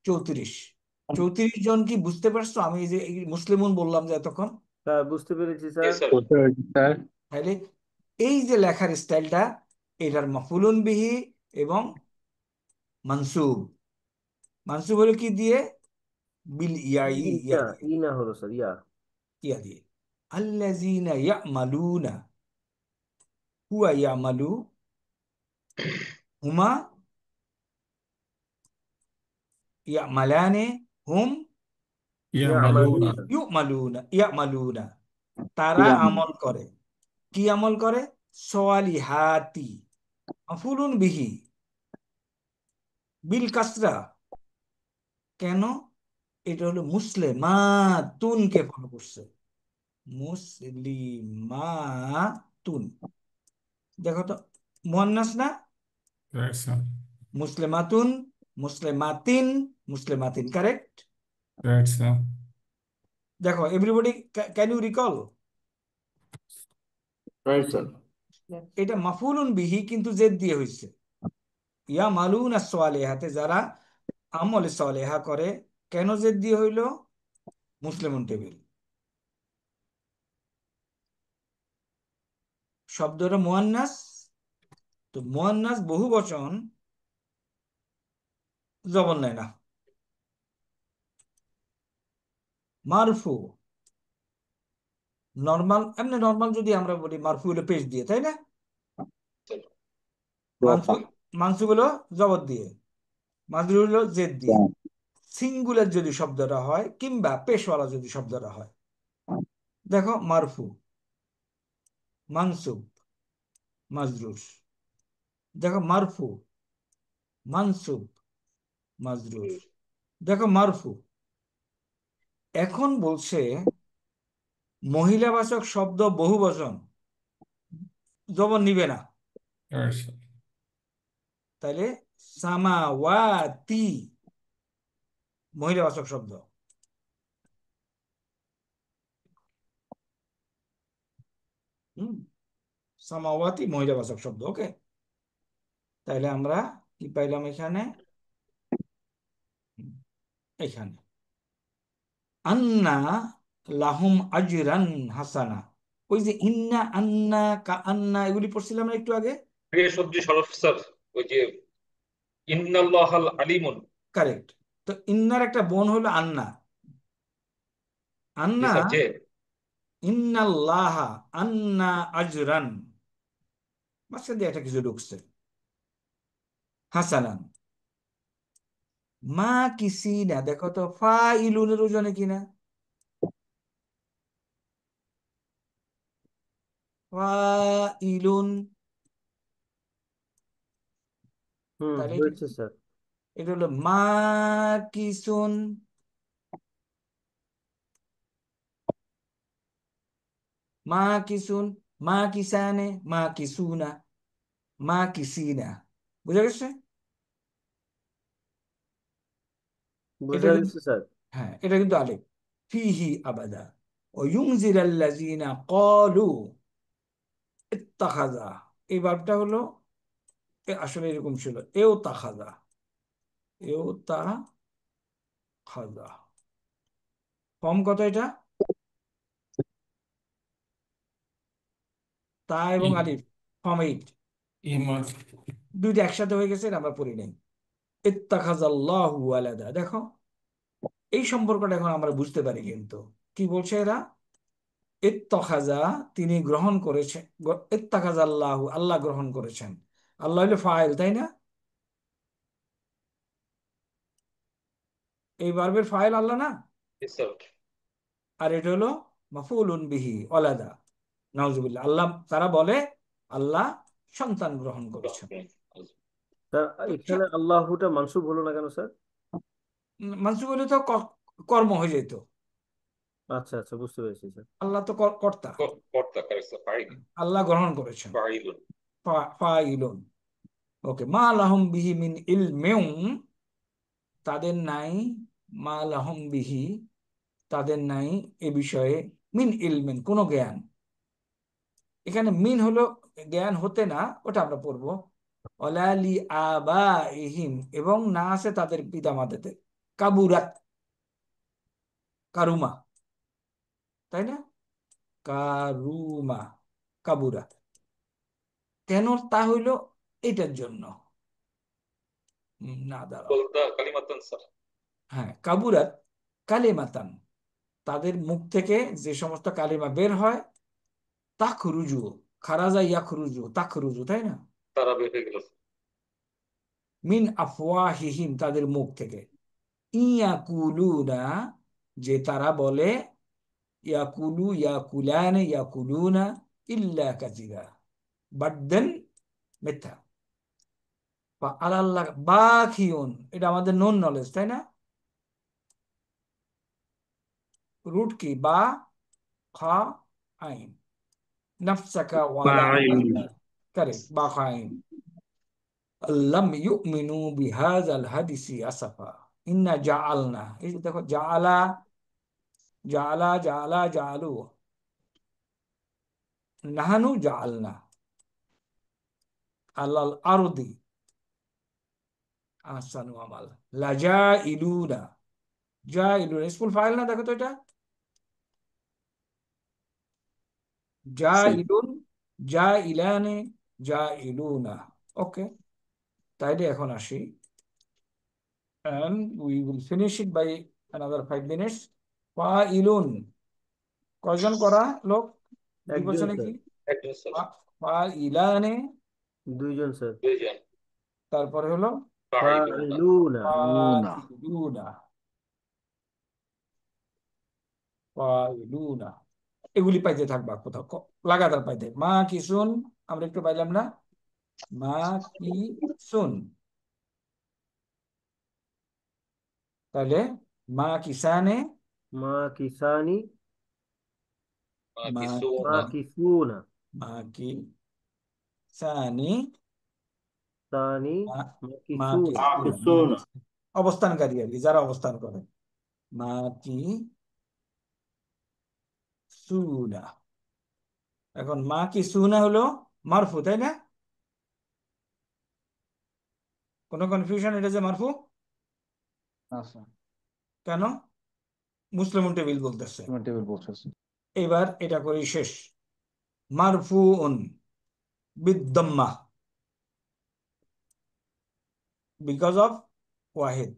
34। 34 জন কি বুঝতে পারছো? আমি এই যে এই মুসলিমুন বললাম যে এতক্ষণ, স্যার বুঝতে পেরেছি স্যার। স্যার তাহলে এই যে লেখার স্টাইলটা, এটার মাফুলুন বিহি এবং মানসুব। মানসুব হলো কি দিয়ে? বিল ইয়া, ইয়া ইয়া দিয়ে, ইনা হলো স্যার, ইয়া। ইয়া দিয়ে। আল্লাযীনা ইয়ামালুনা, হুয়া ইয়ামালু, হুমা ইয়ামালানে, হুম ইয়ামালুনা। ইউমালুনা, ইয়ামালুনা। তারা আমল করে। কি আমল করে? সওয়ালিহাতি, মাফুলুন বিহি বিল কাসরা। কেন? এটা হলো মুসলিমাতুনকে ফলো করছে, মুসলিমাতুন। দেখো তো মুয়ান্নাস না? Right sir. মুসলিমাতুন, মুসলিমাতিন, মুসলিমাতিন, কারেক্ট? Right sir. দেখো everybody, can you recall? Right sir. এটা মাফুলুন বিহি কিন্তু জেদ দিয়ে হয়েছে। ইয়া মালুন সালেহাতে, যারা আমলে সালেহা করে। কেন জেদ দিয়ে হইল? মুসলিমুন টেবিল। শব্দটা মুয়ান্নাস, তো মুয়ান্নাস বহু বচন জবর নেয় না। মারফু নর্মাল, এমনি নর্মাল যদি আমরা বলি মারফু হলো পেশ দিয়ে, তাই না? মানসুব হলো জবর দিয়ে, মাজরুর হলো জেদ দিয়ে। সিঙ্গুলার যদি শব্দটা হয় কিংবা পেশওয়ালা যদি শব্দটা হয়, দেখো মারফু, মানসুব, মাজরুর। দেখো মারফু, মানসুব, মাজরুর। দেখো মারফু। এখন বলছে মহিলাবাচক শব্দ বহু বচন জবর নিবে না। Right sir. তাইলে সামাওয়াতি মহিলাবাচক শব্দ। সামাওয়াতি মহিলাবাচক শব্দ। ওকে, তাইলে আমরা কি পাইলাম এখানে? এখানে আন্না লাহুম আজরান হাসানা। ওই যে ইন্না, আন্না, কা আন্না, এগুলি পড়ছিলাম না একটু আগে? সবজি সরফ স্যার, ওই যে ইন্নাল্লাহাল আলিমুন। কারেক্ট। তো ইন্নার একটা বোন হলো আন্না। জি আন্না, স্যার, যে ইন্নাল্লাহা, আন্না আজরান, মাঝখান দিয়ে একটা কিছু ঢুকছে, হাসানান। মা কিসি না, দেখো তো ফা ইলুনের ওজনে কিনা? ফা ইলুন। তাহলে হয়েছে স্যার। এটা হলো মা কিসুন, মা কিসুন, মা কিসানে, মা কিসুনা, মা কিসিনা। বুঝা গেছে? এটা বুঝা কিন্তু, গেছে স্যার। হ্যাঁ এটা কিন্তু আলেফ। ফিহি আবাদা ও ইউনজিরাল্লাযিনা ক্বালু ইত্তাখাযা। এই ভাবটা হলো আসলে এরকম ছিল, এও তাখাযা, এও তাখাযা। ফর্ম কত এটা? তা এবং আলিফ, ফর্ম 8। ইমান। দুইটা একসাথে হয়ে গেছে, আমরা পড়ি নাই। ইত্তাখাযাল্লাহু ওয়ালাদা। দেখো এই সম্পর্কটা এখন আমরা বুঝতে পারি। কিন্তু কি বলছে এরা? ইত্তাখাযা, তিনি গ্রহণ করেছেন। ইত্তাখাযাল্লাহু, আল্লাহ গ্রহণ করেছেন। আল্লাহ হলো ফাইল, তাই না? এই ভার্বের ফাইল আল্লাহ না? আর এটা হলো মাফউলুন বিহি ওয়ালাদা। নাউজুবিল্লাহ। আল্লাহ, তারা বলে আল্লাহ সন্তান গ্রহণ করেছেন। স্যার এখানে আল্লাহুটা মানসুব হলো না কেন স্যার? মানসুব হলে তো কর্ম হয়ে যেত। আচ্ছা আচ্ছা, বুঝতে পেরেছি স্যার। আল্লাহ তো কর্তা, কর্তা, কারেক্ট স্যার, ফাইল, আল্লাহ গ্রহণ করেছেন, ফাইলুন। ফাইলুন। ওকে, মা লাহুম বিহি মিন ইলমিন, তাদের নাই, মা লাহুম বিহি, তাদের নাই এ বিষয়ে, মিন ইলমিন, কোনো জ্ঞান। এখানে মিন হলো জ্ঞান হতে না, ওটা আমরা পড়বো। অলালি আবাইহিম, এবং না আছে তাদের পিতামাতাদের। কাবুরাত, কারুমা, তাই না? কারুমা, কাবুরা, কেন তা হইল এটার জন্য। না দাঁড়াও, কালিমাতান স্যার। হ্যাঁ, কাবুরাত কালিমাতান, তাদের মুখ থেকে যে সমস্ত কালিমা বের হয়, তাখরুজু, খারাজা ইয়াখরুজু, তাখরুজু, তাই না? তারা বের হয়ে গেল। মিন আফওয়াহিহিম, তাদের মুখ থেকে। ইয়াকুলুনা, যে তারা বলে, ইয়াকুলু, ইয়াকুলানে, ইয়াকুলুনা, ইল্লা কাজিবা, বাট দেন মিথ্যা। বা আল্লাহ বাখিউন, এটা আমাদের নন নলেজ, তাই না? রুট কি? বা খা আইন, নাফসাকা ওয়ালা কারেক্ট, বা খা আইন। লাম ইউমিনু বিহাযাল হাদিসি আসাফা, ইন্না জাআলনা, এই যে দেখো, জাআলা, জাআলা, জাআলা, জাআলু, নাহানু জাআলনা আলাল আরদি আহসানু আমাল, লাজাইলুনা, জাইলুনা ইসমুল ফাইল না? দেখো তো এটা জাইলুন, জাইলানে, জাইলুনা। ওকে, তাইলে এখন আসি, and we will finish it by another 5 minutes. ফাইলুন, কয়জন করা লোক? দুই একজন বচনে স্যার। কি? একজন স্যার। ফাইলানে, দুইজন স্যার। দুইজন। তারপরে হলো ফাইলুনা। ফাইলুনা, ফাইলুনা, এগুলি পাইতে থাকবা কোথাও, লাগাতার পাইতে। মা কিসুন, আমরা একটু পাইলাম না? মা কি সুন, তাহলে মা কিসানে, মা কিসানি, মা মা কিসুনা, মা কি সানি, তানি, মা মা কিসুনা, কিসুনা। অবস্থানকারী আর কি, যারা অবস্থান করে। মা কি সুনা, এখন মা কি সুনা হলো মারফু, তাই না? কোনো কনফিউশন? এটা যে মারফু, আচ্ছা, কেন? মুসলিম টেবিল বলতেছে। টেবিল বলতেছে। এবার এটা করি শেষ। মারফুউন বিদ্দাম্মা, বিকজ অফ ওয়াহিদ।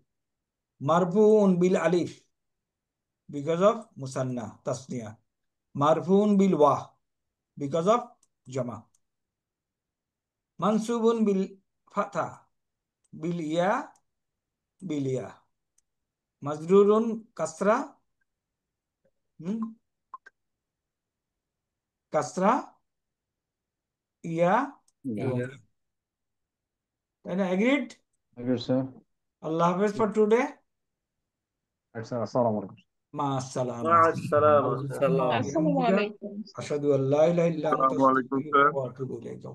মারফুউন বিল আলিফ, বিকজ অফ মুসান্না তাসনিয়া। মারফুউন বিল ওয়াহ, বিকজ অফ জামা। মানসুবুন বিল ফাথা, বিল ইয়া, বিল ইয়া। মাজরুরুন কাসরা, কাসরা ইয়া এবং ইয়া। তাই না? এগ্রিড? স্যার, আল্লাহ হাফেজ ফর টুডে। আসসালামু আলাইকুম। মা আসসালামা। মা আসসালাম। আসসালামু আলাইকুম। আশহাদু আল্লা ইলাহা ইল্লা আনতা আসসালামু আলাইকুম আস্তাগফিরুকা স্যার। ওয়া আতুবু ইলাইকা।